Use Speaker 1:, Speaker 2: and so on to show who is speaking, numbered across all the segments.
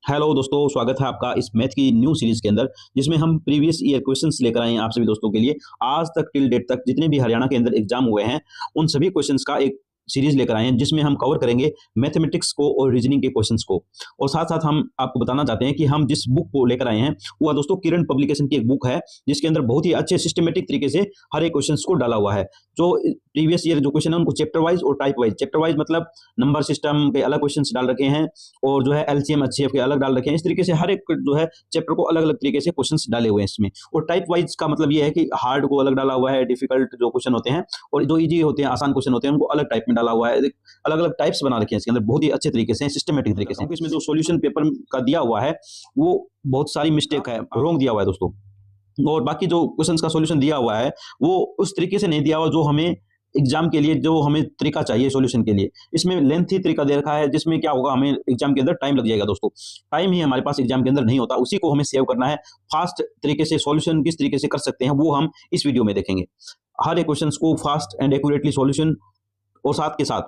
Speaker 1: Hello दोस्तों, स्वागत है आपका इस मैथ की न्यू सीरीज के अंदर, जिसमें हम प्रीवियस ईयर क्वेश्चंस लेकर आए हैं आप सभी दोस्तों के लिए। आज तक टिल डेट तक जितने भी हरियाणा के अंदर एग्जाम हुए हैं, उन सभी क्वेश्चंस का एक सीरीज लेकर आए हैं, जिसमें हम कवर करेंगे मैथमेटिक्स को और रीजनिंग के क्वेश्चंस को। और साथ साथ हम आपको बताना चाहते हैं कि हम जिस बुक को लेकर आए हैं वो दोस्तों किरण पब्लिकेशन की एक बुक है, जिसके अंदर बहुत ही अच्छे सिस्टमेटिक तरीके से हर एक क्वेश्चन को डाला हुआ है। जो प्रीवियस ईयर जो क्वेश्चन है उनको चैप्टर वाइज और टाइप वाइज, चैप्टर वाइज मतलब नंबर सिस्टम के अलग क्वेश्चन डाल रखे हैं, और जो है एलसीएम एचसीएफ के अलग डाल रखे हैं। इस तरीके से हर एक जो है चैप्टर को अलग अलग तरीके से क्वेश्चंस डाले हुए हैं इसमें। और टाइप वाइज का मतलब ये है कि हार्ड को अलग डाला हुआ है, डिफिकल्ट जो क्वेश्चन होते हैं और जो इजी होते हैं, आसान क्वेश्चन होते हैं, उनको अलग टाइप में डाला हुआ है। अलग अलग टाइप्स बना रखे हैं इसके अंदर, बहुत ही अच्छे तरीके से सिस्टमेटिक तरीके से। इसमें जो सॉल्यूशन पेपर का दिया हुआ है वो बहुत सारी मिस्टेक है, रॉन्ग दिया हुआ है दोस्तों। और बाकी जो क्वेश्चंस का सॉल्यूशन दिया हुआ है वो उस तरीके से नहीं दिया हुआ जो हमें एग्जाम के लिए, जो हमें तरीका चाहिए सॉल्यूशन के लिए। इसमें लेंथी तरीका दे रखा है, जिसमें क्या होगा, हमें एग्जाम के अंदर टाइम लग जाएगा दोस्तों। टाइम ही हमारे पास एग्जाम के अंदर नहीं होता, उसी को हमें सेव करना है। फास्ट तरीके से सॉल्यूशन किस तरीके से कर सकते हैं वो हम इस वीडियो में देखेंगे। हर एक क्वेश्चन को फास्ट एंड एक्यूरेटली सॉल्यूशन, और साथ के साथ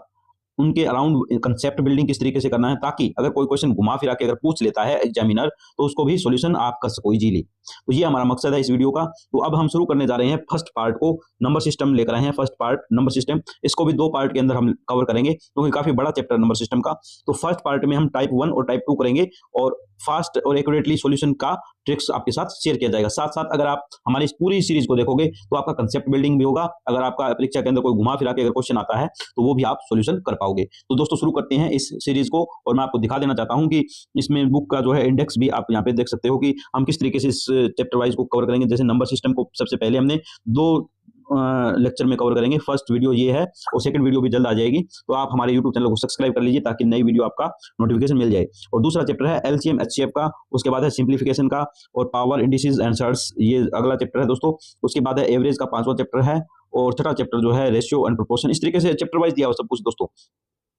Speaker 1: उनके अराउंड कंसेप्ट बिल्डिंग किस तरीके से करना है, ताकि अगर कोई क्वेश्चन घुमा फिरा के अगर पूछ लेता है एग्जामिनर, तो उसको भी सॉल्यूशन आप कर सको इजीली। तो ये हमारा मकसद है इस वीडियो का। तो अब हम शुरू करने जा रहे हैं फर्स्ट पार्ट को। नंबर सिस्टम लेकर आए हैं फर्स्ट पार्ट, नंबर सिस्टम। इसको भी दो पार्ट के अंदर हम कवर करेंगे, क्योंकि काफी बड़ा चैप्टर नंबर सिस्टम का। तो फर्स्ट पार्ट में हम टाइप 1 और टाइप 2 करेंगे, और फास्ट और एक्यूरेटली सॉल्यूशन का ट्रिक्स आपके साथ शेयर किया जाएगा। साथ साथ अगर आप हमारी इस पूरी सीरीज को देखोगे तो आपका कंसेप्ट बिल्डिंग भी होगा। अगर आपका परीक्षा के अंदर कोई घुमा फिरा के अगर क्वेश्चन आता है तो वो भी आप सॉल्यूशन कर पाओगे। तो दोस्तों शुरू करते हैं इस सीरीज को। और मैं आपको दिखा देना चाहता हूं कि इसमें बुक का जो है इंडेक्स भी आप यहाँ पे देख सकते हो कि हम किस तरीके से इस चैप्टर वाइज को कवर करेंगे। जैसे नंबर सिस्टम को सबसे पहले हमने दो लेक्चर में कवर करेंगे। फर्स्ट वीडियो ये है और सेकंड वीडियो भी जल्द आ जाएगी। तो आप हमारे यूट्यूब चैनल को सब्सक्राइब कर लीजिए ताकि नई वीडियो आपका नोटिफिकेशन मिल जाए। और दूसरा चैप्टर है एलसीएम एचसीएफ का, उसके बाद है सिंप्लीफिकेशन का, और पावर इंडिसेस एंड सर्ट्स, ये अगला चैप्टर है दोस्तों। उसके बाद है एवरेज का, पांचवा चैप्टर है। और छठा चैप्टर जो है रेशियो एंड प्रोपोर्शन। इस तरीके से चैप्टर वाइज दिया हुआ सब कुछ दोस्तों।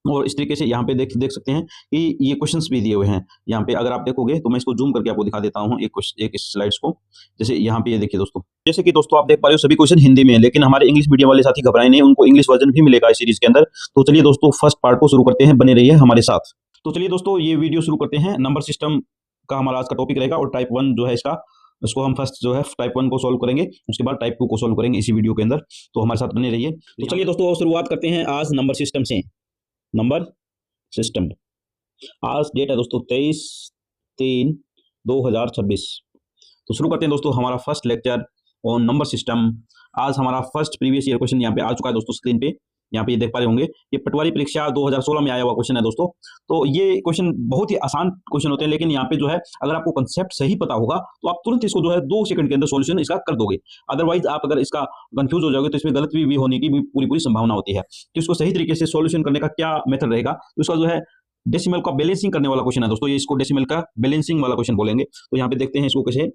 Speaker 1: और इस तरीके से यहाँ पे देख सकते हैं कि ये क्वेश्चंस भी दिए हुए हैं यहाँ पे। अगर आप देखोगे तो मैं इसको जूम करके आपको दिखा देता हूँ एक स्लाइड्स को। जैसे यहाँ पे ये देखिए दोस्तों, जैसे कि दोस्तों आप देख पा रहे हो सभी क्वेश्चन हिंदी में है, लेकिन हमारे इंग्लिश मीडियम वाले साथी घबराए नहीं, उनको इंग्लिश वर्जन भी मिलेगा इस सीरीज के अंदर। तो चलिए दोस्तों फर्स्ट पार्ट को शुरू करते हैं, बने रहिए हमारे साथ। तो चलिए दोस्तों ये वीडियो शुरू करते हैं। नंबर सिस्टम का हमारा आज का टॉपिक रहेगा, और टाइप 1 जो है इसका, उसको हम फर्स्ट जो है टाइप 1 को सोल्व करेंगे, उसके बाद टाइप 2 को सोल्व करेंगे इसी वीडियो के अंदर। तो हमारे साथ बने रहिए। तो चलिए दोस्तों शुरुआत करते हैं आज नंबर सिस्टम से। नंबर सिस्टम, आज डेट है दोस्तों 23/3/2026। तो शुरू करते हैं दोस्तों हमारा first lecture on number system. आज हमारा फर्स्ट प्रीवियस ईयर क्वेश्चन यहाँ पे आ चुका है दोस्तों स्क्रीन पे। यहाँ पे ये देख पा रहे होंगे, ये पटवारी परीक्षा 2016 में आया हुआ क्वेश्चन है दोस्तों। तो ये क्वेश्चन बहुत ही आसान क्वेश्चन होते हैं, लेकिन यहाँ पे जो है अगर आपको कंसेप्ट सही पता होगा तो आप तुरंत इसको जो है 2 सेकंड के अंदर सॉल्यूशन इसका कर दोगे। अदरवाइज आप अगर इसका कंफ्यूज हो जाओगे तो इसमें गलत भी होने की भी पूरी संभावना होती है। तो इसको सही तरीके से सॉल्यूशन करने का क्या मेथड रहेगा, तो इसका जो है डेसिमल का बैलेंसिंग करने वाला क्वेश्चन है दोस्तों। ये इसको डेसिमल का बैलेंसिंग वाला क्वेश्चन बोलेंगे। तो यहाँ पे देखते हैं इसको कैसे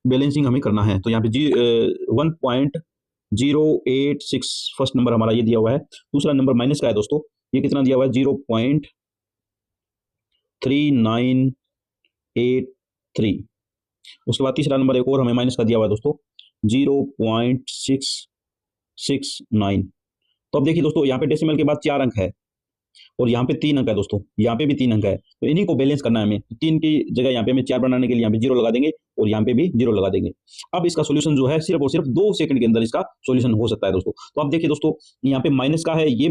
Speaker 1: बैलेंसिंग हमें करना है। तो यहाँ पे 1.086 फर्स्ट नंबर हमारा ये दिया हुआ है। दूसरा नंबर माइनस का है दोस्तों, ये कितना दिया हुआ है 0.3983। उसके बाद तीसरा नंबर एक और हमें माइनस का दिया हुआ है दोस्तों 0.669। तो अब देखिए दोस्तों यहाँ पे डेसिमल के बाद 4 अंक है और यहाँ पे 3 अंक है दोस्तों, यहाँ पे भी 3 अंक है। तो इन्हीं को बैलेंस करना है हमें। 3 की जगह यहाँ पे हमें 4 बनाने के लिए यहाँ पे 0 लगा देंगे और यहाँ पे भी 0 लगा देंगे। अब इसका सॉल्यूशन जो है सिर्फ और सिर्फ 2 सेकंड के अंदर इसका सॉल्यूशन हो सकता है दोस्तों। तो अब देखिए दोस्तों यहाँ पे माइनस का है, ये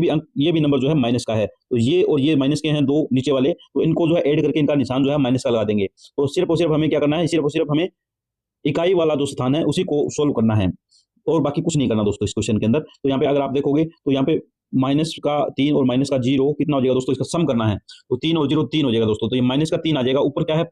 Speaker 1: भी नंबर जो है माइनस का है। तो ये और ये माइनस के हैं 2 नीचे वाले, तो इनको जो है ऐड करके इनका निशान जो है माइनस का लगा देंगे। तो सिर्फ और सिर्फ हमें क्या करना है, सिर्फ और सिर्फ हमें इकाई वाला जो स्थान है उसी को सोल्व करना है, और बाकी कुछ नहीं करना दोस्तों इस क्वेश्चन के अंदर। तो यहाँ पे अगर आप देखोगे तो यहाँ पे माइनस का 3 और माइनस का 0 कितना हो जाएगा दोस्तों, इसका सम करना है। तो 3 और 0 3 हो जाएगा दोस्तों। तो ये माइनस का 3 आ जाएगा, ऊपर क्या है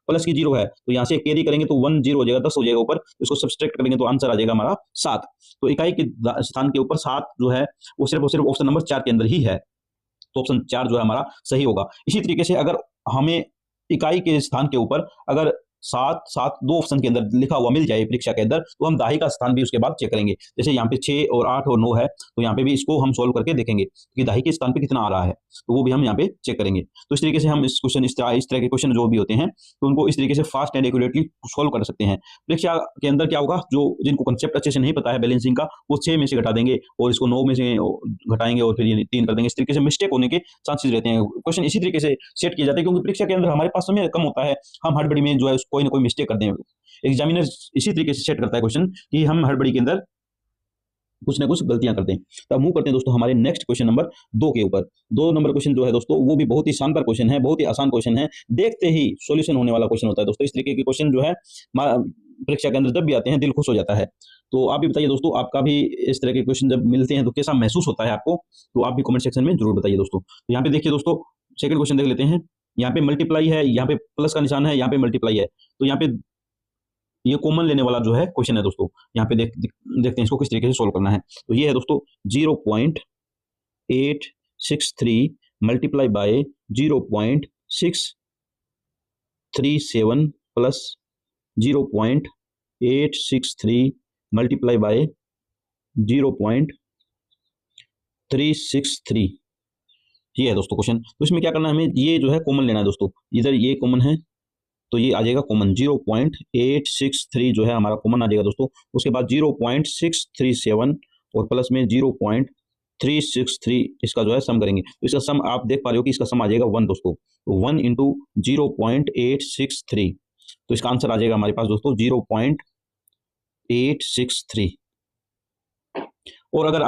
Speaker 1: प्लस की 0 है, तो यहाँ से कैरी करेंगे तो 1 0 हो जाएगा, 10 हो जाएगा ऊपर। इसको सब्सट्रैक्ट करेंगे तो आंसर आ जाएगा हमारा 7। तो इकाई के स्थान के ऊपर 7 जो है वो सिर्फ और सिर्फ ऑप्शन नंबर 4 के अंदर ही है। तो ऑप्शन 4 जो है हमारा सही होगा। इसी तरीके से अगर हमें इकाई के स्थान के ऊपर अगर 7 7 दो ऑप्शन के अंदर लिखा हुआ मिल जाए परीक्षा के अंदर, तो हम दाही का स्थान भी उसके बाद चेक करेंगे। जैसे यहाँ पे 6 और 8 और 9 है, तो यहाँ पे भी इसको हम सोल्व करके देखेंगे कि दाही के स्थान पे कितना आ रहा है, तो वो भी हम यहाँ पे चेक करेंगे। तो इस तरीके से हम इस तरह के क्वेश्चन जो भी होते हैं, तो उनको इस तरीके से फास्ट एंड एक्यूरेटली सोल्व कर सकते हैं। परीक्षा के अंदर क्या होगा, जो जिनको कंसेप्ट अच्छे से नहीं पता है बैलेंसिंग का, वो 6 में से घटा देंगे और इसको 9 में से घटाएंगे और फिर ये 3 कर देंगे। इस तरीके से मिस्टेक होने के चांसेस रहते हैं। क्वेश्चन इसी तरीके से सेट किए जाते हैं, क्योंकि परीक्षा के अंदर हमारे पास समय कम होता है, हम हड़बड़ी में जो है कोई ना कोई मिस्टेक कर दें। एग्जामिनर इसी तरीके से सेट करता है क्वेश्चन कि हम हड़बड़ी के अंदर कुछ ना कुछ गलतियां करते हैं। तो अब मूव करते हैं दोस्तों हमारे नेक्स्ट क्वेश्चन नंबर 2 के ऊपर। 2 नंबर क्वेश्चन जो है दोस्तों, वो भी बहुत ही शानदार क्वेश्चन है, बहुत ही आसान क्वेश्चन है, देखते ही सॉल्यूशन होने वाला क्वेश्चन होता है दोस्तों। इस तरीके के क्वेश्चन जो है परीक्षा के अंदर जब भी आते हैं दिल खुश हो जाता है। तो आप भी बताइए दोस्तों, आपका भी इस तरह के क्वेश्चन जब मिलते हैं तो कैसा महसूस होता है आपको, तो आप भी कमेंट सेक्शन में जरूर बताइए दोस्तों। तो यहाँ पे देखिए दोस्तों, सेकंड क्वेश्चन देख लेते हैं। यहाँ पे मल्टीप्लाई है, यहाँ पे प्लस का निशान है, यहाँ पे मल्टीप्लाई है, तो यहाँ पे ये कॉमन लेने वाला जो है क्वेश्चन है दोस्तों। यहाँ पे देखते हैं इसको किस तरीके से सोल्व करना है। तो ये है दोस्तों 0.863 multiply by 0.637 plus 0.863 multiply by 0.363। ये है दोस्तों क्वेश्चन। तो इसमें क्या करना है, हमें ये जो है कॉमन लेना है दोस्तों। इधर ये कॉमन है तो ये आ जाएगा कॉमन, 0.863 जो है हमारा कॉमन आ जाएगा दोस्तों। उसके बाद 0.637 और प्लस में 0.363 इसका जो है सम करेंगे, तो इसका सम आप देख पा रहे हो कि इसका सम आ जाएगा 1 दोस्तों। 1 इंटू 0.863, तो इसका आंसर आ जाएगा हमारे पास दोस्तों 0.863। और अगर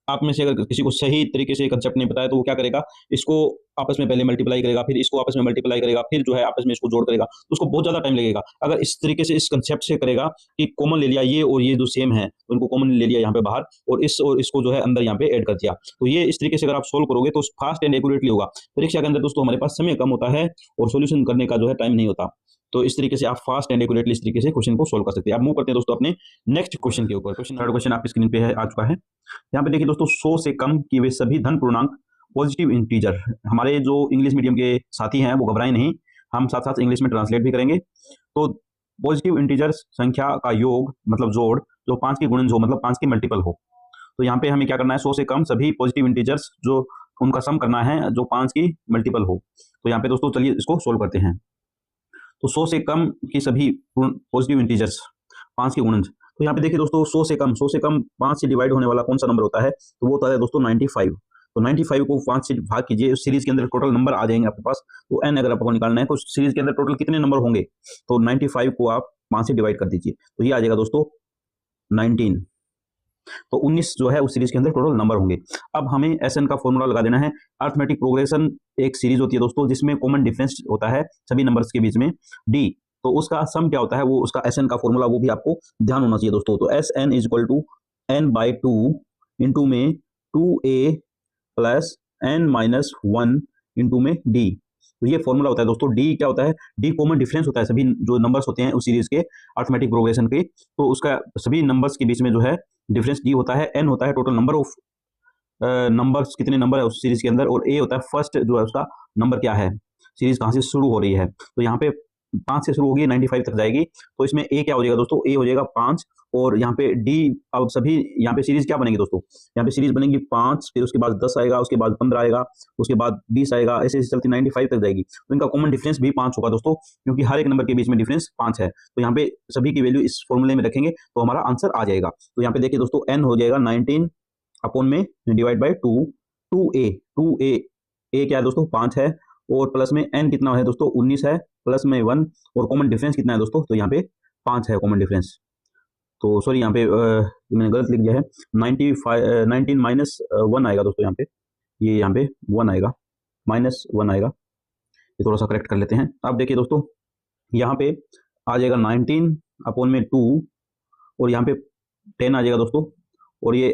Speaker 1: आप में से अगर किसी को सही तरीके से कंसेप्ट नहीं पता है, तो वो क्या करेगा, इसको आपस में पहले मल्टीप्लाई करेगा, फिर इसको आपस में मल्टीप्लाई करेगा, फिर जो है आपस में इसको जोड़ करेगा, तो उसको बहुत ज्यादा टाइम लगेगा। अगर इस तरीके से इस कंसेप्ट से करेगा कि कॉमन ले लिया ये और ये जो सेम है, तो इनको कॉमन ले लिया यहाँ पे बाहर और इसको जो है अंदर यहाँ पे ऐड कर दिया, तो ये इस तरीके से अगर आप सोल्व करोगे तो फास्ट एंड एक्यूरेटली होगा। परीक्षा के अंदर दोस्तों हमारे पास समय कम होता है और सोल्यूशन करने का जो है टाइम नहीं होता, तो इस तरीके से आप फास्ट एंड एक्यूरेटली इस तरीके से क्वेश्चन को सोल्व कर सकते हैं। आप मूव करते हैं दोस्तों अपने नेक्स्ट क्वेश्चन के ऊपर। थर्ड क्वेश्चन आपकी स्क्रीन पे आ चुका है। यहाँ पे देखिए दोस्तों, 100 से कम की वे सभी धन पूर्णांक पॉजिटिव इंटीजर। हमारे जो इंग्लिश मीडियम के साथी हैं वो घबराएं नहीं, हम साथ साथ इंग्लिश में ट्रांसलेट भी करेंगे। तो पॉजिटिव इंटीजर संख्या का योग मतलब जोड़ जो 5 की गुणज हो, मतलब 5 की मल्टीपल हो। तो यहाँ पे हमें क्या करना है, 100 से कम सभी पॉजिटिव इंटीजर्स जो उनका सम करना है जो 5 की मल्टीपल हो। तो यहाँ पे दोस्तों चलिए इसको सोल्व करते हैं। तो 100 से कम की सभी पॉजिटिव इंटीजर्स 5 की गुणज। तो यहाँ पे देखिए दोस्तों, 100 से कम 5 से डिवाइड होने वाला कौन सा नंबर होता है, तो वो होता है दोस्तों 95। तो 95 को 5 से भाग कीजिए, उस सीरीज के अंदर टोटल नंबर आ जाएंगे आपके पास। तो n अगर आपको निकालना है तो सीरीज के अंदर टोटल कितने नंबर होंगे, तो 95 को आप 5 से डिवाइड कर दीजिए, तो ये आ जाएगा दोस्तों 19। तो 19 जो है उस सीरीज के अंदर टोटल नंबर होंगे। अब हमें एसएन का फॉर्मूला लगा देना है। अरिथमेटिक प्रोग्रेशन एक सीरीज होती है दोस्तों, जिसमें कॉमन डिफरेंस होता है सभी नंबर्स के बीच में डी, तो उसका सम क्या होता है, वो उसका एसएन का फॉर्मूला वो भी आपको ध्यान होना चाहिए दोस्तों। तो S N is equal to n/2 into में 2a प्लस n-1 इंटू में डी। तो ये फॉर्मूला होता है दोस्तों। डी क्या होता है, डी कॉमन डिफरेंस होता है सभी जो नंबर्स होते हैं उस सीरीज के अरिथमेटिक प्रोग्रेशन के, तो उसका सभी नंबर्स के बीच में जो है डिफरेंस डी होता है। एन होता है टोटल नंबर ऑफ नंबर्स, कितने नंबर है उस सीरीज के अंदर, और ए होता है फर्स्ट जो है उसका नंबर क्या है, सीरीज कहाँ से शुरू हो रही है। तो यहाँ पे 5 से शुरू होगी 95 तक जाएगी, तो इसमें ए क्या हो जाएगा दोस्तों, ए हो जाएगा 5, और यहाँ पे डी, अब सभी यहाँ पे सीरीज क्या बनेगी दोस्तों, यहाँ पे सीरीज बनेगी 5, फिर उसके बाद 10 आएगा, उसके बाद 15 आएगा, उसके बाद 20 आएगा, ऐसे ऐसे चलती 95 तक जाएगी। तो इनका कॉमन डिफरेंस भी 5 होगा दोस्तों, क्योंकि हर एक नंबर के बीच में डिफरेंस 5 है। तो यहाँ पे सभी की वैल्यू इस फॉर्मूले में रखेंगे तो हमारा आंसर आ जाएगा। तो यहाँ पे देखिए दोस्तों, एन हो जाएगा 19 अपॉन में डिवाइड बाई 2a क्या है दोस्तों 5 है, और प्लस में n कितना है दोस्तों 19 है, प्लस में 1, और कॉमन डिफरेंस कितना है दोस्तों, तो यहाँ पे 5 है कॉमन डिफरेंस। तो सॉरी यहाँ पे मैंने गलत लिख दिया है, 19 माइनस 1 आएगा दोस्तों, यहाँ पे 1 आएगा, -1 आएगा। ये थोड़ा सा करेक्ट कर लेते हैं। अब देखिए दोस्तों, यहाँ पे आ जाएगा 19 अपॉन में 2, और यहाँ पे 10 आ जाएगा दोस्तों, और ये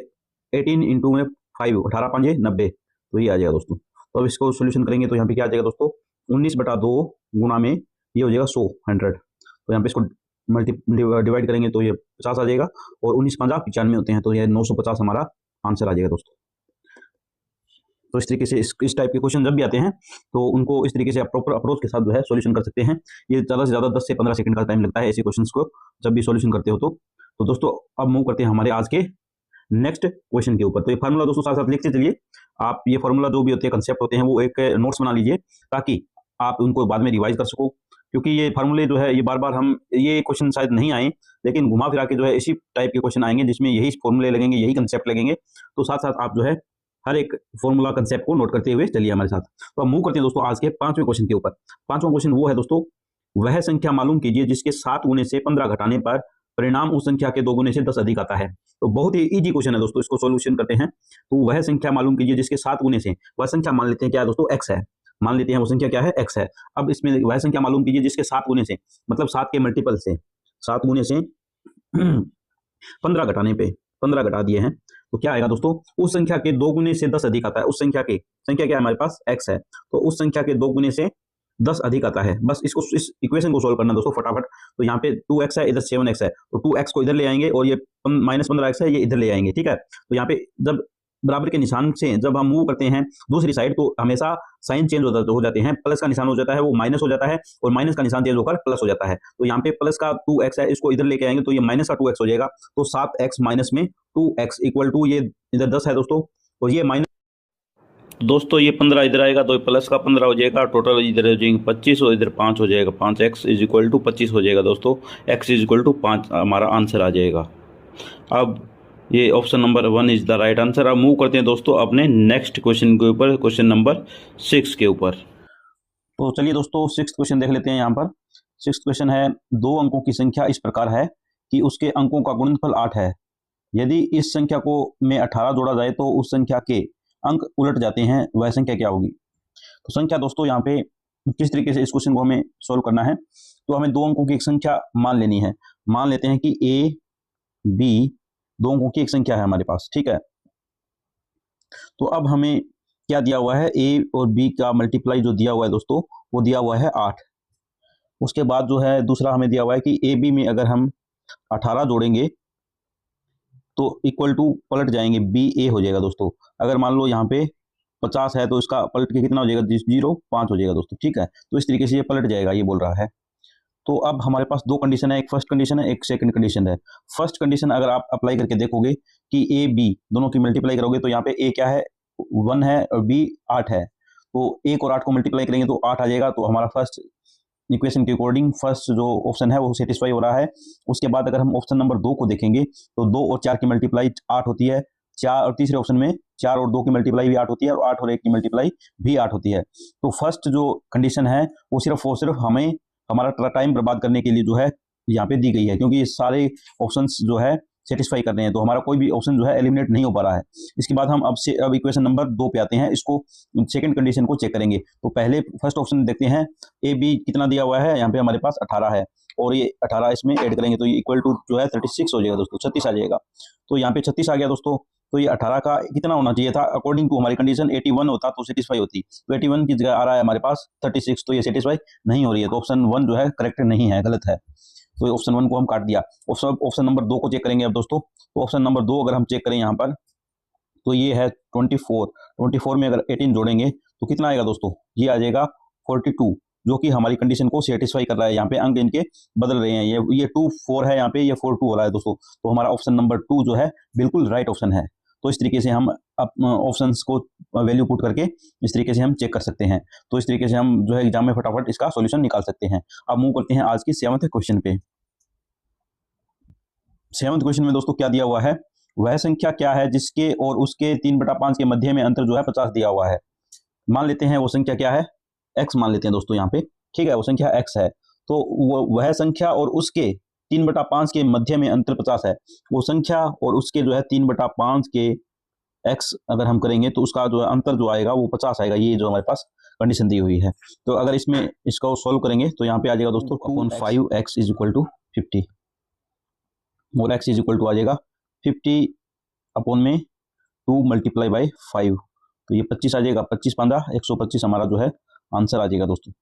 Speaker 1: 18 इंटू में 5, 18 5 90, तो ये आ जाएगा दोस्तों। तो अब इसको सोल्यूशन करेंगे तो यहाँ पे क्या आ जाएगा दोस्तों, 19/2 गुणा में ये हो जाएगा 100। तो यहाँ पे इसको डिवाइड करेंगे तो ये 50 आ जाएगा, और 19 5 95 होते हैं, तो ये 950 हमारा आंसर आ जाएगा दोस्तों। तो इस तरीके से इस टाइप के क्वेश्चन जब भी आते हैं तो उनको इस तरीके से प्रॉपर अप्रोच के साथ जो है सॉल्यूशन कर सकते हैं। ये ज़्यादा से ज़्यादा 10 से 15 सेकंड का टाइम लगता है ऐसे क्वेश्चंस को जब भी सॉल्यूशन करते हो तो दोस्तों अब मूव करते हैं हमारे आज के नेक्स्ट क्वेश्चन के ऊपर। तो ये फार्मूला दोस्तों साथ साथ लिखते चलिए। आप ये फार्मूला जो भी होते हैं, कंसेप्ट होते हैं, वो एक नोट्स बना लीजिए ताकि आप उनको बाद में रिवाइज कर सको, क्योंकि ये फार्मूले जो है ये बार बार हम ये क्वेश्चन शायद नहीं आए, लेकिन घुमा फिरा के जो है इसी टाइप के क्वेश्चन आएंगे जिसमें यही फॉर्मूले लगेंगे, यही कंसेप्ट लगेंगे। तो साथ साथ आप जो है हर एक फॉर्मूला कंसेप्ट को नोट करते हुए चलिए हमारे साथ। तो अब मूव करते हैं दोस्तों आज के 5वें क्वेश्चन के ऊपर। 5वां क्वेश्चन वो है दोस्तों, वह संख्या मालूम कीजिए जिसके 7 गुने से 15 घटाने पर परिणाम उस संख्या के 2 गुने से 10 अधिक आता है। तो बहुत ही इजी क्वेश्चन है दोस्तों, इसको सॉल्यूशन करते हैं। तो वह संख्या मालूम कीजिए जिसके 7 गुने से, वह संख्या मान लेते हैं क्या है दोस्तों, x है, मान लेते हैं वो संख्या क्या है, x है। अब इसमें वह संख्या मालूम कीजिए जिसके 7 गुने से, मतलब 7 के मल्टीपल से, 7 गुने से 15 घटाने पे 15 घटा दिए हैं तो क्या आएगा दोस्तों, उस संख्या के 2 गुने से 10 अधिक आता है। उस संख्या क्या है हमारे पास, x है, तो उस संख्या के 2 गुने से 10 अधिक आता है। बस इसको इस इक्वेशन को सोल्व करना दोस्तों फटाफट। तो यहाँ पे 2x है, इधर 7x है, तो 2x को इधर ले आएंगे और ये -15x है, ये इधर ले आएंगे, ठीक है। तो यहाँ पे जब बराबर के निशान से जब हम मूव करते हैं दूसरी साइड तो हमेशा साइन चेंज हो जाते हैं, प्लस का निशान हो जाता है वो माइनस हो जाता है और माइनस का निशान चेंज होकर प्लस हो जाता है। तो यहाँ पे प्लस का 2x है, इसको इधर लेके आएंगे तो ये माइनस का 2x हो जाएगा। तो 7x माइनस में 2x इक्वल टू ये इधर 10 है दोस्तों, तो ये माइनस दोस्तों ये 15 इधर आएगा तो प्लस का 15 हो जाएगा, टोटल इधर हो जाएंगे 25 और इधर 5 हो जाएगा, 5x इज इक्वल टू 25 हो जाएगा दोस्तों, x इज इक्वल टू 5 हमारा आंसर आ जाएगा। अब ये option number 1 is the right answer. अब मूव करते हैं दोस्तों अपने नेक्स्ट क्वेश्चन के ऊपर, क्वेश्चन नंबर 6 के ऊपर। तो चलिए दोस्तों 6th क्वेश्चन देख लेते हैं। यहाँ पर 6th क्वेश्चन है, 2 अंकों की संख्या इस प्रकार है कि उसके अंकों का गुणनफल 8 है। यदि इस संख्या को में 18 जोड़ा जाए तो उस संख्या के अंक उलट जाते हैं, वह संख्या क्या होगी। तो संख्या दोस्तों यहाँ पे किस तरीके से इस क्वेश्चन को हमें सोल्व करना है, तो हमें 2 अंकों की एक संख्या मान लेनी है। मान लेते हैं कि a b 2 अंकों की एक संख्या है हमारे पास, ठीक है। तो अब हमें क्या दिया हुआ है, a और b का मल्टीप्लाई जो दिया हुआ है दोस्तों वो दिया हुआ है 8। उसके बाद जो है दूसरा हमें दिया हुआ है कि a b में अगर हम 18 जोड़ेंगे तो इक्वल टू पलट जाएंगे बी ए हो जाएगा दोस्तों। अगर मान लो यहाँ पे 50 है तो इसका पलट के कितना हो जाएगा, 0 5 हो जाएगा दोस्तों, ठीक है। तो इस तरीके से ये पलट जाएगा, ये बोल रहा है। तो अब हमारे पास 2 कंडीशन है, एक फर्स्ट कंडीशन है, एक सेकंड कंडीशन है। फर्स्ट कंडीशन अगर आप अप्लाई करके देखोगे कि ए बी दोनों की मल्टीप्लाई करोगे तो यहाँ पे ए क्या है 1 है और बी 8 है, तो 1 और 8 को मल्टीप्लाई करेंगे तो 8 आ जाएगा। तो हमारा फर्स्ट इक्वेशन के अकॉर्डिंग फर्स्ट जो ऑप्शन है वो सेटिस्फाई हो रहा है। उसके बाद अगर हम ऑप्शन नंबर 2 को देखेंगे तो 2 और 4 की मल्टीप्लाई 8 होती है, 4 और तीसरे ऑप्शन में 4 और 2 की मल्टीप्लाई भी 8 होती है और 8 और 1 की मल्टीप्लाई भी 8 होती है। तो फर्स्ट जो कंडीशन है वो सिर्फ हमें हमारा टाइम बर्बाद करने के लिए जो है यहाँ पे दी गई है, क्योंकि ये सारे ऑप्शंस जो है सेटिस्फाई कर रहे हैं, तो हमारा कोई भी ऑप्शन जो है एलिमिनेट नहीं हो पा रहा है। इसके बाद हम अब इक्वेशन नंबर 2 पे आते हैं, इसको सेकंड कंडीशन को चेक करेंगे। तो पहले फर्स्ट ऑप्शन देखते हैं, ए बी कितना दिया हुआ है, यहाँ पे हमारे पास 18 है और ये 18 इसमें ऐड करेंगे तो ये इक्वल टू जो है 36 हो जाएगा दोस्तों, 36 आ जाएगा। तो यहाँ पे 36 आ गया दोस्तों। तो ये 18 का कितना होना चाहिए था, अकॉर्डिंग टू हमारी कंडीशन 81 होता तो सेटिस्फाई होती, तो 81 की जगह आ रहा है हमारे पास 36, तो ये सेटिस्फाई नहीं हो रही है। तो ऑप्शन 1 जो है करेक्ट नहीं है, गलत है। तो ऑप्शन 1 को हम काट दिया। ऑप्शन नंबर 2 को चेक करेंगे अब दोस्तों। तो ऑप्शन नंबर 2 अगर हम चेक करें यहाँ पर तो ये है 24 में अगर 18 जोड़ेंगे तो कितना आएगा दोस्तों, ये आ जाएगा 42, जो कि हमारी कंडीशन को सेटिस्फाई कर रहा है। यहाँ पे अंक इनके बदल रहे हैं, ये 2 4 है यहाँ पे, ये 4 2 हो रहा है दोस्तों। तो हमारा ऑप्शन नंबर 2 जो है बिल्कुल राइट ऑप्शन है। तो इस तरीके से हम ऑप्शंस को वैल्यू पुट करके इस तरीके से हम चेक कर सकते हैं। तो इस तरीके से हम जो है एग्जाम में फटाफट इसका सॉल्यूशन निकाल सकते हैं। अब मूव करते हैं आज की 7वें क्वेश्चन पे। 7वें क्वेश्चन में दोस्तों क्या दिया हुआ है, वह संख्या क्या है जिसके और उसके 3/5 के मध्य में अंतर जो है 50 दिया हुआ है। मान लेते हैं वो संख्या क्या है, x मान लेते हैं दोस्तों यहाँ पे, ठीक है। वो संख्या x है, तो वह संख्या और उसके 3/5 के मध्य में अंतर 50 है। वो संख्या और उसके जो है 3/5 के x अगर हम करेंगे तो उसका जो अंतर जो आएगा वो 50 आएगा। ये जो हमारे पास कंडीशन दी हुई है, तो अगर इसमें इसको सोल्व करेंगे तो यहाँ पे आ जाएगा दोस्तों 2/5x इज इक्वल टू 50 और x इज इक्वल टू आ जाएगा 50 अपॉन में 2 मल्टीप्लाई बाई 5, तो ये 25 आ जाएगा। 25 5 125 हमारा जो है आंसर आ जाएगा दोस्तों।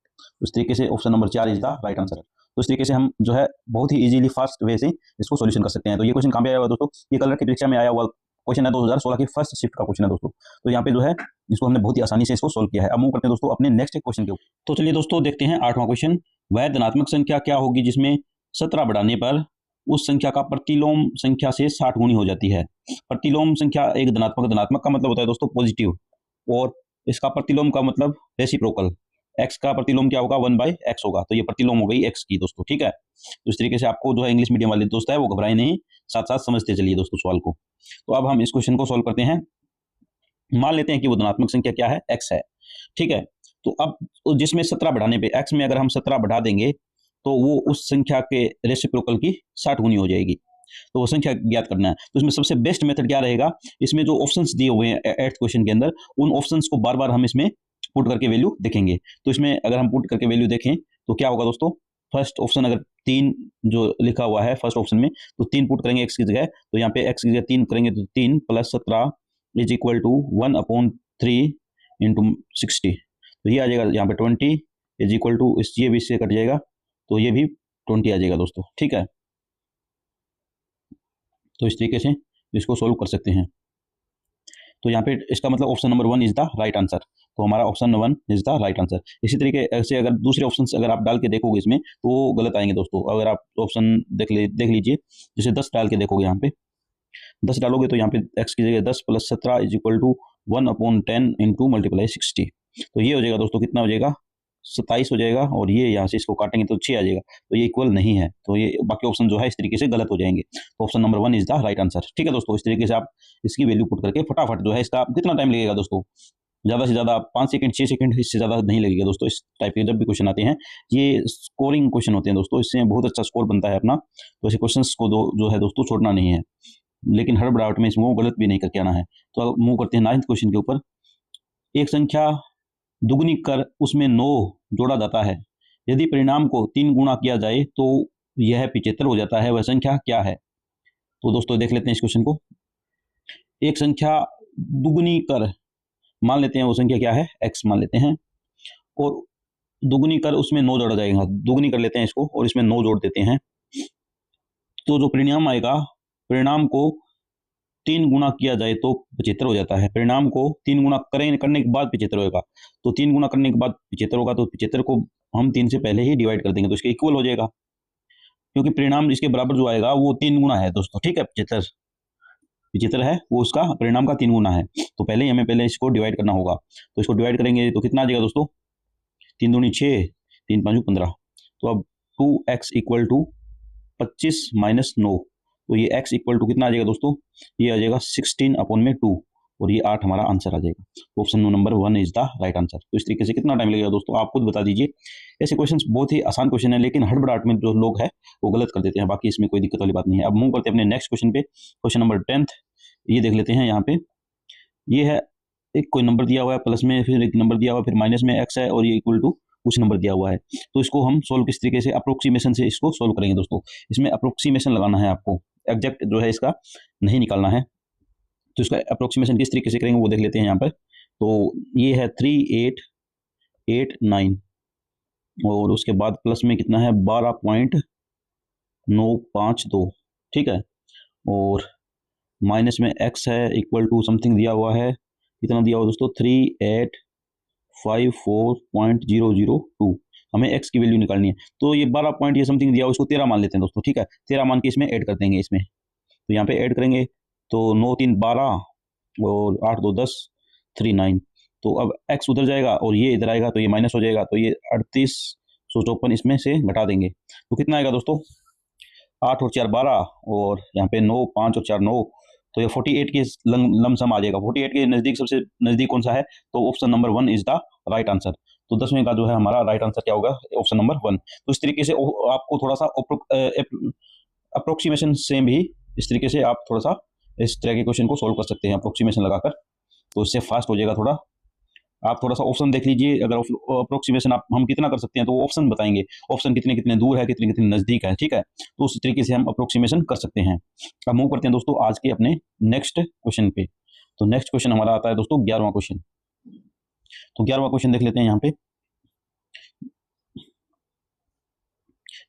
Speaker 1: इस तरीके से option number 4 is the right answer. तो इस तरीके से हम जो है बहुत ही इजीली फास्ट वे से इसको सॉल्यूशन कर सकते हैं। तो ये क्वेश्चन कहाँ पे आया हुआ दोस्तों, ये कलर की परीक्षा में आया हुआ क्वेश्चन है 2016 की फर्स्ट शिफ्ट का क्वेश्चन है दोस्तों। तो यहाँ पे जो है इसको हमने बहुत ही आसानी से इसको सोल्व किया है। अब मूव करते हैं दोस्तों अपने नेक्स्ट क्वेश्चन के ऊपर। तो चलिए दोस्तों देखते हैं 8वां क्वेश्चन। वह धनात्मक संख्या क्या होगी जिसमें 17 बढ़ाने पर उस संख्या का प्रतिलोम संख्या से 60 गुनी हो जाती है। प्रतिलोम संख्या एक धनात्मक का मतलब होता है दोस्तों पॉजिटिव, और इसका प्रतिलोम का मतलब रेसिप्रोकल। एक्स का प्रतिलोम क्या होगा, 1/x होगा। तो ये प्रतिलोम हो गई एक्स की दोस्तों, ठीक है। तो इस तरीके से आपको जो है इंग्लिश मीडियम वाले दोस्त है वो घबराए नहीं, साथ साथ समझते चलिए दोस्तों सवाल को। तो अब हम इस क्वेश्चन को सोल्व करते हैं। मान लेते हैं कि वो धनात्मक संख्या क्या है, एक्स है, ठीक है। तो अब जिसमें 17 बढ़ाने पे एक्स में अगर हम 17 बढ़ा देंगे तो वो उस संख्या के रेसिप्रोकल की 60 गुनी हो जाएगी। तो वो संख्या ज्ञात करना है। तो इसमें सबसे बेस्ट मेथड क्या रहेगा, इसमें जो ऑप्शंस दिए हुए हैं 8th क्वेश्चन के अंदर, उन ऑप्शंस को बार बार हम इसमें पुट करके वैल्यू देखेंगे। तो इसमें अगर हम पुट करके वैल्यू देखें तो क्या होगा दोस्तों, फर्स्ट ऑप्शन अगर 3 जो लिखा हुआ है फर्स्ट ऑप्शन में, तो 3 पुट करेंगे एक्स की जगह। तो यहाँ पे एक्स की जगह 3 करेंगे तो 3 + 17 इज इक्वल टू 1/3 × 60। तो ये आ जाएगा यहाँ पे 20 इज इक्वल टू, इस ये भी इससे कट जाएगा तो ये भी 20 आ जाएगा दोस्तों, ठीक है। तो इस तरीके से इसको सोल्व कर सकते हैं। तो यहाँ पे इसका मतलब option number 1 is the right answer. तो हमारा option 1 is the right answer. इसी तरीके से अगर दूसरे ऑप्शन अगर आप डाल के देखोगे इसमें तो वो गलत आएंगे दोस्तों। अगर आप ऑप्शन देख लीजिए, जैसे 10 डाल के देखोगे, यहाँ पे 10 डालोगे तो यहाँ पे एक्स की जगह 10 + 17 इज इक्वल टू 1/10 × 60। तो ये हो जाएगा दोस्तों, कितना हो जाएगा, 27 हो जाएगा। और ये यहाँ से इसको काटेंगे तो 6 आ जाएगा। तो ये इक्वल नहीं है, तो ये बाकी ऑप्शन जो है इस तरीके से गलत हो जाएंगे। तो option number 1 is the right answer, ठीक है दोस्तों। इस तरीके से आप इसकी वैल्यू पुट करके फटाफट जो है, इसका कितना टाइम लगेगा दोस्तों, ज़्यादा से ज़्यादा 5 सेकंड 6 सेकंड, इससे ज़्यादा नहीं लगेगा दोस्तों। इस टाइप के जब भी क्वेश्चन आते हैं, ये स्कोरिंग क्वेश्चन होते हैं दोस्तों, इससे बहुत अच्छा स्कोर बनता है अपना। तो ऐसे क्वेश्चन को जो है दोस्तों छोड़ना नहीं है, लेकिन हड़बड़ाहट में इसमें गलत भी नहीं करके आना है। तो अब मूव करते हैं 9th क्वेश्चन के ऊपर। एक संख्या दुगनी कर उसमें 9 जोड़ा जाता है, यदि परिणाम को 3 गुणा किया जाए तो यह 75 हो जाता है, वह संख्या क्या है। तो दोस्तों देख लेते हैं इस क्वेश्चन को। एक संख्या दुगनी कर, मान लेते हैं वो संख्या क्या है, x मान लेते हैं, और दुगनी कर उसमें 9 जोड़ा जाएगा। दुगनी कर लेते हैं इसको और इसमें 9 जोड़ देते हैं। तो जो परिणाम आएगा, परिणाम को 3 गुणा किया जाए तो 75 हो जाता है। परिणाम को 3 गुणा करने के बाद 75 होगा। तो 3 गुणा करने के बाद 75 होगा, तो 75 को हम 3 से पहले ही डिवाइड कर देंगे तो इसके इक्वल हो जाएगा, क्योंकि परिणाम इसके बराबर जो आएगा वो 3 गुणा है दोस्तों, ठीक है। 75 है वो उसका परिणाम का 3 गुना है। तो पहले ही हमें इसको डिवाइड करना होगा। तो इसको डिवाइड करेंगे तो कितना आ जाएगा दोस्तों, 3 दूनी 6, 3 5 15। तो अब 2x इक्वल टू 25 - 9। तो ये x इक्वल टू कितना आ जाएगा दोस्तों, ये आ जाएगा 16/2, और ये 8 हमारा आंसर आ जाएगा। तो option number 1 is the right answer. तो इस तरीके से कितना टाइम लगेगा दोस्तों, आप खुद बता दीजिए। ऐसे क्वेश्चन बहुत ही आसान क्वेश्चन है, लेकिन हड़बड़ाहट में जो लोग हैं वो गलत कर देते हैं। बाकी इसमें कोई दिक्कत वाली बात नहीं है। अब मूव करते हैं अपने नेक्स्ट क्वेश्चन पे, क्वेश्चन नंबर 10th। ये देख लेते हैं। यहाँ पे ये है, एक कोई नंबर दिया हुआ है प्लस में, फिर एक नंबर दिया हुआ है, फिर माइनस में x है, और ये इक्वल टू कुछ नंबर दिया हुआ है। तो इसको हम सोल्व किस तरीके से, अप्रोक्सीमेशन से इसको सोल्व करेंगे दोस्तों। इसमें अप्रोक्सीमेशन लगाना है आपको, एग्जैक्ट जो है इसका नहीं निकालना है। तो इसका अप्रोक्सीमेशन किस तरीके से करेंगे वो देख लेते हैं यहाँ पर। तो ये है 3889, और उसके बाद प्लस में कितना है 12.952, ठीक है। और माइनस में x है इक्वल टू समथिंग दिया हुआ है, कितना दिया हुआ दोस्तों 3854.002। हमें x की वैल्यू निकालनी है। तो ये 12 पॉइंट ये समथिंग दिया हुआ, इसको 13 मान लेते हैं दोस्तों, ठीक है। 13 मान के इसमें ऐड कर देंगे इसमें। तो यहाँ पे ऐड करेंगे तो 9 3 12 और 8 2 10 3 9। तो अब x उधर जाएगा और ये इधर आएगा, तो ये माइनस हो जाएगा। तो ये 3854 इसमें से घटा देंगे तो कितना आएगा दोस्तों, 8 और 4 12, और यहाँ पे 9 5 और 4 9। तो ये 48 के लमसम आ जाएगा। 48 के नज़दीक सबसे नज़दीक कौन सा है, तो option number 1 is the right answer. तो 10वें का जो है हमारा राइट आंसर क्या होगा, ऑप्शन नंबर 1। तो इस तरीके से आपको थोड़ा सा अप्रोक्सीमेशन से भी इस तरीके से आप थोड़ा सा इस तरह के क्वेश्चन को सोल्व कर सकते हैं अप्रोक्सीमेशन लगाकर। तो इससे फास्ट हो जाएगा थोड़ा। आप थोड़ा सा ऑप्शन देख लीजिए, अगर अप्रोक्सीमेशन हम कितना कर सकते हैं तो वो ऑप्शन बताएंगे, ऑप्शन कितने कितने दूर है, कितने कितने नज़दीक है, ठीक है। तो उस तरीके से हम अप्रोक्सीमेशन कर सकते हैं। अब मूव करते हैं दोस्तों आज के अपने नेक्स्ट क्वेश्चन पे। तो नेक्स्ट क्वेश्चन हमारा आता है दोस्तों 11वां क्वेश्चन। तो 11वां क्वेश्चन देख लेते हैं यहाँ पे।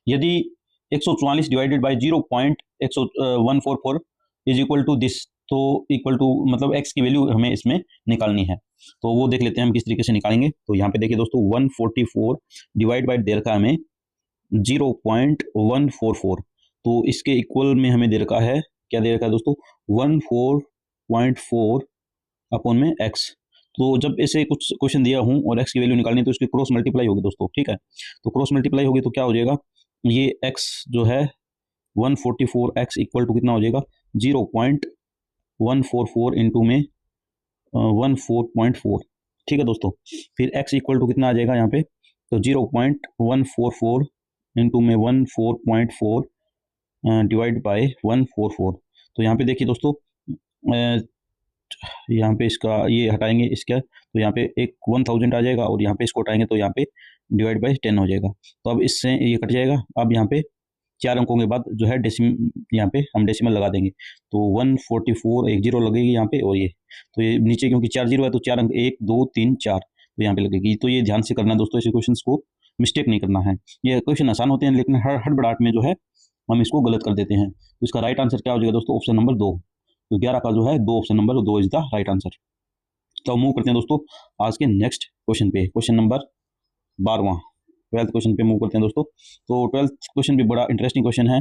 Speaker 1: यदि 144 divided by 0.144 is equal to this, तो इक्वल टू मतलब x की वैल्यू हमें इसमें निकालनी है। तो वो देख लेते हैं हम किस तरीके से निकालेंगे। तो यहाँ पे देखिए दोस्तों 144 डिवाइड बाई दे रखा है हमें 0.144, तो इसके इक्वल में हमें दे रखा है, क्या दे रखा है दोस्तों, 14.4 अपॉन में x। तो जब ऐसे कुछ क्वेश्चन दिया हूँ और x की वैल्यू निकालनी है तो इसकी क्रॉस मल्टीप्लाई होगी दोस्तों, ठीक है। तो क्रॉस मल्टीप्लाई होगी तो क्या हो जाएगा, ये x जो है 144x इक्वल टू कितना हो जाएगा 0.144 इंटू में 14.4, ठीक है दोस्तों। फिर x इक्वल टू कितना आ जाएगा यहाँ पे, तो 0.144 इंटू में 14.4 डिवाइड बाय 144। तो यहाँ पे देखिए दोस्तों यहाँ पे इसका ये हटाएंगे इसका, तो यहाँ पे एक 1000 आ जाएगा और यहाँ पे इसको हटाएंगे तो यहाँ पे डिवाइड बाय 10 हो जाएगा। तो अब इससे ये कट जाएगा। अब यहाँ पे 4 अंकों के बाद जो है यहाँ पे हम डेसिमल लगा देंगे, तो 144 एक जीरो लगेगी यहाँ पे, और ये तो ये नीचे क्योंकि 4 जीरो है तो 4 अंक 1 2 3 4 तो यहाँ पे लगेगी। तो ये ध्यान से करना दोस्तों, ऐसे क्वेश्चन को मिस्टेक नहीं करना है। ये क्वेश्चन आसान होते हैं लेकिन हड़बड़ाहट में जो है हम इसको गलत कर देते हैं। तो इसका राइट आंसर क्या हो जाएगा दोस्तों, ऑप्शन नंबर 2। तो 11 का जो है 2 option number 2 is the right answer. तो मूव करते हैं दोस्तों आज के नेक्स्ट क्वेश्चन पे, क्वेश्चन नंबर 12वां 12th क्वेश्चन पे मूव करते हैं दोस्तों। तो 12th क्वेश्चन भी बड़ा इंटरेस्टिंग क्वेश्चन है।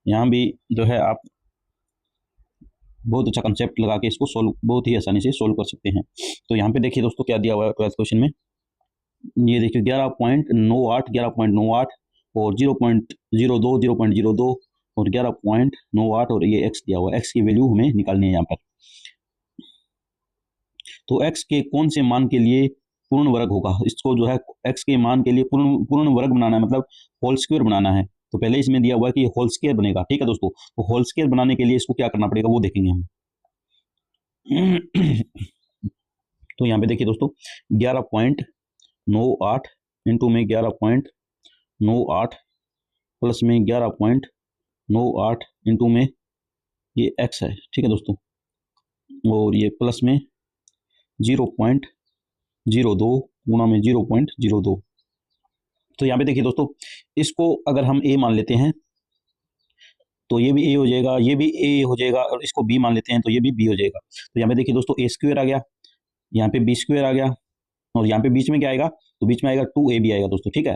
Speaker 1: यहाँ भी जो है आप बहुत अच्छा कंसेप्ट लगा के इसको सोल्व बहुत ही आसानी से सोल्व कर सकते हैं। तो यहाँ पे देखिए दोस्तों क्या दिया हुआ है 12th क्वेश्चन में, ये देखिए 11.98 11.98 और 0.02 0.02 और 11.98 और ये x दिया हुआ है। x की वैल्यू हमें निकालनी है यहाँ पर। तो x के कौन से मान के लिए पूर्ण वर्ग होगा, इसको जो है x के मान के लिए पूर्ण वर्ग बनाना है, मतलब होल स्क्वायर बनाना है। तो पहले इसमें दिया हुआ है कि होल स्क्वायर बनेगा, ठीक है दोस्तों। तो होल स्क्वायर बनाने के लिए इसको क्या करना पड़ेगा वो देखेंगे हम। तो यहाँ पे देखिए दोस्तों 11.98 इंटू में 11.98 प्लस में 11.98 इंटू में ये x है, ठीक है दोस्तों, और ये प्लस में 0.02 गुणा में 0.02। तो यहाँ पे देखिए दोस्तों इसको अगर हम a मान लेते हैं तो ये भी a हो जाएगा, ये भी a हो जाएगा, और इसको b मान लेते हैं तो ये भी b हो जाएगा। तो यहाँ पे देखिए दोस्तों a स्क्वायर आ गया, यहाँ पे b स्क्वायर आ गया, और यहाँ पे बीच में क्या आएगा, तो बीच में आएगा 2ab आएगा दोस्तों, ठीक है।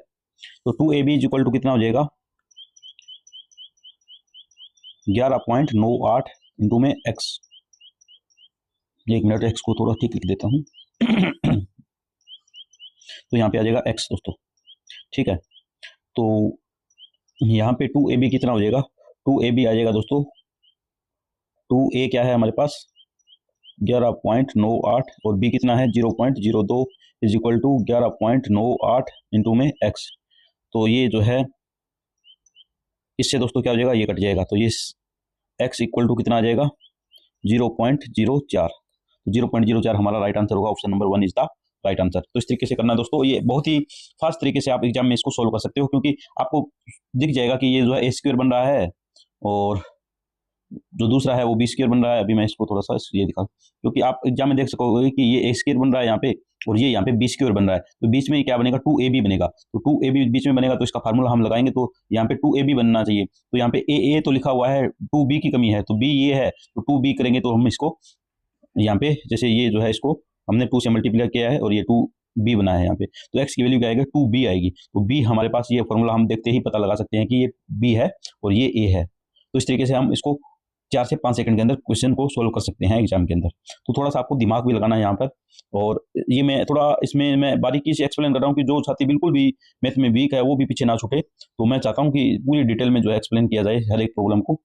Speaker 1: तो 2ab इज इक्वल टू कितना हो जाएगा 11.98 इंटू में x। एक मिनट x को थोड़ा ठीक लिख देता हूँ। तो यहाँ पे आ जाएगा x दोस्तों, ठीक है। तो यहाँ पे 2ab कितना हो जाएगा, 2ab आ जाएगा दोस्तों 2a क्या है हमारे पास 11.98 और b कितना है 0.02 इज इक्वल टू 11.98 इंटू में x। तो ये जो है इससे दोस्तों क्या हो जाएगा, ये कट जाएगा, तो ये x इक्वल टू कितना आ जाएगा 0.04। तो 0.04 हमारा राइट आंसर होगा, option number 1 is the right answer. तो इस तरीके से करना दोस्तों, ये बहुत ही फास्ट तरीके से आप एग्जाम में इसको सोल्व कर सकते हो, क्योंकि आपको दिख जाएगा कि ये जो है a स्क्वायर बन रहा है और जो दूसरा है वो b स्क्वायर बन रहा है। अभी मैं इसको थोड़ा सा ये दिखा, क्योंकि आप एग्जाम में देख सकोगे कि ये a स्क्वायर बन रहा है यहाँ पे और ये यहाँ पे b स्क्वायर बन रहा है, तो बीच में क्या बनेगा 2ab बनेगा। तो 2ab बीच में बनेगा तो इसका फार्मूला हम लगाएंगे, तो यहाँ पे 2ab बनना चाहिए। तो यहाँ पे a तो लिखा हुआ है, 2b की कमी है, तो b ये है, तो 2b करेंगे तो हम इसको यहाँ पे जैसे ये जो है इसको हमने 2 से मल्टीप्लाई किया है और ये 2b बना है यहाँ पे, तो x की वैल्यू क्या आएगा 2b आएगी। तो b हमारे पास ये फॉर्मूला हम देखते ही पता लगा सकते हैं कि ये b है और ये a है। तो इस तरीके से हम इसको 4 से 5 सेकंड के अंदर क्वेश्चन को सोल्व कर सकते हैं एग्जाम के अंदर। तो थोड़ा सा आपको दिमाग भी लगाना है यहाँ पर, और ये मैं थोड़ा इसमें मैं बारीकी से एक्सप्लेन कर रहा हूँ कि जो छात्री बिल्कुल भी मैथ में वीक है वो भी पीछे ना छूटे। तो मैं चाहता हूँ कि पूरी डिटेल में जो है एक्सप्लेन किया जाए हर एक प्रॉब्लम को।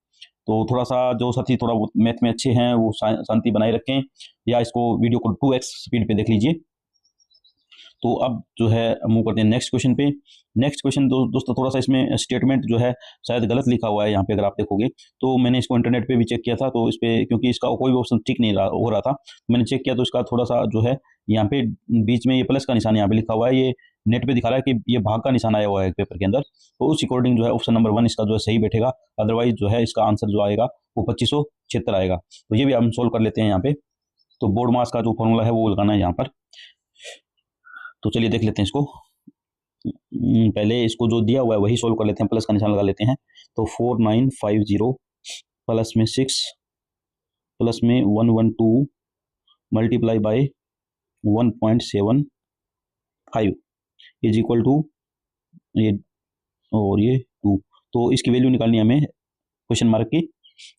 Speaker 1: तो थोड़ा सा जो साथी थोड़ा मैथ में अच्छे हैं वो शांति बनाए रखें, या इसको वीडियो को 2x स्पीड पे देख लीजिए। तो अब जो है मूव करते हैं नेक्स्ट क्वेश्चन पे। नेक्स्ट क्वेश्चन दोस्तों थोड़ा सा इसमें स्टेटमेंट जो है शायद गलत लिखा हुआ है यहाँ पे, अगर आप देखोगे तो मैंने इसको इंटरनेट पे भी चेक किया था, तो इस पे क्योंकि इसका कोई भी ऑप्शन ठीक नहीं हो रहा था, मैंने चेक किया तो इसका थोड़ा सा जो है यहाँ पे बीच में ये प्लस का निशान यहाँ पे लिखा हुआ है, ये नेट पे दिखा रहा है कि ये भाग का निशान आया हुआ है पेपर के अंदर, तो उस अकॉर्डिंग जो है ऑप्शन नंबर 1 इसका जो है सही बैठेगा। अदरवाइज जो है इसका आंसर जो आएगा वो 2576 आएगा। तो ये भी हम सोल्व कर लेते हैं यहाँ पे। तो बोर्ड मास का जो फॉर्मूला है वो लगाना है यहाँ पर। तो चलिए देख लेते हैं इसको। पहले इसको जो दिया हुआ है वही सोल्व कर लेते हैं, प्लस का निशान लगा लेते हैं। तो 4950 प्लस में 6 प्लस में 112 multiply by 1.75 is equal to ये और ये 2। तो इसकी वैल्यू निकालनी है हमें क्वेश्चन मार्क की।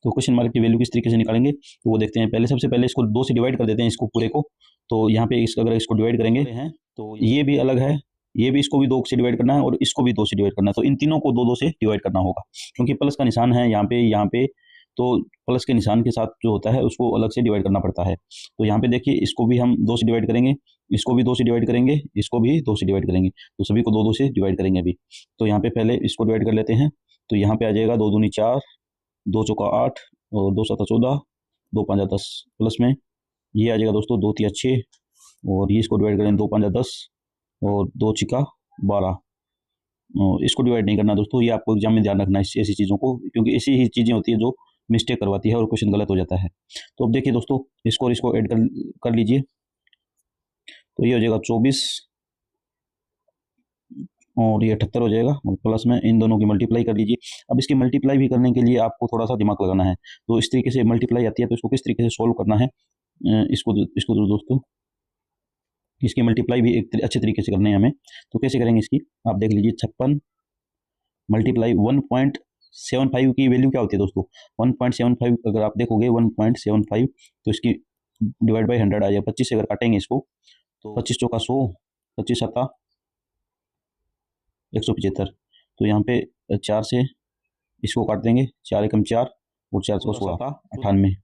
Speaker 1: तो क्वेश्चन मार्क की वैल्यू किस तरीके से निकालेंगे तो वो देखते हैं। पहले सबसे पहले इसको 2 से डिवाइड कर देते हैं इसको पूरे को। तो यहाँ पे अगर इसको डिवाइड करेंगे हैं तो ये भी अलग है, ये भी इसको भी 2 से डिवाइड करना है और इसको भी 2 से डिवाइड करना है। तो इन तीनों को 2 से डिवाइड करना होगा क्योंकि प्लस का निशान है यहाँ पे तो प्लस के निशान के साथ जो होता है उसको अलग से डिवाइड करना पड़ता है। तो यहाँ पे देखिए इसको भी हम 2 से डिवाइड करेंगे, इसको भी 2 से डिवाइड करेंगे, इसको भी 2 से डिवाइड करेंगे। तो सभी को 2 से डिवाइड करेंगे अभी। तो यहाँ पे पहले इसको डिवाइड कर लेते हैं। तो यहाँ पे आ जाएगा 2 दूनी 4, 2 चौका 8 और 2 सता 14, 2 पंजा 10। प्लस में ये आ जाएगा दोस्तों 2 तिया 6 और ये इसको डिवाइड करें 2 पंजा 10 और 2 छिका 12। इसको डिवाइड नहीं करना दोस्तों, ये आपको एग्जाम में ध्यान रखना है ऐसी चीज़ों को, क्योंकि ऐसी ही चीज़ें होती है जो मिस्टेक करवाती है और क्वेश्चन गलत हो जाता है। तो अब देखिए दोस्तों इसको और इसको ऐड कर लीजिए। तो ये हो जाएगा 24 और ये 78 हो जाएगा। प्लस में इन दोनों की मल्टीप्लाई कर लीजिए। अब इसकी मल्टीप्लाई भी करने के लिए आपको थोड़ा सा दिमाग लगाना है। तो इस तरीके से मल्टीप्लाई आती है तो इसको किस तरीके से सोल्व करना है, इसको तो दोस्तों इसकी मल्टीप्लाई भी एक अच्छे तरीके से करनी है हमें। तो कैसे करेंगे इसकी आप देख लीजिए। 56 मल्टीप्लाई 1.75 की वैल्यू क्या होती है दोस्तों 1.75। अगर आप देखोगे 1.75 तो इसकी डिवाइड बाई 100 आ जाए। 25 से अगर काटेंगे इसको तो 25 चौका 100, 25 सत्ता 175। तो यहाँ पे 4 से इसको काट देंगे, 4 एकम 4 और 4 को 16 98।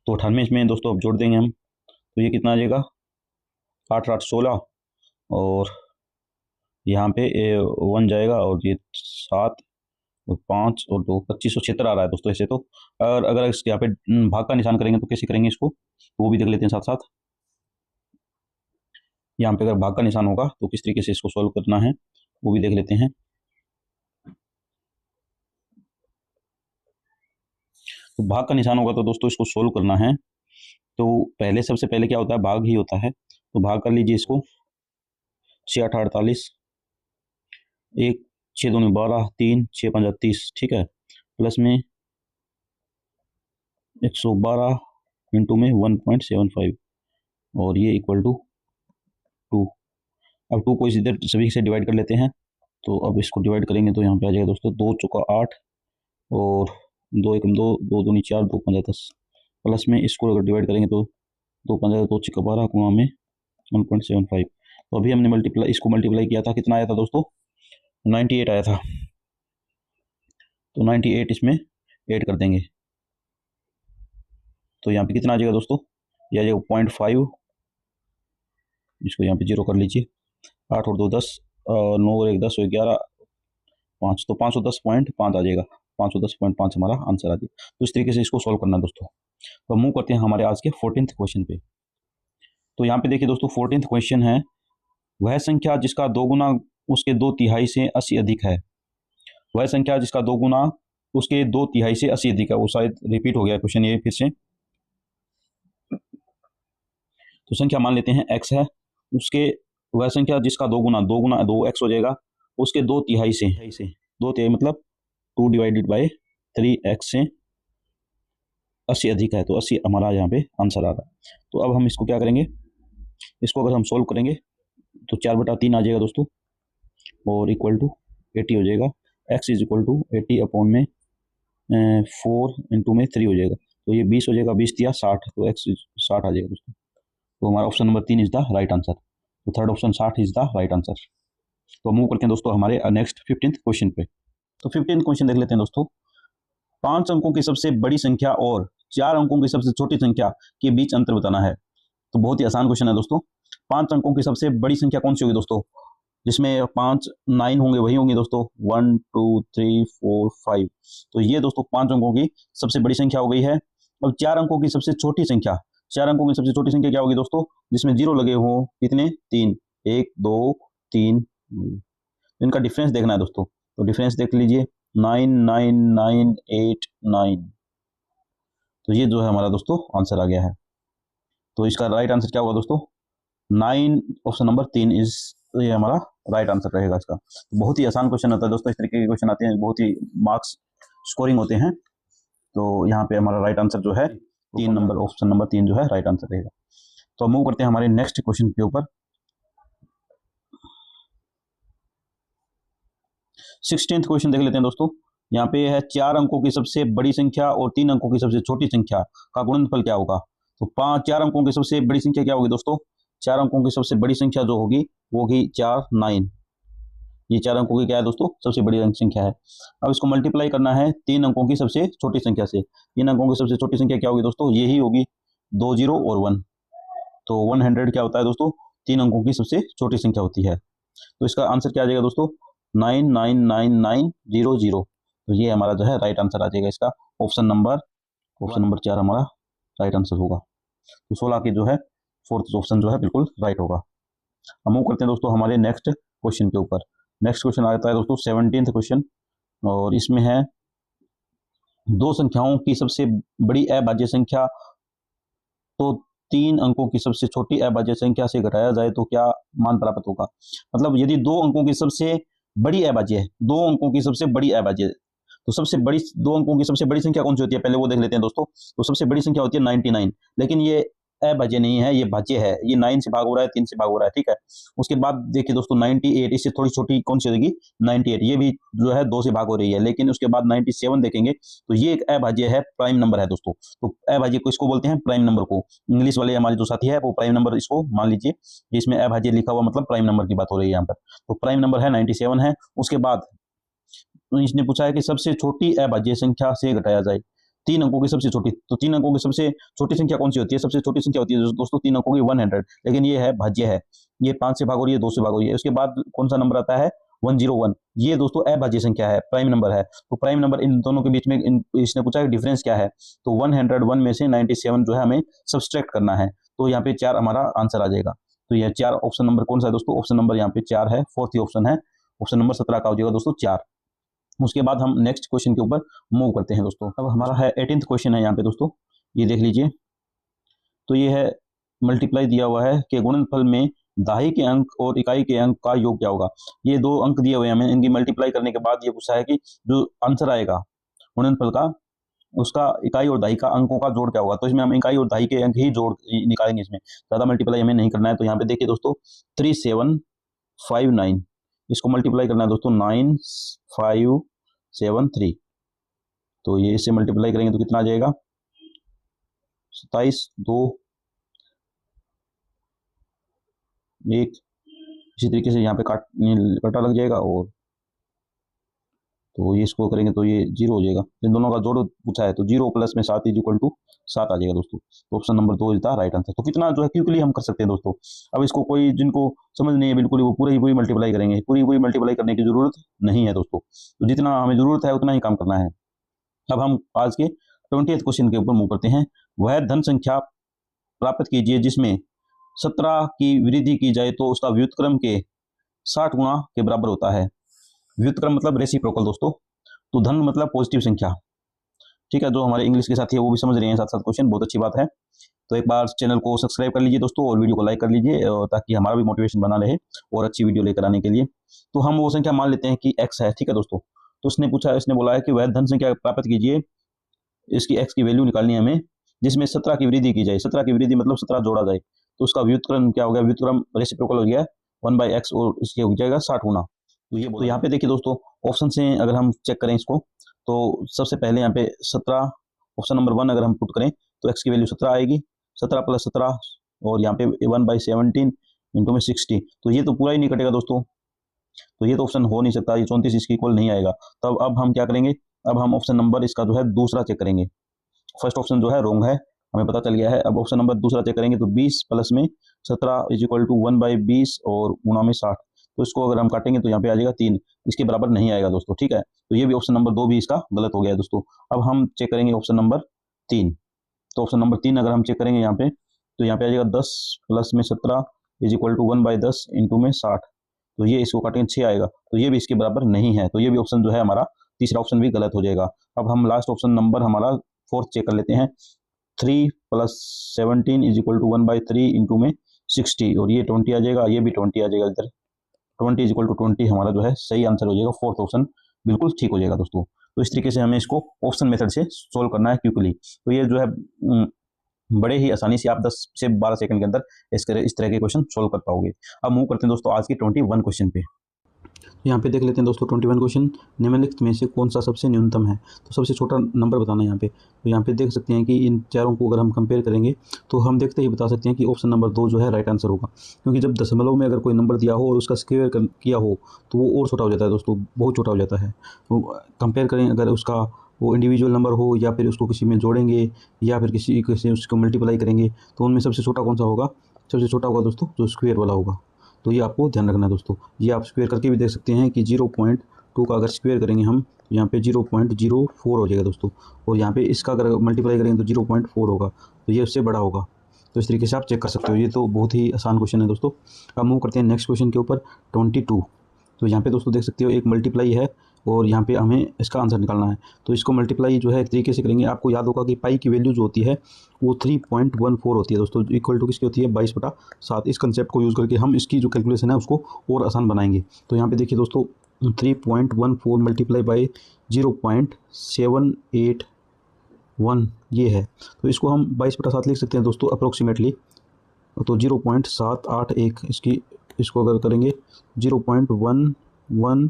Speaker 1: तो 98 इसमें दोस्तों अब जोड़ देंगे हम। तो ये कितना आ जाएगा 8 8 16 और यहाँ पे 1 जाएगा और ये 7 और 5 और 2 2576 आ रहा है दोस्तों ऐसे तो। और अगर इसके यहाँ पे भाग का निशान करेंगे तो कैसे करेंगे इसको वो भी देख लेते हैं साथ साथ। यहाँ पे अगर भाग का निशान होगा तो किस तरीके से इसको सॉल्व करना है वो भी देख लेते हैं। तो भाग का निशान होगा तो दोस्तों इसको सोल्व करना है तो पहले सबसे पहले क्या होता है भाग ही होता है। तो भाग कर लीजिए इसको 6 8 48, 1 6 2 12, 3 6 5 30 ठीक है। प्लस में 112 इंटू में 1.75 और ये इक्वल टू 2। अब 2 को इधर सभी से डिवाइड कर लेते हैं। तो अब इसको डिवाइड करेंगे तो यहाँ पे आ जाएगा दोस्तों 2 चौका 8 और 2 एकम 2, 2 दूनी 4, 2 पंजा 10। प्लस में इसको अगर डिवाइड करेंगे तो 2 पंजा 2 छिका 12 कुआं में 1.75। तो अभी हमने इसको मल्टीप्लाई किया था, कितना आया था दोस्तों 98 आया था। तो 98 इसमें ऐड कर देंगे तो यहाँ पे कितना आ जाएगा दोस्तों ये आ जाएगा 0.5। इसको यहाँ पे 0 कर लीजिए। 8 और 2 10 और 9 और 1 10 और 11 5 तो 510.5 आ जाएगा। 510.5 हमारा आंसर आ जाएगा। तो इस तरीके से इसको सॉल्व करना है दोस्तों। तो मूव करते हैं हमारे आज के 14th क्वेश्चन पे। तो यहाँ पे देखिए दोस्तों 14th क्वेश्चन है वह संख्या जिसका 2 गुना उसके 2/3 से 80 अधिक है। वह संख्या जिसका 2 गुना उसके 2/3 से 80 अधिक है। वो शायद रिपीट हो गया क्वेश्चन ये फिर से। तो संख्या मान लेते हैं x है, उसके वह संख्या जिसका 2 गुना 2x हो जाएगा उसके 2/3 से 2/3 मतलब 2 डिवाइडेड बाई 3x से 80 अधिक है। तो 80 हमारा यहाँ पे आंसर आ रहा है। तो अब हम इसको क्या करेंगे, इसको अगर हम सोल्व करेंगे तो 4/3 आ जाएगा दोस्तों और इक्वल टू 80 हो जाएगा। x is equal to 80 upon में 4 इंटू में 3 हो जाएगा। तो ये 20 हो जाएगा, 20 दिया 60 तो x 60 आ जाएगा दोस्तों। तो हमारा option number 3 is the right answer. तो third option 60 is the right answer. तो मूव करते हैं दोस्तों हमारे नेक्स्ट 15th क्वेश्चन पे। तो 15th क्वेश्चन देख लेते हैं दोस्तों। 5 अंकों की सबसे बड़ी संख्या और 4 अंकों की सबसे छोटी संख्या के बीच अंतर बताना है। तो बहुत ही आसान क्वेश्चन है दोस्तों। 5 अंकों की सबसे बड़ी संख्या कौन सी होगी दोस्तों, जिसमें 5 9 होंगे वही होंगे दोस्तों 1 2 3 4 5। तो ये दोस्तों 5 अंकों की सबसे बड़ी संख्या हो गई है। अब 4 अंकों की सबसे छोटी संख्या, 4 अंकों की सबसे छोटी संख्या क्या होगी दोस्तों, जिसमें 0 लगे हो कितने 3, 1 2 3। इनका डिफरेंस देखना है दोस्तों। तो डिफरेंस देख लीजिए 9 9 9 8 9। तो ये जो है हमारा दोस्तों आंसर आ गया है। तो इसका राइट आंसर क्या होगा दोस्तों 9 ऑप्शन नंबर 3 इज ये हमारा राइट आंसर रहेगा इसका। तो बहुत ही आसान क्वेश्चन होता है दोस्तों। इस तरीके के क्वेश्चन आते हैं बहुत ही मार्क्स स्कोरिंग होते हैं। तो यहाँ पे हमारा राइट आंसर जो है 3 नंबर, ऑप्शन नंबर 3 जो है राइट आंसर रहेगा। तो मूव करते हैं हमारे नेक्स्ट क्वेश्चन के ऊपर। 16th क्वेश्चन देख लेते हैं दोस्तों। यहाँ पे है 4 अंकों की सबसे बड़ी संख्या और 3 अंकों की सबसे छोटी संख्या का गुणनफल क्या होगा। तो 4 अंकों की सबसे बड़ी संख्या क्या होगी दोस्तों? 4 अंकों की सबसे बड़ी संख्या जो होगी वो होगी 4 9। ये 4 अंकों की क्या है दोस्तों? सबसे बड़ी अंक संख्या है। अब इसको मल्टीप्लाई करना है 3 अंकों की सबसे छोटी संख्या से। 3 अंकों की सबसे छोटी संख्या क्या होगी दोस्तों? यही होगी 2 0 और 1। तो 100 क्या होता है दोस्तों? 3 अंकों की सबसे छोटी संख्या होती है। तो इसका आंसर क्या आ जाएगा दोस्तों? 99990। तो ये हमारा जो है राइट आंसर आ जाएगा इसका। ऑप्शन नंबर 4 हमारा राइट आंसर होगा। तो 16 की जो है फोर्थ ऑप्शन जो है बिल्कुल राइट होगा। हम मूव करते हैं दोस्तों हमारे नेक्स्ट क्वेश्चन के ऊपर। नेक्स्ट क्वेश्चन आता है दोस्तों 17th क्वेश्चन, और इसमें है 2 संख्याओं की सबसे बड़ी अभाज्य संख्या तो 3 अंकों की सबसे छोटी अभाज्य संख्या से घटाया जाए तो क्या मान प्राप्त होगा। मतलब यदि 2 अंकों की सबसे बड़ी अभाज्य है, 2 अंकों की सबसे बड़ी अभाज्य, तो सबसे बड़ी 2 अंकों की सबसे बड़ी संख्या कौन सी होती है पहले वो देख लेते हैं दोस्तों। तो सबसे बड़ी संख्या होती है 99, लेकिन ये अभाज्य नहीं है, ये भाज्य है। ये 9 से भाग हो रहा है, 3 से भाग हो रहा है, ठीक है। उसके बाद देखिए दोस्तों 98, इससे थोड़ी छोटी कौन सी होगी? 98, ये भी जो है 2 से भाग हो रही है। लेकिन उसके बाद 97 देखेंगे तो ये एक अभाज्य है, प्राइम नंबर है दोस्तों। तो अभाज्य को इसको बोलते हैं प्राइम नंबर को। इंग्लिश वाले हमारे जो साथी है वो प्राइम नंबर इसको मान लीजिए, इसमें अभाज्य लिखा हुआ मतलब प्राइम नंबर की बात हो रही है यहाँ पर। तो प्राइम नंबर है 97 है। उसके बाद इसने पूछा है कि सबसे छोटी अभाज्य संख्या से घटाया जाए 3 अंकों की सबसे छोटी। तो 3 अंकों की सबसे छोटी संख्या कौन सी होती है? सबसे छोटी संख्या होती है दोस्तों 3 अंकों की 100, लेकिन ये है भाज्य है। ये 5 से भाग हो रही है, 2 से भाग हो रही है। उसके बाद कौन सा नंबर आता है? 101। ये दोस्तों अभाज्य संख्या है, प्राइम नंबर है। तो प्राइम नंबर इन दोनों के बीच में इसने पूछा है डिफरेंस क्या है। तो 101 में से 97 जो है हमें सब्सट्रैक्ट करना है। तो यहाँ पे 4 हमारा आंसर आ जाएगा। तो यह 4 ऑप्शन नंबर कौन सा है दोस्तों? ऑप्शन नंबर यहाँ पे 4 है, फोर्थ ही ऑप्शन है। ऑप्शन नंबर 17 का हो जाएगा दोस्तों 4। उसके बाद हम नेक्स्ट क्वेश्चन के ऊपर मूव करते हैं दोस्तों। अब हमारा है 18th क्वेश्चन है यहाँ पे दोस्तों, ये देख लीजिए। तो ये है मल्टीप्लाई दिया हुआ है कि गुणनफल में दहाई के अंक और इकाई के अंक का योग क्या होगा। ये 2 अंक दिए हुए हैं हमें, इनकी मल्टीप्लाई करने के बाद ये पूछा है कि जो आंसर आएगा गुणनफल का, उसका इकाई और दहाई का अंकों का जोड़ क्या होगा। तो इसमें हम इकाई और दहाई के अंक ही जोड़ निकालेंगे, इसमें ज़्यादा मल्टीप्लाई हमें नहीं करना है। तो यहाँ पे देखिए दोस्तों 3759, इसको मल्टीप्लाई करना है दोस्तों 9573। तो ये इससे मल्टीप्लाई करेंगे तो कितना आ जाएगा? 27 2 1। इसी तरीके से यहाँ पे काटा लग जाएगा, और तो ये इसको करेंगे तो ये 0 हो जाएगा। इन दोनों का जोड़ पूछा है तो 0 प्लस में 7 इज इक्वल टू 7 आ जाएगा दोस्तों। तो option number 2 is the right answer. तो कितना जो है क्विकली हम कर सकते हैं दोस्तों। अब इसको कोई जिनको समझ नहीं है बिल्कुल ही, वो पूरी मल्टीप्लाई करेंगे। पूरी मल्टीप्लाई करने की जरूरत नहीं है दोस्तों। तो जितना हमें जरूरत है उतना ही काम करना है। अब हम आज के 20th क्वेश्चन के ऊपर मूव करते हैं। वह धन संख्या प्राप्त कीजिए जिसमें 17 की वृद्धि की जाए तो उसका व्युत्क्रम के 60 गुना के बराबर होता है। व्युत्क्रम मतलब रेसिप्रोकल दोस्तों। तो धन मतलब पॉजिटिव संख्या, ठीक है। जो हमारे इंग्लिश के साथी है वो भी समझ रहे हैं साथ साथ क्वेश्चन, बहुत अच्छी बात है। तो एक बार चैनल को सब्सक्राइब कर लीजिए दोस्तों, और वीडियो को लाइक कर लीजिए, ताकि हमारा भी मोटिवेशन बना रहे और अच्छी वीडियो लेकर आने के लिए। तो हम वो संख्या मान लेते हैं कि x है, ठीक है दोस्तों। तो इसने बोला है कि वह धन संख्या प्राप्त कीजिए, इसकी x की वैल्यू निकालनी है हमें, जिसमें 17 की वृद्धि की जाए। 17 की वृद्धि मतलब 17 जोड़ा जाए, तो उसका व्युत्क्रम क्या हो गया? व्युत्क्रम रेसिप्रोकल हो गया 1/x, और इसके हो जाएगा 60 गुना। तो यहाँ पे देखिए दोस्तों ऑप्शन से अगर हम चेक करें इसको, तो सबसे पहले यहाँ पे 17, ऑप्शन नंबर 1 अगर हम पुट करें तो x की वैल्यू 17 आएगी। 17 + 17, और यहाँ पे 1/17 इंटू में 60। तो ये तो पूरा ही नहीं कटेगा दोस्तों, तो ये तो ऑप्शन हो नहीं सकता। ये 34 इसकी इक्वल नहीं आएगा। तब अब हम क्या करेंगे? अब हम ऑप्शन नंबर इसका जो है दूसरा चेक करेंगे। फर्स्ट ऑप्शन जो है रॉन्ग है, हमें पता चल गया है। अब ऑप्शन नंबर दूसरा चेक करेंगे तो 20 प्लस में 17 इज इक्वल टू 1/20 और गुणा में 60। तो इसको अगर हम काटेंगे तो यहाँ पे आ जाएगा 3, इसके बराबर नहीं आएगा दोस्तों, ठीक है। तो ये भी ऑप्शन नंबर 2 भी इसका गलत हो गया है दोस्तों। अब हम चेक करेंगे ऑप्शन नंबर 3। तो ऑप्शन नंबर 3 अगर हम चेक करेंगे यहाँ पे, तो यहाँ पे आ जाएगा 10 प्लस में 17 इज इक्वल टू 1/10 इंटू में 60। तो ये इसको काटेंगे 6 आएगा, तो ये भी इसके बराबर नहीं है। तो ये भी ऑप्शन जो है हमारा तीसरा ऑप्शन भी गलत हो जाएगा। अब हम लास्ट ऑप्शन नंबर हमारा 4th चेक कर लेते हैं। 3 + 17 इज इक्वल टू 1/3 इंटू में 60, और ये 20 आ जाएगा, ये भी 20 आ जाएगा इधर। 20 इज इक्वल टू 20 हमारा जो है सही आंसर हो जाएगा। 4th ऑप्शन बिल्कुल ठीक हो जाएगा दोस्तों। तो इस तरीके से हमें इसको ऑप्शन मेथड से सोल्व करना है क्विकली। तो ये जो है बड़े ही आसानी से आप 10 से 12 सेकंड के अंदर इस तरह के क्वेश्चन सोल्व कर पाओगे। अब मूव करते हैं दोस्तों आज की 21 क्वेश्चन पे। यहाँ पे देख लेते हैं दोस्तों 21 क्वेश्चन, निम्नलिखित में से कौन सा सबसे न्यूनतम है। तो सबसे छोटा नंबर बताना है यहाँ पे। तो यहाँ पे देख सकते हैं कि इन चारों को अगर हम कंपेयर करेंगे तो हम देखते ही बता सकते हैं कि ऑप्शन नंबर 2 जो है राइट आंसर होगा, क्योंकि जब दशमलव में अगर कोई नंबर दिया हो और उसका स्क्वायर किया हो तो वो और छोटा हो जाता है दोस्तों, बहुत छोटा हो जाता है। तो कंपेयर करें अगर उसका वो इंडिविजुअल नंबर हो या फिर उसको किसी में जोड़ेंगे या फिर किसी उसको मल्टीप्लाई करेंगे तो उनमें सबसे छोटा कौन सा होगा, सबसे छोटा होगा दोस्तों जो स्क्वायर वाला होगा। तो ये आपको ध्यान रखना है दोस्तों। ये आप स्क्वायर करके भी देख सकते हैं कि 0.2 का अगर स्क्वायर करेंगे हम तो यहाँ पे 0.04 हो जाएगा दोस्तों, और यहाँ पे इसका अगर मल्टीप्लाई करेंगे तो 0.4 होगा, तो ये उससे बड़ा होगा। तो इस तरीके से आप चेक कर सकते हो। ये तो बहुत ही आसान क्वेश्चन है दोस्तों। अब मूव करते हैं नेक्स्ट क्वेश्चन के ऊपर 22। तो यहाँ पे दोस्तों देख सकते हो एक मल्टीप्लाई है और यहाँ पे हमें इसका आंसर निकालना है। तो इसको मल्टीप्लाई जो है एक तरीके से करेंगे। आपको याद होगा कि पाई की वैल्यू जो होती है वो 3.14 होती है दोस्तों, इक्वल टू किसकी होती है 22/7। इस कंसेप्ट को यूज़ करके हम इसकी जो कैलकुलेशन है उसको और आसान बनाएंगे। तो यहाँ पे देखिए दोस्तों 3.14 मल्टीप्लाई बाई 0.781 ये है। तो इसको हम 22/7 लिख सकते हैं दोस्तों अप्रोक्सीमेटली। तो 0.781 इसको अगर करेंगे 0.11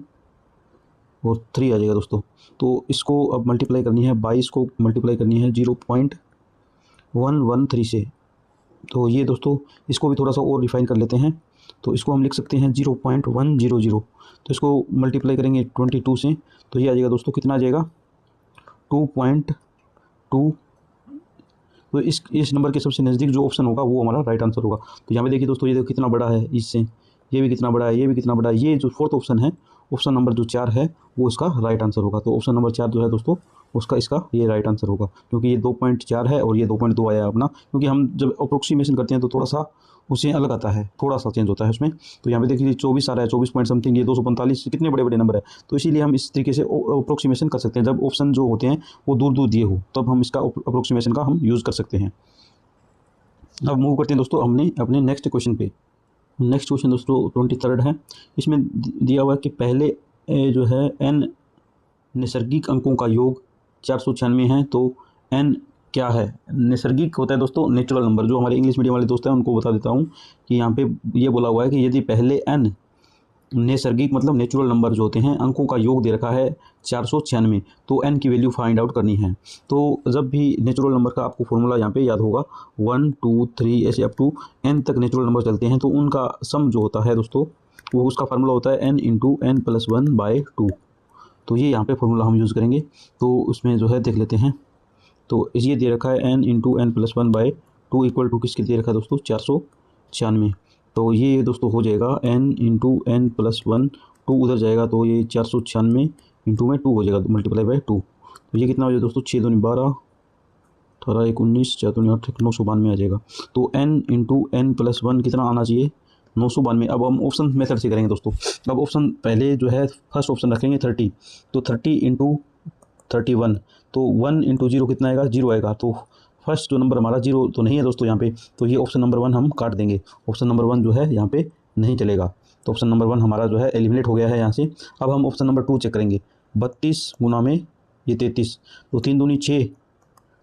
Speaker 1: और 3 आ जाएगा दोस्तों। तो इसको अब मल्टीप्लाई करनी है 22 को मल्टीप्लाई करनी है 0.113 से। तो ये दोस्तों इसको भी थोड़ा सा और रिफाइन कर लेते हैं। तो इसको हम लिख सकते हैं 0.100। तो इसको मल्टीप्लाई करेंगे 22 से तो ये आ जाएगा दोस्तों, कितना आ जाएगा 2.2। तो इस नंबर के सबसे नज़दीक जो ऑप्शन होगा वो हमारा राइट आंसर होगा। तो यहाँ पे देखिए दोस्तों, ये देखो कितना बड़ा है इससे, ये भी कितना बड़ा है, ये भी कितना बड़ा है। ये जो फोर्थ ऑप्शन है, ऑप्शन नंबर जो 4 है वो इसका राइट आंसर होगा। तो ऑप्शन नंबर 4 जो है दोस्तों उसका इसका ये राइट आंसर होगा, क्योंकि ये 2.4 है और ये 2.2 आया अपना। क्योंकि हम जब अप्रोक्सीमेशन करते हैं तो थोड़ा सा उससे अलग आता है, थोड़ा सा चेंज होता है उसमें। तो यहाँ पे देखिए 24 आ रहा है, 24 पॉइंट समथिंग, ये 245, कितने बड़े बड़े नंबर है। तो इसीलिए हम इस तरीके से अप्रोक्सीमेशन कर सकते हैं। जब ऑप्शन जो होते हैं वो दूर दूर दिए हो तब हम इसका अप्रोक्सीमेशन का हम यूज़ कर सकते हैं। अब मूव करते हैं दोस्तों हमने अपने नेक्स्ट क्वेश्चन पे। नेक्स्ट क्वेश्चन दोस्तों 23 है। इसमें दिया हुआ है कि पहले जो है n नैसर्गिक अंकों का योग 496 है। तो n क्या है? नैसर्गिक होता है दोस्तों नेचुरल नंबर। जो हमारे इंग्लिश मीडियम वाले दोस्त हैं उनको बता देता हूँ कि यहाँ पे ये बोला हुआ है कि यदि पहले n नैसर्गिक मतलब नेचुरल नंबर जो होते हैं अंकों का योग दे रखा है 496, तो n की वैल्यू फाइंड आउट करनी है। तो जब भी नेचुरल नंबर का आपको फॉर्मूला यहाँ पे याद होगा 1 2 3 ऐसे अप टू n तक नेचुरल नंबर चलते हैं, तो उनका सम जो होता है दोस्तों वो उसका फार्मूला होता है n इंटू n+1/2। तो ये यहाँ पे फार्मूला हम यूज़ करेंगे। तो उसमें जो है देख लेते हैं। तो ये दे रखा है n into n+1/2 equal to किसके दे रखा है दोस्तों 496। तो ये दोस्तों हो जाएगा n इंटू n+1, 2 उधर जाएगा तो ये 496 इंटू में 2 हो जाएगा मल्टीप्लाई बाय 2। तो ये कितना हो जाएगा दोस्तों 6 दूनी 12, 18 1 19, 4 दूनी 8, 992 आ जाएगा। तो n इंटू n+1 कितना आना चाहिए 992। अब हम ऑप्शन मेथड से करेंगे दोस्तों। अब ऑप्शन पहले जो है फर्स्ट ऑप्शन रखेंगे 30, तो 30 इंटू 31, तो 1 इंटू 0 कितना आएगा 0 आएगा। तो फर्स्ट जो नंबर हमारा 0 तो नहीं है दोस्तों यहाँ पे, तो ये ऑप्शन नंबर 1 हम काट देंगे। ऑप्शन नंबर 1 जो है यहाँ पे नहीं चलेगा। तो ऑप्शन नंबर 1 हमारा जो है एलिमिनेट हो गया है यहाँ से। अब हम ऑप्शन नंबर 2 चेक करेंगे। 32 गुना में ये 33, तो 3 दूनी 6,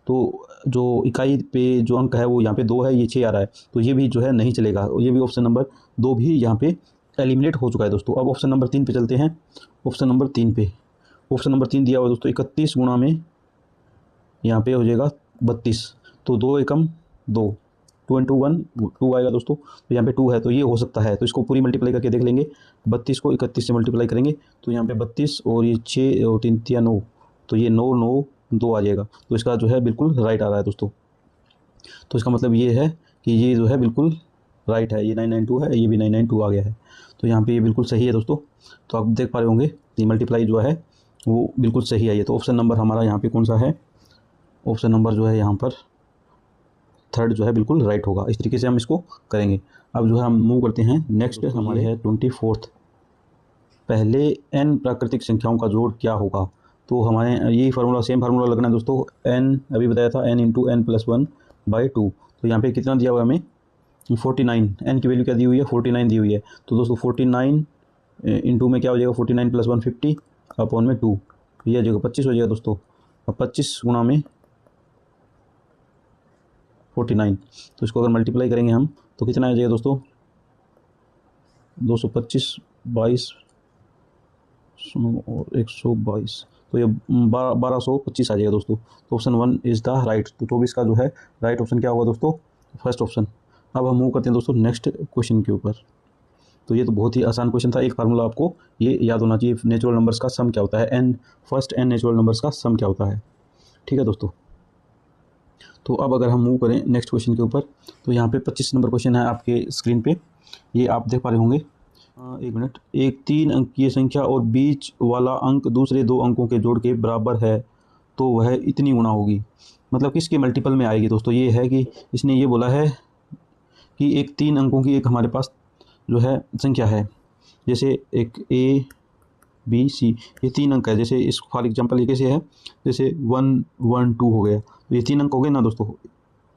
Speaker 1: तो जो इकाई पे जो अंक है वो यहाँ पे 2 है, ये 6 आ रहा है, तो ये भी जो है नहीं चलेगा। ये भी ऑप्शन नंबर 2 भी यहाँ पे एलिमिनेट हो चुका है दोस्तों। अब ऑप्शन नंबर 3 पे चलते हैं। ऑप्शन नंबर 3 पे ऑप्शन नंबर 3 दिया हुआ है दोस्तों 31 गुना में यहाँ पे हो जाएगा 32, तो 2 एकम 2, 2 इंटू 1 2 आएगा दोस्तों। तो यहाँ पे 2 है तो ये हो सकता है। तो इसको पूरी मल्टीप्लाई करके देख लेंगे। 32 को 31 से मल्टीप्लाई करेंगे तो यहाँ पे 32 और ये 6 और 3 3 9, तो ये 9 9 2 आ जाएगा। तो इसका जो है बिल्कुल राइट आ रहा है दोस्तों। तो इसका मतलब ये है कि ये जो है बिल्कुल राइट है। ये 992 है, ये भी 992 आ गया है। तो यहाँ पे ये बिल्कुल सही है दोस्तों। तो आप देख पा रहे होंगे कि मल्टीप्लाई जो है वो बिल्कुल सही है। ये तो ऑप्शन नंबर हमारा यहाँ पे कौन सा है, ऑप्शन नंबर जो है यहाँ पर 3 जो है बिल्कुल राइट होगा। इस तरीके से हम इसको करेंगे। अब जो है हम मूव करते हैं नेक्स्ट हमारे है 24। पहले n प्राकृतिक संख्याओं का जोड़ क्या होगा। तो हमारे यही फार्मूला सेम फार्मूला लगना है दोस्तों। n अभी बताया था n इंटू n+1/2। तो यहाँ पे कितना दिया हुआ है हमें 49, n की वैल्यू क्या दी हुई है 49 दी हुई है। तो दोस्तों 49 इंटू में क्या हो जाएगा 49 + 1 50 अपॉन में 2। ये आ जाएगा 25 हो जाएगा दोस्तों। अब 25 गुणा में 49, तो इसको अगर मल्टीप्लाई करेंगे हम तो कितना आ जाएगा दोस्तों, 225 22 और 122, तो ये 1225 आ जाएगा दोस्तों। तो ऑप्शन 1 इज़ द राइट। तो 24 का जो है राइट ऑप्शन क्या होगा दोस्तों, फर्स्ट ऑप्शन। अब हम मूव करते हैं दोस्तों नेक्स्ट क्वेश्चन के ऊपर। तो ये तो बहुत ही आसान क्वेश्चन था। एक फार्मूला आपको ये याद होना चाहिए, नेचुरल नंबर्स का सम क्या होता है, n first n natural numbers का सम क्या होता है। ठीक है दोस्तों। तो अब अगर हम मूव करें नेक्स्ट क्वेश्चन के ऊपर, तो यहाँ पे 25 नंबर क्वेश्चन है आपके स्क्रीन पे, ये आप देख पा रहे होंगे। एक मिनट। एक 3 अंकीय संख्या और बीच वाला अंक दूसरे 2 अंकों के जोड़ के बराबर है तो वह इतनी गुना होगी। मतलब किसके मल्टीपल में आएगी दोस्तों। ये है कि इसने ये बोला है कि एक 3 अंकों की एक हमारे पास जो है संख्या है, जैसे एक ए बी सी, ये 3 अंक है। जैसे इस फॉर एग्जांपल ये कैसे है, जैसे 1 1 2 हो गया, तो ये 3 अंक हो गए ना दोस्तों।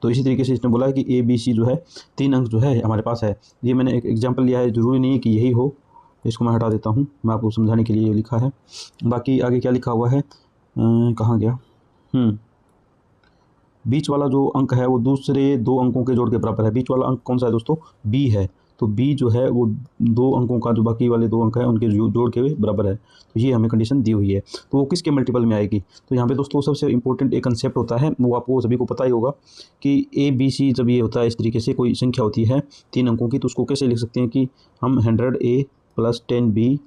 Speaker 1: तो इसी तरीके से इसने बोला है कि ए बी सी जो है 3 अंक जो है हमारे पास है। ये मैंने एक एग्जांपल लिया है, ज़रूरी नहीं है कि यही हो, इसको मैं हटा देता हूँ, मैं आपको समझाने के लिए ये लिखा है। बाकी आगे क्या लिखा हुआ है, कहाँ गया, बीच वाला जो अंक है वो दूसरे 2 अंकों के जोड़ के बराबर है। बीच वाला अंक कौन सा है दोस्तों, बी है। तो बी जो है वो 2 अंकों का जो बाकी वाले 2 अंक हैं उनके जोड़ के बराबर है। तो ये हमें कंडीशन दी हुई है। तो वो किसके मल्टीपल में आएगी, तो यहाँ पे दोस्तों सबसे इंपॉर्टेंट एक कंसेप्ट होता है, वो आपको सभी को पता ही होगा कि ए बी सी जब ये होता है इस तरीके से कोई संख्या होती है 3 अंकों की, तो उसको कैसे लिख सकते हैं कि हम 100A + 10B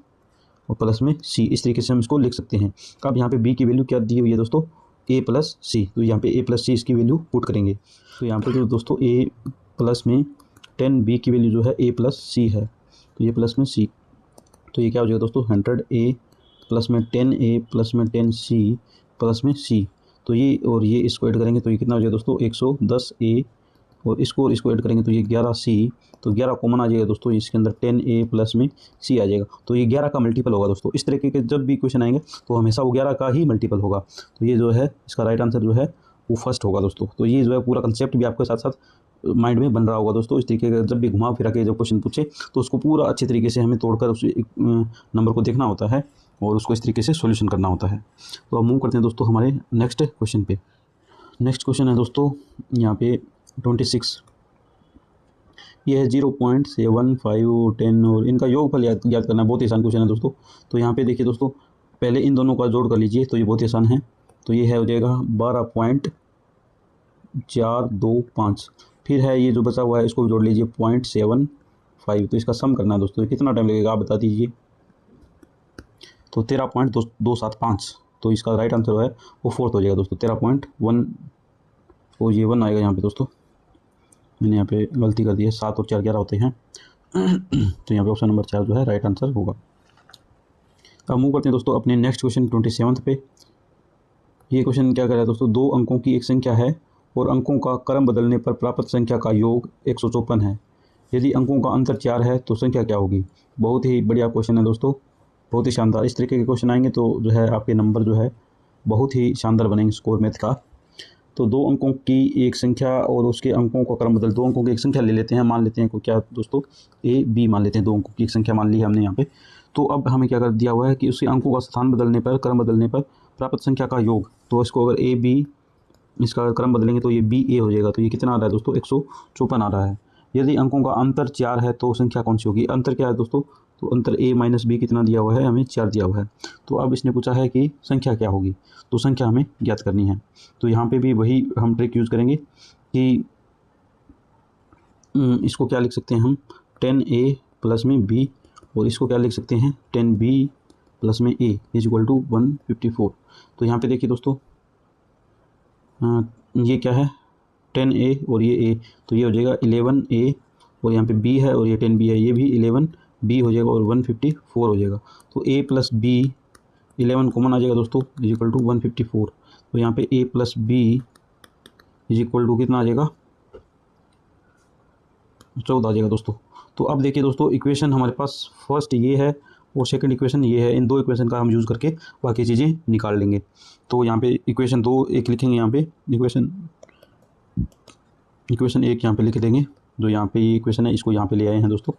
Speaker 1: और प्लस में सी, इस तरीके से हम इसको लिख सकते हैं। अब यहाँ पे बी की वैल्यू क्या दी हुई है दोस्तों, a + c, तो यहाँ पे a + c इसकी वैल्यू पुट करेंगे। तो यहाँ पे जो दोस्तों a प्लस में 10b की वैल्यू जो है a + c है, तो ये प्लस में c, तो ये क्या हो जाएगा दोस्तों 100a प्लस में 10a प्लस में 10c प्लस में c, तो ये और ये इसको ऐड करेंगे तो ये कितना हो जाएगा दोस्तों 110a, और इसको ऐड करेंगे तो ये 11c, तो 11 कॉमन आ जाएगा दोस्तों, इसके अंदर 10a प्लस में c आ जाएगा, तो ये 11 का मल्टीपल होगा दोस्तों। इस तरीके के जब भी क्वेश्चन आएंगे तो हमेशा वो 11 का ही मल्टीपल होगा। तो ये जो है इसका राइट आंसर जो है वो फर्स्ट होगा दोस्तों। तो ये जो है पूरा कंसेप्ट भी आपके साथ साथ माइंड में बन रहा होगा दोस्तों। इस तरीके का जब भी घुमा फिरा के जब क्वेश्चन पूछे तो उसको पूरा अच्छे तरीके से हमें तोड़कर उस नंबर को देखना होता है और उसको इस तरीके से सोल्यूशन करना होता है। तो अब मूव करते हैं दोस्तों हमारे नेक्स्ट क्वेश्चन पे। नेक्स्ट क्वेश्चन है दोस्तों यहाँ पे 26, ये है 0.75 10 और इनका योगफल याद करना है। बहुत ही आसान क्वेश्चन है दोस्तों। तो यहाँ पे देखिए दोस्तों, पहले इन दोनों का जोड़ कर लीजिए, तो ये बहुत ही आसान है। तो ये है हो जाएगा 12.425, फिर है ये जो बचा हुआ है इसको भी जोड़ लीजिए 0.75, तो इसका सम करना है दोस्तों। कितना टाइम लगेगा आप बता दीजिए। तो 13.275, तो इसका राइट आंसर है वो फोर्थ हो जाएगा दोस्तों, 13.1, वो ये 1 आएगा यहाँ पे दोस्तों, मैंने यहाँ पे गलती कर दी है, 7 और 4 11 होते हैं। तो यहाँ पे ऑप्शन नंबर 4 जो है राइट आंसर होगा। अब मूव करते हैं दोस्तों अपने नेक्स्ट क्वेश्चन 27 पे। ये क्वेश्चन क्या कर रहा है दोस्तों, 2 अंकों की एक संख्या है और अंकों का क्रम बदलने पर प्राप्त संख्या का योग 154 है। यदि अंकों का अंतर 4 है तो संख्या क्या होगी। बहुत ही बढ़िया क्वेश्चन है दोस्तों, बहुत ही शानदार। इस तरीके के क्वेश्चन आएंगे तो जो है आपके नंबर जो है बहुत ही शानदार बनेंगे स्कोर मैथ का। तो 2 अंकों की एक संख्या और उसके अंकों का क्रम बदल, 2 अंकों की एक संख्या ले लेते हैं, मान लेते हैं को क्या दोस्तों ए बी मान लेते हैं, 2 अंकों की एक संख्या मान ली है हमने यहाँ पे। तो अब हमें क्या कर दिया हुआ है कि उसके अंकों का स्थान बदलने पर, क्रम बदलने पर प्राप्त संख्या का योग। तो इसको अगर ए बी इसका क्रम बदलेंगे तो ये बी ए हो जाएगा। तो ये कितना आ रहा है दोस्तों 154 आ रहा है। यदि अंकों का अंतर 4 है तो संख्या कौन सी होगी। अंतर क्या है दोस्तों, तो अंतर a माइनस बी कितना दिया हुआ है, हमें 4 दिया हुआ है। तो अब इसने पूछा है कि संख्या क्या होगी, तो संख्या हमें ज्ञात करनी है। तो यहाँ पे भी वही हम ट्रिक यूज़ करेंगे कि इसको क्या लिख सकते हैं हम 10a प्लस में b, और इसको क्या लिख सकते हैं 10b प्लस में a इज इक्वल टू 154। तो यहाँ पे देखिए दोस्तों ये क्या है 10a और ये a, तो ये हो जाएगा 11a, और यहाँ पे b है और ये 10b है, ये भी 11b हो जाएगा और 154 हो जाएगा। तो a प्लस बी 11 कॉमन आ जाएगा दोस्तों इज इक्वल टू 154। तो यहाँ पे a plus B is equal to कितना आ जाएगा 14 आ जाएगा दोस्तों। तो अब देखिए दोस्तों इक्वेशन हमारे पास फर्स्ट ये है और सेकंड इक्वेशन ये है। इन 2 इक्वेशन का हम यूज़ करके बाकी चीज़ें निकाल लेंगे। तो यहाँ पे इक्वेशन 2 एक लिखेंगे, यहाँ पे इक्वेशन 1 यहाँ पे लिख देंगे। जो यहाँ पे ये इक्वेशन है इसको यहाँ पे ले आए हैं दोस्तों।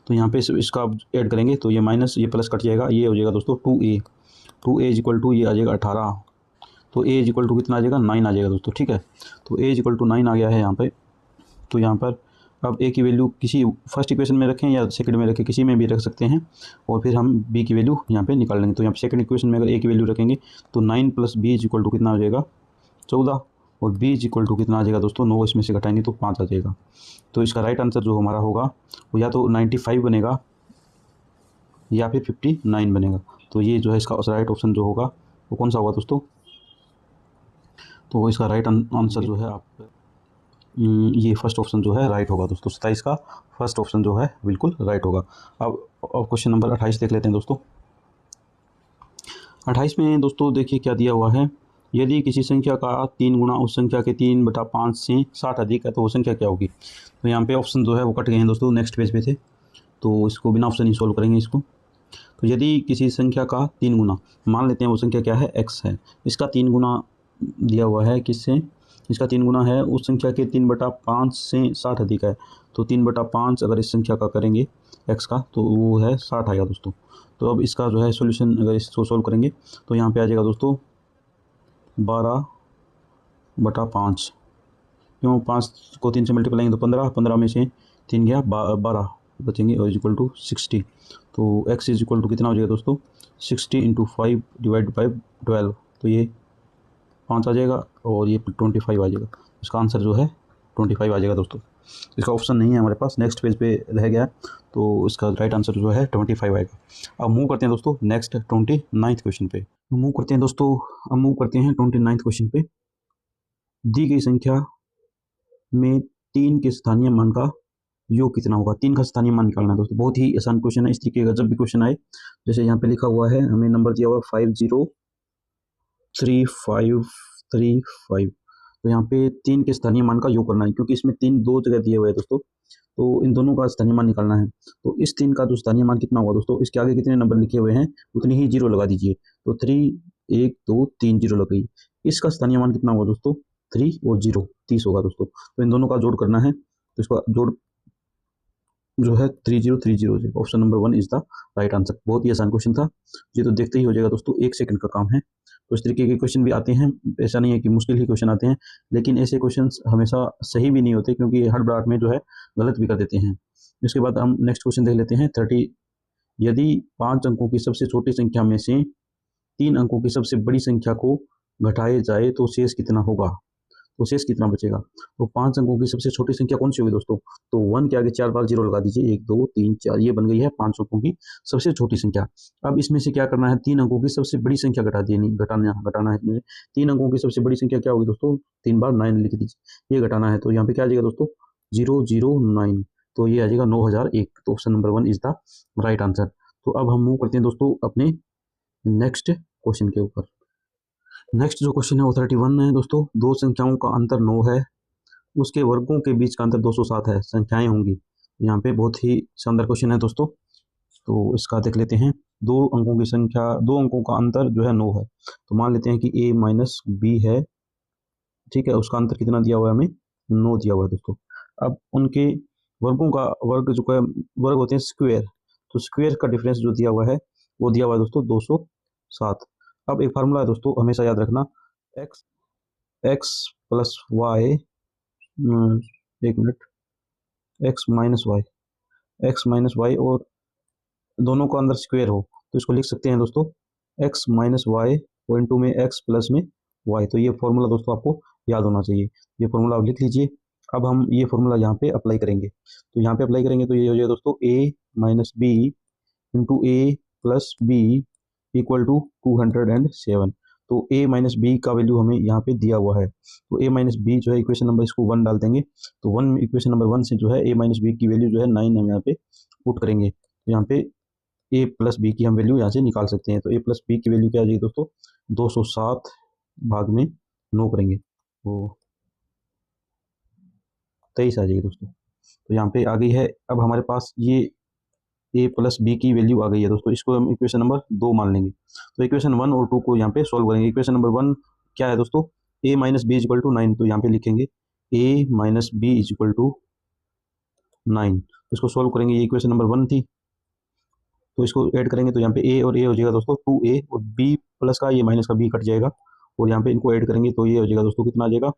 Speaker 1: तो यहाँ पे इसका ऐड करेंगे तो ये माइनस ये प्लस कट जाएगा, ये हो जाएगा दोस्तों 2a। Two a is equal to ये आ जाएगा 18, तो ए इज इक्वल टू कितना आ जाएगा 9 आ जाएगा दोस्तों, ठीक है। तो ए इज इक्वल टू 9 आ गया है यहाँ पे। तो यहाँ पर अब ए की वैल्यू किसी फर्स्ट इक्वेशन में रखें या सेकंड में रखें, किसी में भी रख सकते हैं, और फिर हम बी की वैल्यू यहाँ पे निकाल लेंगे। तो यहाँ पे सेकंड इक्वेशन में अगर ए की वैल्यू रखेंगे तो 9 plus B is equal to कितना आ जाएगा 14, और बी इज इक्वल टू कितना आ जाएगा दोस्तों 9, इसमें से घटाएंगे तो 5 आ जाएगा। तो इसका राइट आंसर जो हमारा होगा वो या तो 95 बनेगा या फिर 59 बनेगा। तो ये जो है इसका राइट ऑप्शन जो होगा वो कौन सा होगा दोस्तों, तो इसका राइट आंसर जो है आप ये फर्स्ट ऑप्शन जो है राइट होगा दोस्तों। 27 का फर्स्ट ऑप्शन जो है बिल्कुल राइट होगा। अब क्वेश्चन नंबर 28 देख लेते हैं दोस्तों। 28 में दोस्तों देखिए क्या दिया हुआ है, यदि किसी संख्या का 3 गुना उस संख्या के 3/5 से 60 अधिक है तो वो संख्या क्या होगी। तो यहाँ पे ऑप्शन जो है वो कट गए हैं दोस्तों, नेक्स्ट पेज पे थे, तो इसको बिना ऑप्शन ही सोल्व करेंगे इसको। तो यदि किसी संख्या का 3 गुना, मान लेते हैं वो संख्या क्या है x है, इसका 3 गुना दिया हुआ है किससे, इसका 3 गुना है उस संख्या के 3/5 से 60 अधिक है। तो 3/5 अगर इस संख्या का करेंगे x का तो वो है 60 आएगा दोस्तों। तो अब इसका जो है सॉल्यूशन अगर इसको सोल्व करेंगे तो यहाँ पे आ जाएगा दोस्तों 12/5, क्यों 5 को 3 से मल्टीप्लाई तो 15, 15 में से 3 गया 12 बचेंगे, और इक्वल टू 60। तो x इज इक्वल टू कितना हो जाएगा दोस्तों 60 × 5 डिवाइड बाई 12, तो ये 5 आ जाएगा और ये 25 आ जाएगा। इसका आंसर जो है 25 आ जाएगा दोस्तों। इसका ऑप्शन नहीं है हमारे पास, नेक्स्ट पेज पे रह गया, तो इसका राइट आंसर जो है 25 आएगा। अब मूव करते हैं दोस्तों नेक्स्ट 29th क्वेश्चन पे। मूव करते हैं दोस्तों, अब मूव करते हैं 29th क्वेश्चन पे। दी गई संख्या में 3 के स्थानीय मान का योग कितना होगा। 3 का स्थानीय मान निकालना है दोस्तों, बहुत ही आसान क्वेश्चन है। इस तरीके का जब भी क्वेश्चन आए, जैसे यहाँ पे लिखा हुआ है, हमें नंबर दिया हुआ है 5035335, तो यहाँ पे 3 के स्थानीय मान का योग करना है, क्योंकि इसमें 3 दो जगह दिए हुए हैं दोस्तों, तो इन दोनों का स्थानीय मान निकालना है। तो इस 3 का जो स्थानीय मान कितना होगा दोस्तों, इसके आगे कितने नंबर लिखे हुए हैं उतनी ही जीरो लगा दीजिए। तो 3 1 2 3 जीरो लग गई। इसका स्थानीय मान कितना होगा दोस्तों 3 और 0 30 होगा दोस्तों। तो इन दोनों का जोड़ करना है, तो इसका जोड़ जो है 3030 option number 1 is the right answer. बहुत ही आसान क्वेश्चन था, ये तो देखते ही हो जाएगा दोस्तों, 1 सेकंड का काम है। तो इस तरीके के क्वेश्चन भी आते हैं, ऐसा नहीं है कि मुश्किल ही क्वेश्चन आते हैं, लेकिन ऐसे क्वेश्चन हमेशा सही भी नहीं होते, क्योंकि हड़बड़ाहट में जो है गलत भी कर देते हैं। इसके बाद हम नेक्स्ट क्वेश्चन देख लेते हैं 30। यदि 5 अंकों की सबसे छोटी संख्या में से 3 अंकों की सबसे बड़ी संख्या को घटाया जाए तो शेष कितना होगा, तो शेष कितना बचेगा। तो 5 अंकों की सबसे छोटी संख्या कौन सी होगी दोस्तों, तो 1 के आगे 4 बार जीरो लगा दीजिए, 1 2 3 4, ये बन गई है 5 अंकों की सबसे छोटी संख्या। अब इसमें से क्या करना है, 3 अंकों की सबसे बड़ी संख्या घटाना है। इसमें 3 अंकों की सबसे बड़ी संख्या क्या होगी दोस्तों, 3 बार 9 लिख दीजिए, ये घटाना है। तो यहाँ पे क्या आ जाएगा दोस्तों 009, तो ये आ जाएगा 9001। तो option number 1 is the right answer. तो अब हम मूव करते हैं दोस्तों अपने नेक्स्ट क्वेश्चन के ऊपर। नेक्स्ट जो क्वेश्चन है वो 31 है दोस्तों। दो संख्याओं का अंतर 9 है, उसके वर्गों के बीच का अंतर 207 है, संख्याएं होंगी। यहाँ पे बहुत ही शानदार क्वेश्चन है दोस्तों, तो इसका देख लेते हैं। दो अंकों का अंतर जो है 9 है, तो मान लेते हैं कि a माइनस बी है, ठीक है, उसका अंतर कितना दिया हुआ है हमें 9 दिया हुआ है दोस्तों। अब उनके वर्गों का वर्ग जो है, वर्ग होते हैं स्क्वेयर, तो स्क्वेयर का डिफरेंस जो दिया हुआ है वो दिया हुआ है दोस्तों 207। अब एक फार्मूला है दोस्तों, हमेशा याद रखना, x प्लस वाई, एक मिनट, x माइनस वाई और दोनों का अंदर स्क्वेयर हो तो इसको लिख सकते हैं दोस्तों x माइनस वाई और इनटू में x प्लस में y। तो ये फॉर्मूला दोस्तों आपको याद होना चाहिए, ये फॉर्मूला आप लिख लीजिए। अब हम ये फॉर्मूला यहाँ पे अप्लाई करेंगे, तो यहाँ पे अप्लाई करेंगे तो ये हो जाएगा दोस्तों a minus b into a plus b equal to 207। तो a माइनस बी का वैल्यू हमें यहाँ पे दिया हुआ है, तो a माइनस बी जो है इक्वेशन नंबर इसको 1 डाल देंगे, तो 1 इक्वेशन नंबर 1 से जो है a माइनस बी की वैल्यू जो है 9 हम यहाँ पे पुट करेंगे। तो यहाँ पे a प्लस बी की हम वैल्यू यहाँ से निकाल सकते हैं। तो a प्लस बी की वैल्यू क्या आ जाएगी दोस्तों 207 भाग में 9 करेंगे तो 23 आ जाएगी दोस्तों। तो यहाँ पे आ गई है। अब हमारे पास ये a प्लस बी की वैल्यू आ गई है दोस्तों, इसको हम इक्वेशन नंबर 2 मान लेंगे। तो इक्वेशन 1 और 2 को यहाँ पे सोल्व करेंगे। इक्वेशन नंबर 1 क्या है दोस्तों, a minus b equal to 9, तो यहाँ पे लिखेंगे a minus b equal to 9, इसको सोल्व करेंगे। ये इक्वेशन नंबर 1 थी। तो इसको ऐड करेंगे तो यहाँ पे ए और ए हो जाएगा दोस्तों 2a, और b प्लस का ये माइनस का b कट जाएगा, और यहाँ पे इनको ऐड करेंगे तो ये हो जाएगा दोस्तों, कितना आ जाएगा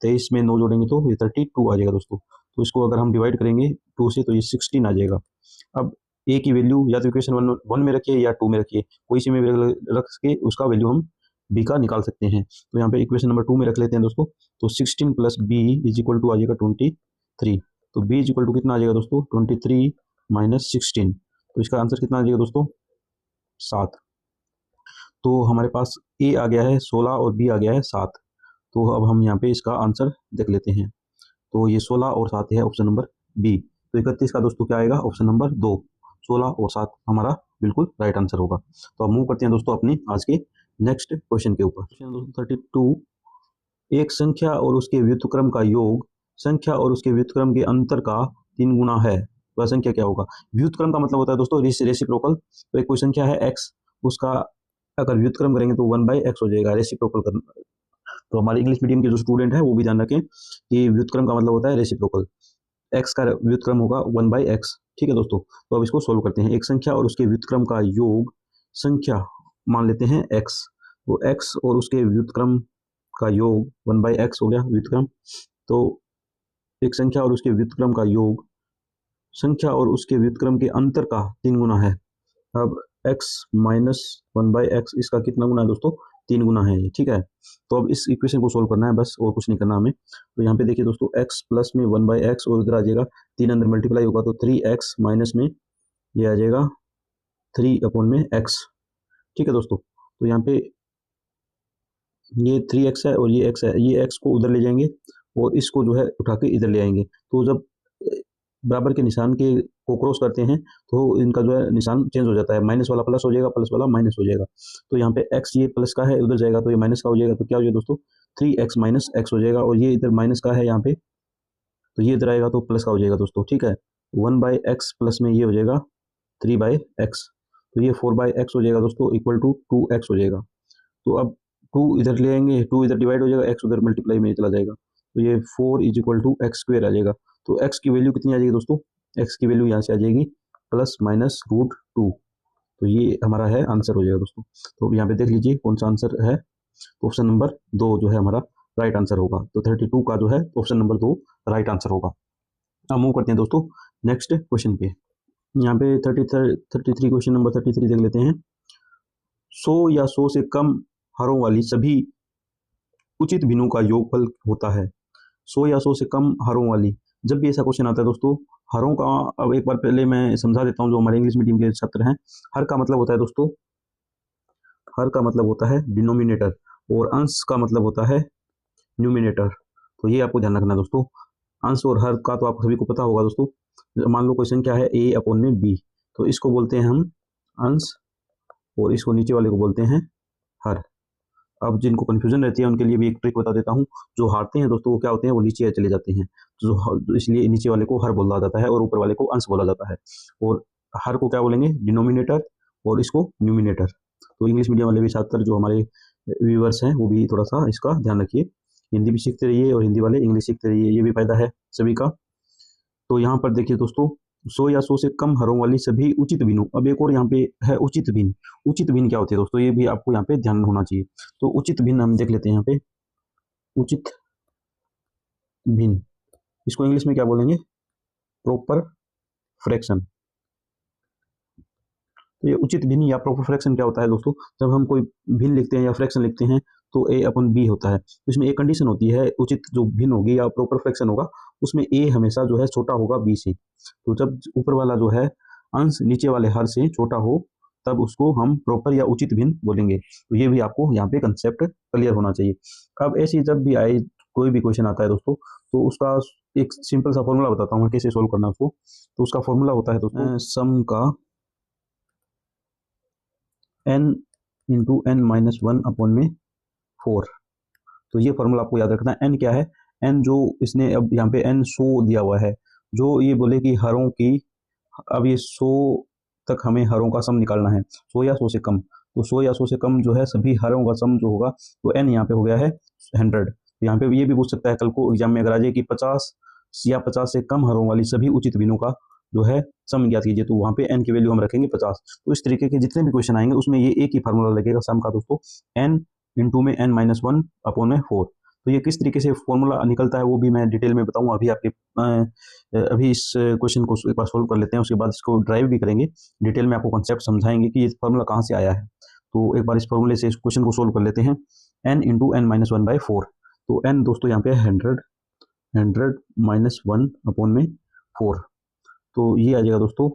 Speaker 1: 23 में 9 जोड़ेंगे तो ये 32 आ जाएगा दोस्तों। तो इसको अगर हम डिवाइड करेंगे 2 से तो ये 16 आ जाएगा। अब ए की वैल्यू या तो इक्वेशन 1 में रखिए या 2 में रखिए, कोई सी में रख के उसका वैल्यू हम बी का निकाल सकते हैं। तो यहाँ पे इक्वेशन नंबर 2 में रख लेते हैं दोस्तों। तो 16 plus B is equal to आ जाएगा 23। तो बी इज इक्वल टू कितना आ जाएगा दोस्तों 23 माइनस 16। तो इसका आंसर कितना आ जाएगा दोस्तों 7। तो हमारे पास ए आ गया है 16 और बी आ गया है 7। तो अब हम यहाँ पे इसका आंसर देख लेते हैं। तो ये 16 और 7 है ऑप्शन नंबर बी। तो 31 का दोस्तों क्या आएगा ऑप्शन नंबर 2, 16 और 7 हमारा बिल्कुल राइट आंसर होगा। तो अब मूव करते हैं दोस्तों अपनी आज के नेक्स्ट क्वेश्चन के ऊपर। क्वेश्चन दोस्तों 32, एक संख्या और उसके व्युत्क्रम का योग संख्या और उसके व्युत्क्रम के अंतर का 3 गुना है, वह संख्या क्या होगा। व्युत्क्रम का मतलब होता है दोस्तों रेसिप्रोकल। तो एक कोई संख्या है x, उसका अगर व्युत्क्रम करेंगे तो 1/x हो जाएगा रेसिप्रोकल करना। तो हमारे इंग्लिश मीडियम के जो स्टूडेंट है वो भी ध्यान रखें कि व्युत्क्रम का मतलब होता है रेसिप्रोकल। x का व्युत्क्रम होगा 1/x। ठीक है दोस्तों। तो अब इसको सोल्व करते हैं। एक संख्या और उसके व्युत्क्रम का योग संख्या मान लेते हैं x, तो x और उसके व्युत्क्रम का योग 1/x हो गया व्युत्क्रम। तो एक संख्या और उसके व्युत्क्रम का योग संख्या और उसके व्युत्क्रम के अंतर का 3 गुना है। अब x माइनस 1/x इसका कितना गुना है दोस्तों 3 गुना है ये। ठीक है। तो अब इस इक्वेशन को सोल्व करना है बस, और कुछ नहीं करना हमें। तो यहाँ पे देखिए दोस्तों x प्लस में 1/x और इधर आ जाएगा 3 अंदर मल्टीप्लाई होगा तो 3x माइनस में ये आ जाएगा 3/x। ठीक है दोस्तों। तो यहाँ पे ये 3x है और ये x है, ये x को उधर ले जाएंगे और इसको जो है उठा के इधर ले आएंगे। तो जब बराबर के निशान के को क्रॉस करते हैं तो इनका जो है निशान चेंज हो जाता है, माइनस वाला प्लस हो जाएगा, प्लस वाला माइनस हो जाएगा। तो यहाँ पे x ये प्लस का है उधर जाएगा तो ये माइनस का हो जाएगा। तो क्या हो जाएगा दोस्तों 3x माइनस x हो जाएगा, और ये इधर माइनस का है यहाँ पे तो ये इधर आएगा तो प्लस का हो जाएगा दोस्तों। ठीक है। 1/x प्लस में ये हो जाएगा 3/x, तो ये 4/x हो जाएगा दोस्तों इक्वल टू 2x हो जाएगा। तो अब 2 इधर ले आएंगे, 2 इधर डिवाइड हो जाएगा, x उधर मल्टीप्लाई में चला जाएगा, तो ये 4 is equal to x square आ जाएगा। तो x की वैल्यू कितनी आ जाएगी दोस्तों, x की वैल्यू यहाँ से आ जाएगी प्लस माइनस रूट 2। तो ये हमारा है आंसर हो जाएगा दोस्तों। तो यहाँ पे देख लीजिए कौन सा आंसर है। तो ऑप्शन नंबर 2 जो है हमारा राइट आंसर होगा। तो 32 का जो है ऑप्शन नंबर 2 राइट आंसर होगा। अब मूव करते हैं दोस्तों नेक्स्ट क्वेश्चन पे। यहाँ पे 33 क्वेश्चन नंबर 33 देख लेते हैं। 100 या 100 से कम हरों वाली सभी उचित भिन्नों का योगफल होता है। 100 या 100 से कम हरों वाली, जब भी ऐसा क्वेश्चन आता है दोस्तों हरों का, अब एक बार पहले मैं समझा देता हूँ जो हमारे इंग्लिश मीडियम के छात्र हैं। हर का मतलब होता है दोस्तों, हर का मतलब होता है डिनोमिनेटर, और अंश का मतलब होता है न्यूमिनेटर। तो ये आपको ध्यान रखना है दोस्तों। अंश और हर का तो आप सभी को पता होगा दोस्तों। मान लो कोई संख्या है a अपॉन में b, तो इसको बोलते हैं हम अंश और इसको नीचे वाले को बोलते हैं हर। अब जिनको कन्फ्यूजन रहती है उनके लिए भी एक ट्रिक बता देता हूँ। जो हारते हैं दोस्तों वो क्या होते हैं, वो नीचे चले जाते हैं। तो इसलिए नीचे वाले को हर बोला जाता है और ऊपर वाले को अंश बोला जाता है। और हर को क्या बोलेंगे डिनोमिनेटर और इसको न्यूमिनेटर। तो इंग्लिश मीडियम वाले भी छात्र जो हमारे व्यूअर्स हैं वो भी थोड़ा सा इसका ध्यान रखिए। हिंदी भी सीखते रहिए और हिंदी वाले इंग्लिश सीखते रहिए, ये भी फायदा है सभी का। तो यहाँ पर देखिए दोस्तों 100 या 100 से कम हरों वाली सभी उचित भिन्नों। अब एक और यहाँ पे है उचित भिन्न। उचित भिन्न क्या होती है दोस्तों, ये भी आपको यहाँ पे ध्यान होना चाहिए। तो उचित भिन्न हम देख लेते हैं यहाँ पे। उचित भिन्न इसको इंग्लिश में क्या बोलेंगे, प्रॉपर फ्रैक्शन। तो ये उचित भिन्न या प्रॉपर फ्रैक्शन क्या होता है दोस्तों, जब हम कोई भिन्न लिखते हैं या फ्रैक्शन लिखते हैं तो a अपन b होता है। इसमें एक कंडीशन होती है, उचित जो भिन्न होगी या प्रॉपर फ्रैक्शन होगा उसमें a हमेशा जो है छोटा होगा b से। तो जब ऊपर वाला जो है अंश नीचे वाले हर से छोटा हो तब उसको हम प्रॉपर या उचित भिन्न बोलेंगे। तो ये भी आपको यहाँ पे कंसेप्ट क्लियर होना चाहिए। अब ऐसी जब भी आए कोई भी क्वेश्चन आता है दोस्तों तो उसका एक सिंपल सा फॉर्मूला बताता हूँ कैसे सोल्व करना है उसको। तो उसका फॉर्मूला होता है दोस्तों सम का n इंटू n-1/4। तो ये फॉर्मूला आपको याद रखना है। n क्या है, n जो इसने अब यहाँ पे n 100 दिया हुआ है, जो ये बोले कि हरों की, अब ये 100 तक हमें हरों का सम निकालना है, 100 या 100 से कम। तो 100 या 100 से कम जो है सभी हरों का सम जो होगा तो n यहाँ पे हो गया है 100। तो यहाँ पे ये भी पूछ सकता है कल को एग्जाम में अगर आ जाए कि 50 या 50 से कम हरों वाली सभी उचित भिन्नों का जो है सम ज्ञात कीजिए, तो वहाँ पे n की वैल्यू हम रखेंगे 50। तो इस तरीके के जितने भी क्वेश्चन आएंगे उसमें ये एक ही फार्मूला लगेगा सम का दोस्तों, n इंटू में n-1 अपॉन में 4। तो ये किस तरीके से फॉर्मूला निकलता है वो भी मैं डिटेल में बताऊंगा। अभी इस क्वेश्चन को एक बार सोल्व कर लेते हैं, उसके बाद इसको ड्राइव भी करेंगे, डिटेल में आपको कॉन्सेप्ट समझाएंगे कि ये फार्मूला कहाँ से आया है। तो एक बार इस फॉर्मूले से इस क्वेश्चन को सोल्व कर लेते हैं, n इंटू n-1/4। तो n दोस्तों यहाँ पे 100 माइनस 1 अपॉन में 4, तो ये आ जाएगा दोस्तों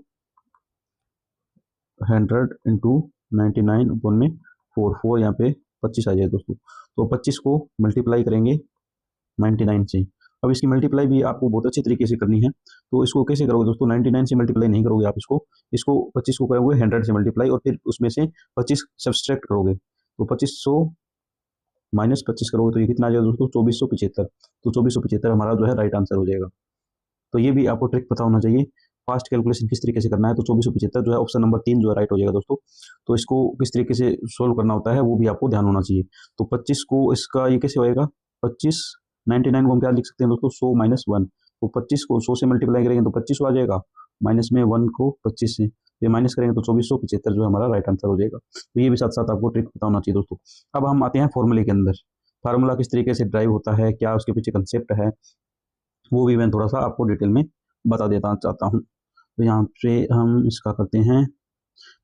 Speaker 1: 100 इंटू 99 अपॉन में 4 यहाँ पे 25 आ जाएगा दोस्तों। तो 25 को मल्टीप्लाई करेंगे 99 से। अब इसकी मल्टीप्लाई भी आपको बहुत अच्छी तरीके से करनी है। तो इसको कैसे करोगे दोस्तों, 99 से मल्टीप्लाई नहीं करोगे आप, इसको 25 को करोगे 100 से मल्टीप्लाई और फिर उसमें से 25 सब्सट्रैक्ट करोगे। तो 2500 माइनस 25 करोगे तो ये कितना आ जाएगा दोस्तों, 2475। तो 2475 हमारा जो है राइट आंसर हो जाएगा। तो ये भी आपको ट्रिक पता होना चाहिए, फास्ट कैलकुलेशन किस तरीके से करना है। तो 2475 जो है ऑप्शन नंबर 3 जो है राइट हो जाएगा दोस्तों। तो इसको किस तरीके से सोल्व करना होता है वो भी आपको ध्यान होना चाहिए। तो 25 को इसका ये कैसे होएगा, 25 99 को हम क्या लिख सकते हैं दोस्तों, 100 माइनस 1। तो 25 को 100 से मल्टीप्लाई करेंगे तो 25 आ जाएगा, माइनस में 1 को 25 से ये माइनस करेंगे तो 2475 जो है हमारा राइट आंसर हो जाएगा। तो ये भी साथ साथ आपको ट्रिक पता होना चाहिए दोस्तों। अब हम आते हैं फॉर्मूले के अंदर, फार्मूला किस तरीके से ड्राइव होता है, क्या उसके पीछे कंसेप्ट है, वो भी मैं थोड़ा सा आपको डिटेल में बता देता चाहता हूँ। तो यहाँ पे हम इसका करते हैं,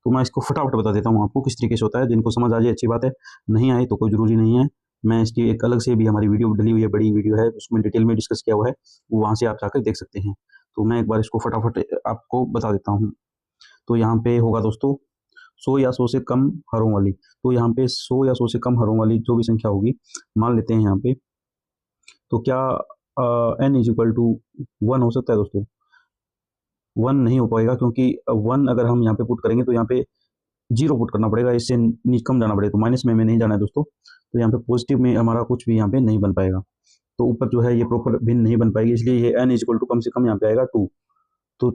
Speaker 1: तो मैं इसको फटाफट बता देता हूँ आपको किस तरीके से होता है। जिनको समझ आ जाए अच्छी बात है, नहीं आए तो कोई ज़रूरी नहीं है। मैं इसकी एक अलग से भी हमारी वीडियो डली हुई है, बड़ी वीडियो है, उसमें डिटेल में डिस्कस किया हुआ है, वो वहाँ से आप जाकर देख सकते हैं। तो मैं एक बार इसको फटाफट आपको बता देता हूँ। तो यहाँ पे होगा दोस्तों 100 या 100 से कम हरों वाली। तो यहाँ पे 100 या 100 से कम हरों वाली जो भी संख्या होगी मान लेते हैं यहाँ पे, तो क्या n इज इक्वल टू 1 हो सकता है दोस्तों? 1 नहीं हो पाएगा, क्योंकि 1 अगर हम यहाँ पे पुट करेंगे तो यहाँ पे 0 पुट करना पड़ेगा, इससे कम जाना पड़ेगा। तो माइनस में नहीं जाना है दोस्तों, तो यहाँ पे पॉजिटिव में हमारा कुछ भी यहाँ पे नहीं बन पाएगा। तो ऊपर जो है ये प्रॉपर भिन्न नहीं बन पाएगी, इसलिए ये n इज इक्वल टू कम से कम यहाँ पे आएगा 2। तो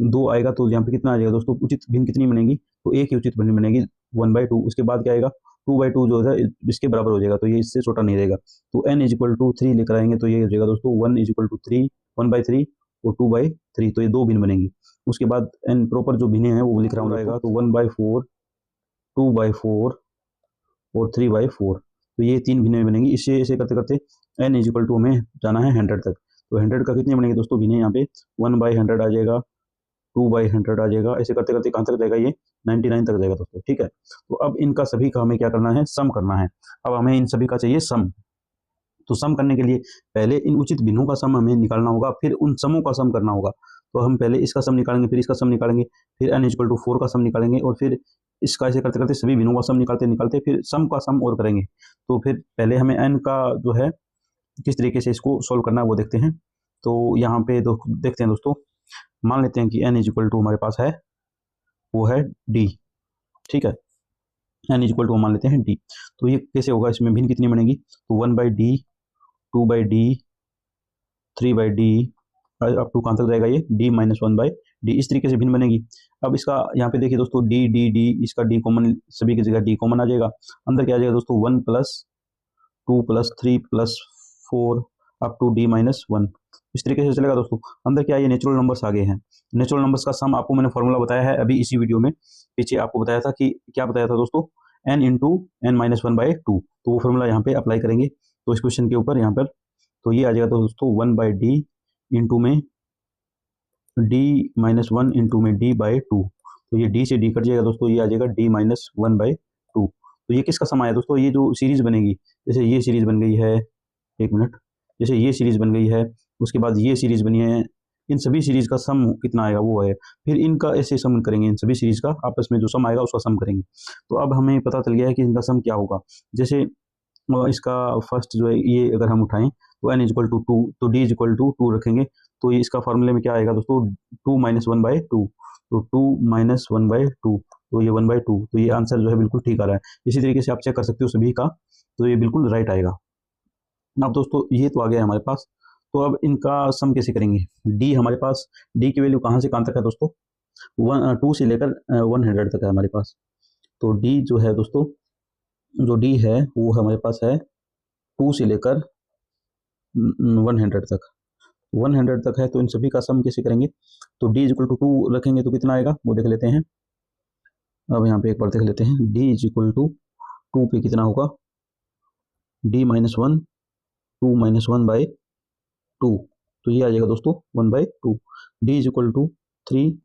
Speaker 1: 2 आएगा तो यहाँ पे कितना आ जाएगा दोस्तों, उचित भिन्न कितनी बनेगी, तो एक ही उचित भिन्न बनेगी 1/2। उसके बाद क्या आएगा, 2/2 जो है इसके बराबर हो जाएगा, तो ये इससे छोटा नहीं रहेगा। तो n इज इक्वल टू 3 लेकर आएंगे तो ये हो जाएगा दोस्तों 1 इज इक्वल टू 3, 1/3 और 2/3। तो ये दो भिन्न बनेंगी। उसके बाद n प्रॉपर जो भिन्न है वो लिख रहा हूँ रहेगा, तो 1/4, 2/4 और 3/4। तो ये 3 भिन्न बनेंगी। इसे ऐसे करते करते n इज इक्वल टू हमें जाना है 100 तक। तो 100 का कितने बनेंगे दोस्तों भिन्न, यहाँ पे 1/100 आ जाएगा, 2/100 आ जाएगा, ऐसे करते करते कहाँ तक जाएगा, ये 99 तक जाएगा दोस्तों। ठीक है, तो अब इनका सभी का हमें क्या करना है, सम करना है। अब हमें इन सभी का चाहिए सम। तो सम करने के लिए पहले इन उचित भिन्नों का सम हमें निकालना होगा, फिर उन समों का सम करना होगा। तो हम पहले इसका सम निकालेंगे, फिर इसका सम निकालेंगे, फिर n इक्वल टू 4 का सम निकालेंगे, और फिर इसका ऐसे करते करते सभी भिन्नों का सम निकालते निकालते फिर सम का सम और करेंगे। तो फिर पहले हमें n का जो है किस तरीके से इसको सोल्व करना है वो देखते हैं। तो यहाँ पे देखते हैं दोस्तों, मान लेते हैं कि n इज इक्वल टू हमारे पास है वो है d। ठीक है, n इज इक्वल टू मान लेते हैं d। तो ये कैसे होगा, इसमें भिन्न कितनी बनेगी, तो 1/d, 2/d, 3/d, up to कहाँ तक जाएगा ये d-1/d, इस तरीके से भिन्न बनेगी। अब इसका यहाँ पे देखिए दोस्तों d इसका d कॉमन, सभी की जगह d कॉमन आ जाएगा। अंदर क्या आ जाएगा दोस्तों 1 + 2 + 3 + 4 अप टू d-1। इस तरीके से चलेगा दोस्तों। अंदर क्या, ये नेचुरल नंबर्स आ गए हैं। नेचुरल नंबर्स का सम आपको मैंने फॉर्मूला बताया है अभी इसी वीडियो में, पीछे आपको बताया था कि क्या बताया था दोस्तों, n इंटू n-1/2। तो वो फॉर्मूला यहाँ पे अप्लाई करेंगे तो इस क्वेश्चन के ऊपर यहाँ पर, तो ये आ जाएगा तो दोस्तों 1/d इंटू में d-1 इंटू में d/2। तो ये d से d कट जाएगा दोस्तों, ये आ जाएगा d-1/2। तो ये किसका सम आया दोस्तों, ये जो सीरीज बनेगी, जैसे ये सीरीज बन गई है, एक मिनट, जैसे ये सीरीज बन गई है, उसके बाद ये सीरीज बनी है, इन सभी सीरीज का सम कितना आएगा वो है, फिर इनका ऐसे सम करेंगे, इन सभी सीरीज का आपस में जो सम आएगा उसका सम करेंगे। तो अब हमें पता चल गया है कि इनका सम क्या होगा। जैसे इसका फर्स्ट जो है ये अगर हम उठाएं तो n इक्वल टू 2, तो d इक्वल टू 2 रखेंगे, तो ये इसका फॉर्मूले में क्या आएगा दोस्तों, 2 - 1/2। तो 2 - 1/2, तो ये 1/2। तो ये आंसर जो है बिल्कुल ठीक आ रहा है। इसी तरीके से आप चेक कर सकते हो सभी का, तो ये बिल्कुल राइट आएगा। अब दोस्तों ये तो आ गया है हमारे पास। तो अब इनका सम कैसे करेंगे, d हमारे पास, d की वैल्यू कहाँ से कहाँ तक है दोस्तों, 2 से लेकर 100 तक है हमारे पास। तो d जो है दोस्तों, जो d है वो हमारे पास है 2 से लेकर 100 तक। 100 तक है, तो इन सभी का सम कैसे करेंगे? तो d इक्वल टू 2 रखेंगे तो कितना आएगा वो देख लेते हैं। अब यहाँ पे एक बार देख लेते हैं, d इक्वल टू 2 पे कितना होगा, d माइनस 1, 2 माइनस 1 बाई 2, तो ये आ जाएगा दोस्तों 1/2। d इक्वल टू 3,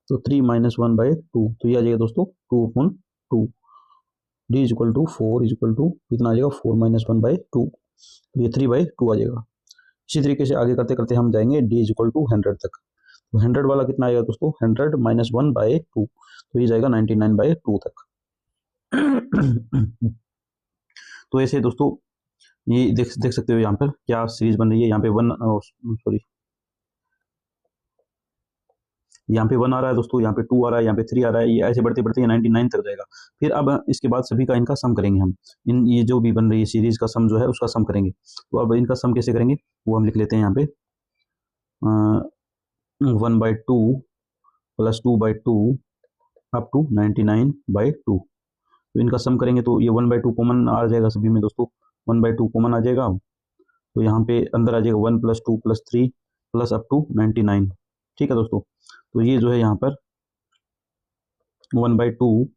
Speaker 1: तो 3 माइनस 1/2, तो ये आ जाएगा दोस्तों 2/2। d equal to 4 equal to कितना आ जाएगा, 4 माइनस 1/2, तो ये 3/2 आ जाएगा। इसी तरीके से आगे करते करते हम जाएंगे d इक्वल टू 100 तक। तो 100 वाला कितना आएगा दोस्तों, 100 माइनस 1/2, तो ये जाएगा 99/2 तक। तो ऐसे दोस्तों ये देख सकते हो यहाँ पर क्या सीरीज बन रही है। यहाँ पे 1 सॉरी, यहाँ पे 1 आ रहा है दोस्तों, यहाँ पे 2 आ रहा है, यहाँ पे 3 आ रहा है, ये ऐसे बढ़ते बढ़ते ये 99 तक जाएगा। फिर अब इसके बाद सभी का इनका सम करेंगे हम, इन ये जो भी बन रही है सीरीज का सम जो है उसका सम करेंगे। तो अब इनका सम कैसे करेंगे वो हम लिख लेते हैं यहाँ पे, 1/2 प्लस 2/2 अप टू 99/2। तो इनका सम करेंगे तो ये 1/2 कॉमन आ जाएगा सभी में दोस्तों, 1/2 कॉमन आ जाएगा। तो यहाँ पे अंदर आ जाएगा 1 plus 2 plus 3 plus up to 99। ठीक है दोस्तों, तो ये जो है यहाँ पर 1/2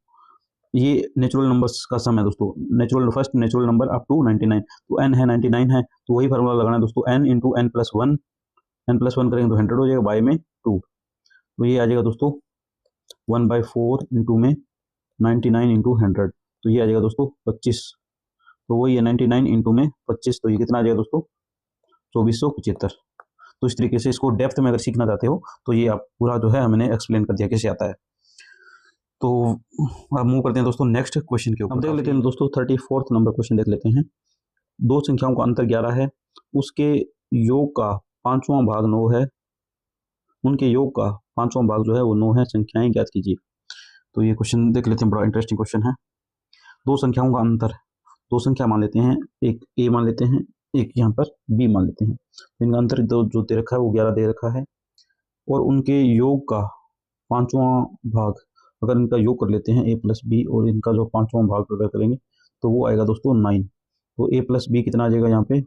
Speaker 1: ये नेचुरल नंबर्स का सम है दोस्तों, first natural number up to 99। तो n है 99 है, तो वही फार्मूला लगाना है दोस्तों, n into n plus 1, n plus 1 करेंगे तो 100 हो जाएगा, बाय में 2, तो ये आ जाएगा दोस्तों 1/4 इंटू में 99 इंटू 100, तो ये आ जाएगा दोस्तों 25। तो वही है 99 इंटू में 25, तो ये कितना आ जाएगा दोस्तों 2475। तो इस तरीके से इसको डेप्थ में अगर सीखना चाहते हो तो ये आप पूरा जो है हमने एक्सप्लेन कर दिया कैसे आता है। तो अब मूव करते हैं दोस्तों नेक्स्ट क्वेश्चन के ऊपर। अब देख लेते हैं दोस्तों 34वां नंबर क्वेश्चन देख लेते हैं। दो संख्याओं का अंतर 11 है, उसके योग का पांचवां भाग 9 है, उनके योग का पांचवां भाग जो है वो 9 है, संख्याएं ज्ञात कीजिए। तो ये क्वेश्चन देख लेते हैं, बड़ा इंटरेस्टिंग क्वेश्चन है। दो संख्याओं का अंतर, दो संख्या मान लेते हैं, एक ए मान लेते हैं, एक यहाँ पर बी मान लेते हैं। इनका अंतर जो दे रखा है वो 11 दे रखा है, और उनके योग का पांचवां भाग, अगर इनका योग कर लेते हैं ए प्लस बी, और इनका जो पांचवां भाग अगर करेंगे तो वो आएगा दोस्तों 9। तो ए प्लस बी कितना आ जाएगा, यहाँ पे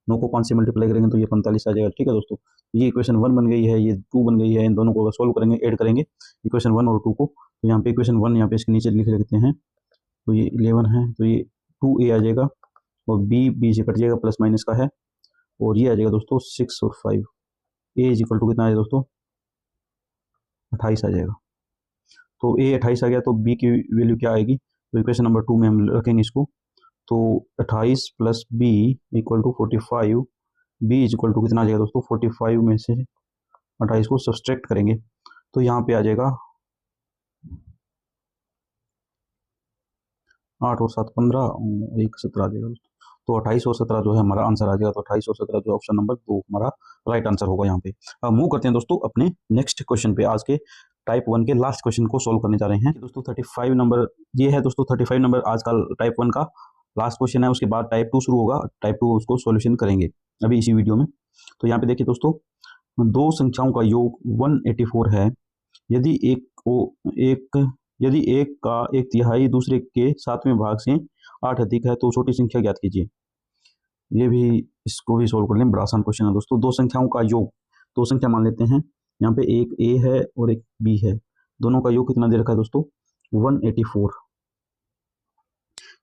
Speaker 1: 9 को 5 से मल्टीप्लाई करेंगे तो ये 45 आ जाएगा। ठीक है दोस्तों, ये इक्वेशन 1 बन गई है, ये 2 बन गई है। इन दोनों को सोल्व करेंगे, ऐड करेंगे इक्वेशन 1 और 2 को। तो यहाँ पे इक्वेशन 1 यहाँ पे इसके नीचे लिख लेते हैं, तो ये 11 है, तो ये 2a आ जाएगा, और बी से कट जाएगा, प्लस माइनस का है, और ये आ जाएगा दोस्तों 6 और 5। ए इज इक्वल टू कितना आ जाएगा दोस्तों 28 आ जाएगा। तो ए 28 आ गया, तो बी की वैल्यू क्या आएगी, तो इक्वेशन नंबर 2 में हम रखेंगे इसको। तो 28 plus b equal to 45, b is equal to कितना आ जाएगा दोस्तों 45 में से 28 को सब्सट्रैक्ट करेंगे तो यहाँ पे आ जाएगा 8 और 7 15, 1 17 आ जाएगा दोस्तों। तो 28 और 17 जो है हमारा आंसर आ जाएगा। तो 28 और 17 जो ऑप्शन नंबर 2 हमारा राइट आंसर होगा यहाँ पे। अब मूव करते हैं दोस्तों अपने नेक्स्ट क्वेश्चन पे, आज के टाइप 1 के लास्ट क्वेश्चन को सोल्व करने जा रहे हैं दोस्तों। 35 नंबर ये है दोस्तों, 35 नंबर आज का टाइप 1 का लास्ट क्वेश्चन है। उसके बाद टाइप 2 शुरू होगा, टाइप 2 उसको सोल्यूशन करेंगे अभी इसी वीडियो में। तो यहाँ पे देखिए दोस्तों, दो संख्याओं का योग 184 है, यदि एक का एक तिहाई दूसरे के सातवें भाग से 8 अधिक है तो छोटी संख्या ज्ञात कीजिए। ये भी, इसको भी सोल्व कर लें, बड़ा आसान क्वेश्चन है दोस्तों। दो संख्याओं का योग, दो संख्या मान लेते हैं, यहाँ पे एक ए है और एक बी है, दोनों का योग कितना दे रखा है दोस्तों 184।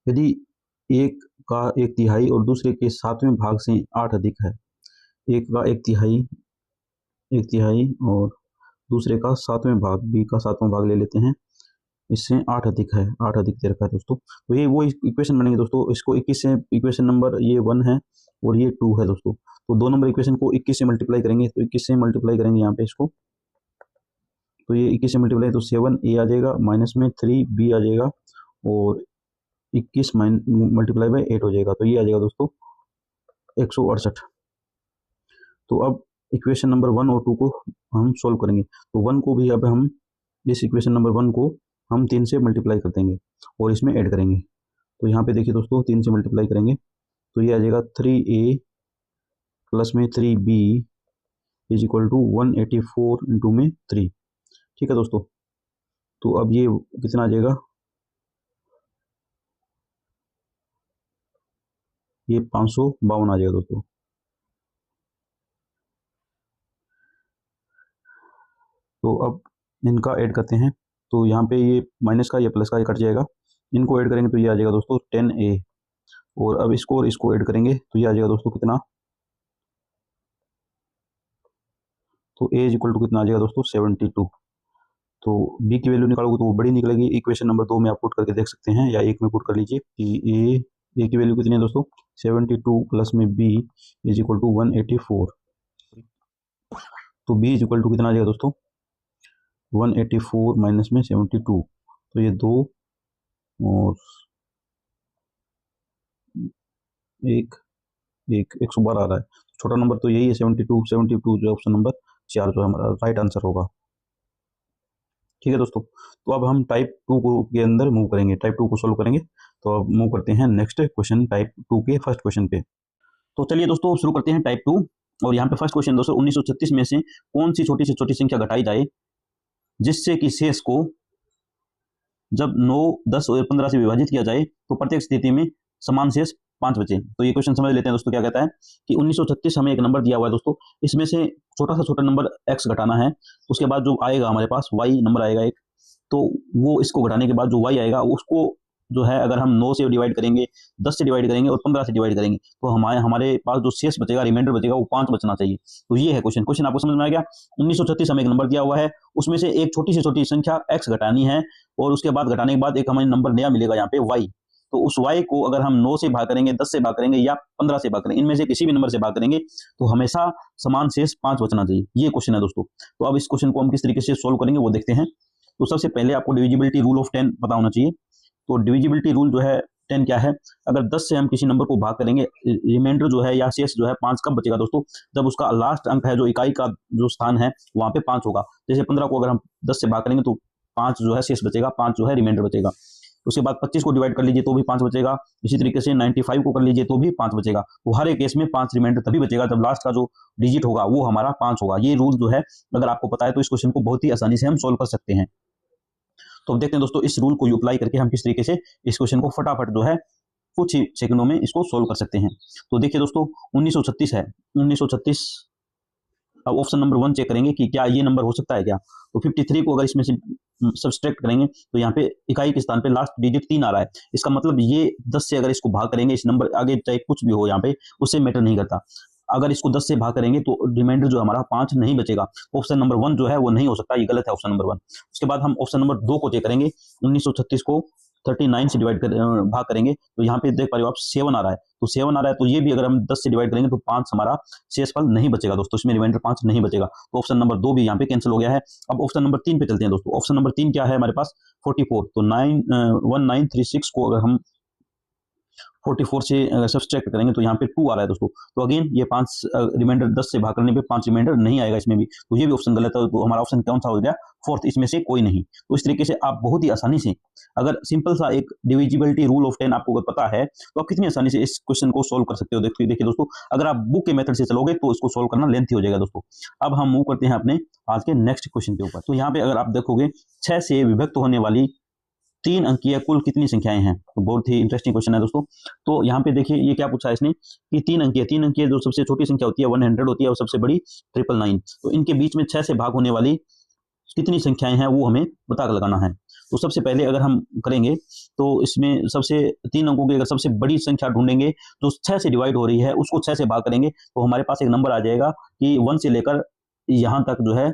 Speaker 1: यदि एक का एक तिहाई और दूसरे के सातवें भाग से 8 अधिक है, एक का एक तिहाई और दूसरे का सातवें भाग, बी का सातवां भाग ले लेते हैं, इससे 8 अधिक है, 8 अधिक दे रखा है दोस्तों। तो ये वो इक्वेशन बनेंगे दोस्तों, इसको 21 से, इक्वेशन नंबर ये 1 है और ये 2 है दोस्तों। तो दो नंबर इक्वेशन को 21 से मल्टीप्लाई करेंगे, तो 21 से मल्टीप्लाई करेंगे यहाँ पे इसको, तो ये 21 से मल्टीप्लाई तो 7a आ जाएगा, माइनस में 3b आ जाएगा, और 21 मल्टीप्लाई बाई 8 हो जाएगा, तो ये आ जाएगा दोस्तों 168। तो अब इक्वेशन नंबर 1 और 2 को हम सोल्व करेंगे। तो 1 को भी अब हम, इस इक्वेशन नंबर 1 को हम 3 से मल्टीप्लाई कर देंगे और इसमें ऐड करेंगे। तो यहाँ पे देखिए दोस्तों, 3 से मल्टीप्लाई करेंगे तो ये आ जाएगा 3a प्लस में 3b is equal to 184 into में 3। ठीक है दोस्तों, तो अब ये कितना आ जाएगा, ये 552 आ जाएगा दोस्तों। तो अब इनका ऐड करते हैं, तो यहाँ पे ये माइनस का या प्लस का ये कट जाएगा, इनको ऐड करेंगे तो ये आ जाएगा दोस्तों 10a, और अब इसको और इसको ऐड करेंगे तो ये आ जाएगा दोस्तों कितना, तो a इज इक्वल टू कितना आ जाएगा दोस्तों 72। तो b की वैल्यू निकालोगे तो वो बड़ी निकलेगी, इक्वेशन नंबर 2 में आप पुट करके देख सकते हैं या 1 में पुट कर लीजिए कि a की वैल्यू कितनी है दोस्तों 72 प्लस में b इज इक्वल टू 184। तो b इज इक्वल टू कितना आ जाएगा दोस्तों 184 माइनस में 72, तो ये 2 और 112 आ रहा है। छोटा नंबर तो यही है 72 जो ऑप्शन नंबर 4 जो हमारा राइट आंसर होगा। ठीक है दोस्तों, तो अब हम टाइप 2 को के अंदर मूव करेंगे, टाइप 2 को सोल्व करेंगे। तो अब मूव करते हैं नेक्स्ट क्वेश्चन टाइप 2 के फर्स्ट क्वेश्चन पे। तो चलिए दोस्तों शुरू करते हैं टाइप 2। और यहाँ पे फर्स्ट क्वेश्चन दोस्तों 1936 में से कौन सी छोटी से छोटी संख्या घटाई जाए जिससे कि शेष को जब 9, 10 और 15 से विभाजित किया जाए तो प्रत्येक स्थिति में समान शेष 5 बचे। तो ये क्वेश्चन समझ लेते हैं दोस्तों। क्या कहता है कि 1936 हमें एक नंबर दिया हुआ है दोस्तों, इसमें से छोटा सा छोटा नंबर x घटाना है, उसके बाद जो आएगा हमारे पास y नंबर आएगा एक, तो वो इसको घटाने के बाद जो y आएगा उसको जो है अगर हम 9 से डिवाइड करेंगे, 10 से डिवाइड करेंगे और 15 से डिवाइड करेंगे तो हमारे पास जो शेष बचेगा, रिमाइंडर बचेगा, वो 5 बचना चाहिए। तो ये है क्वेश्चन आपको समझ में आ गया। 1936 हमें एक नंबर दिया हुआ है, उसमें से एक छोटी से छोटी संख्या x घटानी है और उसके बाद घटाने के बाद एक हमें नंबर नया मिलेगा यहाँ पे y। तो उस y को अगर हम 9 से भाग करेंगे, 10 से भाग करेंगे या 15 से भाग करेंगे, इनमें से किसी भी नंबर से भाग करेंगे तो हमेशा समान शेष 5 बचना चाहिए। ये क्वेश्चन है दोस्तों। तो अब इस क्वेश्चन को हम किस तरीके से सोल्व करेंगे वो देखते हैं। तो सबसे पहले आपको डिविजिबिलिटी रूल ऑफ 10 पता होना चाहिए। तो डिविजिबिलिटी रूल जो है 10 क्या है, अगर 10 से हम किसी नंबर को भाग करेंगे, रिमाइंडर जो है या शेष जो है 5 कब बचेगा दोस्तों, जब उसका लास्ट अंक है जो इकाई का जो स्थान है वहां पे 5 होगा। जैसे 15 को अगर हम 10 से भाग करेंगे तो 5 जो है शेष बचेगा, 5 जो है रिमाइंडर बचेगा। उसके बाद 25 को डिवाइड कर लीजिए तो भी 5 बचेगा। इसी तरीके से 95 को कर लीजिए तो भी 5 बचेगा। तो हर एक केस में 5 रिमाइंडर तभी बचेगा जब लास्ट का जो डिजिट होगा वो हमारा 5 होगा। ये रूल जो है अगर आपको पता है तो इस क्वेश्चन को बहुत ही आसानी से हम सोल्व कर सकते हैं। तो अब देखते हैं दोस्तों इस रूल को अप्लाई करके हम किस तरीके से इस क्वेश्चन को फटाफट जो है कुछ ही सेकंडों में इसको सोल्व कर सकते हैं। तो देखिए दोस्तों 1936 है, 1936 अब ऑप्शन नंबर 1 चेक करेंगे कि क्या ये नंबर हो सकता है क्या। तो 53 को अगर इसमें से सब्सट्रैक्ट करेंगे तो यहाँ पे इकाई के स्थान पे लास्ट डिजिट 3 आ रहा है। इसका मतलब ये 10 से अगर इसको भाग करेंगे, इस नंबर आगे चाहे कुछ भी हो यहाँ पे उससे मैटर नहीं करता, अगर इसको 10 से भाग करेंगे तो रिमाइंडर जो हमारा 5 नहीं बचेगा। ऑप्शन नंबर 1 जो है वो नहीं हो सकता, ये गलत है ऑप्शन नंबर 1। उसके बाद हम ऑप्शन नंबर 2 को चेक करेंगे। 1936 को 39 से डिवाइड भाग करेंगे तो यहाँ पे देख पा रहे हो आप 7 आ रहा है, तो 7 आ रहा है तो ये भी अगर हम 10 से डिवाइड करेंगे तो 5 हमारा शेषफल नहीं बचेगा दोस्तों, इसमें रिमाइंडर 5 नहीं बचेगा। तो ऑप्शन नंबर 2 भी यहाँ पे कैंसिल हो गया है। अब ऑप्शन नंबर 3 पे चलते हैं दोस्तों। ऑप्शन नंबर 3 क्या है हमारे पास 44, तो 1936 को अगर हम 44 से सब्सट्रैक्ट करेंगे तो यहाँ पे 2 आ रहा है दोस्तों। तो अगेन ये 5 रिमाइंडर 10 से भाग करने पे 5 रिमाइंडर नहीं आएगा इसमें भी, तो ये भी ऑप्शन गलत है। तो हमारा ऑप्शन कौन सा हो गया 4th, इसमें से कोई नहीं। तो इस तरीके से आप बहुत ही आसानी से अगर सिंपल सा एक डिविजिबिलिटी रूल ऑफ 10 आपको अगर पता है तो आप कितनी आसानी से इस क्वेश्चन को सोल्व कर सकते हो। देखिए दोस्तों, अगर आप बुक के मेथड से चलोगे तो इसको सोल्व करना लेंथी हो जाएगा दोस्तों। अब हम मूव करते हैं अपने आज के नेक्स्ट क्वेश्चन के ऊपर। तो यहाँ पे अगर आप देखोगे 6 से विभक्त होने वाली 3 अंकीय कुल कितनी संख्याएं हैं। तो बहुत ही इंटरेस्टिंग क्वेश्चन है दोस्तों। तो यहाँ पे देखिए ये क्या पूछा है इसने कि 3 अंकीय जो सबसे छोटी संख्या होती है 100 होती है और सबसे बड़ी 999, तो इनके बीच में 6 से भाग होने वाली कितनी संख्याएं हैं वो हमें पता लगाना है। तो सबसे पहले अगर हम करेंगे तो इसमें सबसे 3 अंकों की अगर सबसे बड़ी संख्या ढूंढेंगे जो 6 से डिवाइड हो रही है उसको 6 से भाग करेंगे तो हमारे पास एक नंबर आ जाएगा कि 1 से लेकर यहाँ तक जो है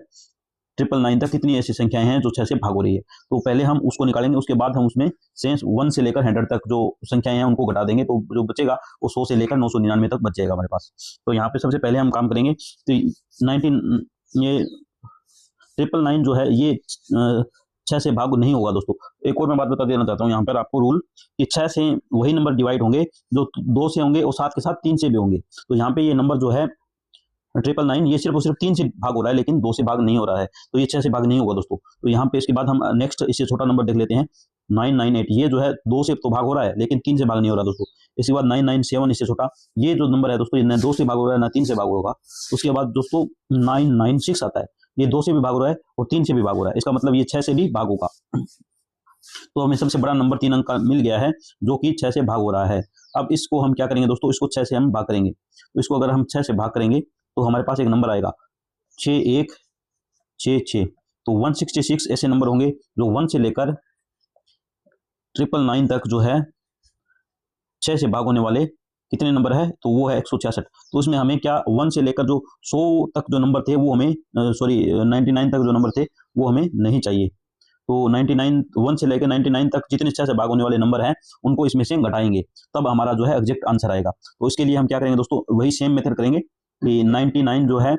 Speaker 1: 999 तक कितनी ऐसी संख्याएं हैं जो 6 से भाग हो रही है। तो पहले हम उसको निकालेंगे, उसके बाद हम उसमें से 1 से लेकर 100 तक जो संख्याएं हैं उनको घटा देंगे, तो जो बचेगा वो 100 से लेकर 999 तक बच जाएगा हमारे पास। तो यहाँ पे सबसे पहले हम काम करेंगे तो 999 जो है ये 6 से भाग नहीं होगा दोस्तों। एक और मैं बात बता देना चाहता हूँ यहाँ पर आपको रूल कि 6 से वही नंबर डिवाइड होंगे जो 2 से होंगे और साथ के साथ 3 से भी होंगे। तो यहाँ पे ये नंबर जो है 999 ये सिर्फ और सिर्फ 3 से भाग हो रहा है लेकिन 2 से भाग नहीं हो रहा है, तो ये 6 से भाग नहीं होगा दोस्तों। तो यहाँ पे इसके बाद हम नेक्स्ट इससे छोटा नंबर देख लेते हैं 998, ये जो है 2 से तो भाग हो रहा है लेकिन 3 से भाग नहीं हो रहा दोस्तों। इसके बाद 997 इससे छोटा, ये जो नंबर है दोस्तों ये न 2 से भाग हो रहा है ना 3 से भाग होगा। उसके बाद दोस्तों 996 आता है, ये 2 से भी भाग हो रहा है और 3 से भी भाग हो रहा है, इसका मतलब ये 6 से भी भाग होगा। तो हमें सबसे बड़ा नंबर 3 अंक का मिल गया है जो कि 6 से भाग हो रहा है। अब इसको हम क्या करेंगे दोस्तों, इसको 6 से हम भाग करेंगे। तो इसको अगर हम 6 से भाग करेंगे तो हमारे पास एक नंबर आएगा 6166, तो 166 ऐसे नंबर होंगे जो 1 से लेकर 999 तक जो है 6 से भाग होने वाले कितने नंबर है, तो वो है 166। तो उसमें हमें क्या 1 से लेकर जो 100 तक जो नंबर थे वो हमें 99 तक जो नंबर थे वो हमें नहीं चाहिए। तो 99 1 से लेकर 99 तक जितने 6 से भाग होने वाले नंबर हैं उनको इसमें से घटाएंगे, तब हमारा जो है एग्जैक्ट आंसर आएगा। तो इसके लिए हम क्या करेंगे दोस्तों, वही सेम मेथड करेंगे कि 99 जो है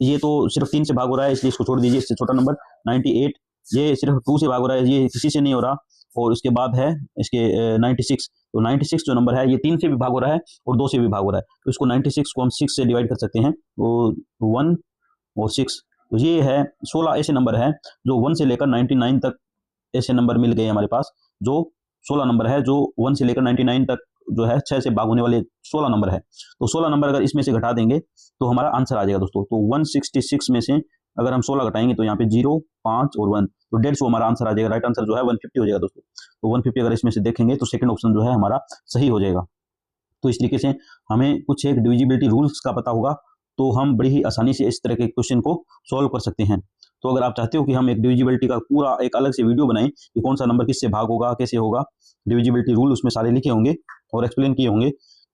Speaker 1: ये तो सिर्फ 3 से भाग हो रहा है इसलिए इसको छोड़ दीजिए, इससे छोटा नंबर 98 ये सिर्फ 2 से भाग हो रहा है, ये किसी से नहीं हो रहा। और उसके बाद है इसके 96, तो 96 जो नंबर है ये 3 से भी भाग हो रहा है और 2 से भी भाग हो रहा है, तो इसको 96 को हम 6 से डिवाइड कर सकते हैं, वो 1 और 6। तो ये है 16 ऐसे नंबर है जो 1 से लेकर 99 तक ऐसे नंबर मिल गए हमारे पास, जो 16 नंबर है जो 1 से लेकर 99 तक जो है 6 से भाग होने वाले 16 नंबर है। तो 16 नंबर अगर इसमें से घटा देंगे तो हमारा आंसर आ जाएगा दोस्तों। तो 166 में से अगर हम 16 घटाएंगे तो यहाँ पे 0, 5 और 1, तो 150 हमारा आंसर आ जाएगा। राइट आंसर जो है 150 हो जाएगा दोस्तों। तो 150 अगर इसमें से देखेंगे तो सेकंड ऑप्शन जो है हमारा सही हो जाएगा। तो इस तरीके से हमें कुछ एक डिविजिबिलिटी रूल्स का पता होगा तो हम बड़ी ही आसानी से इस तरह के क्वेश्चन को सॉल्व कर सकते हैं। तो अगर आप चाहते हो कि हम एक डिविजिबिलिटी का पूरा एक अलग से वीडियो बनाएं कि कौन सा नंबर किससे भाग होगा, कैसे होगा, डिविजिबिलिटी रूल उसमें सारे लिखे होंगे और एक्सप्लेन किए होंगे,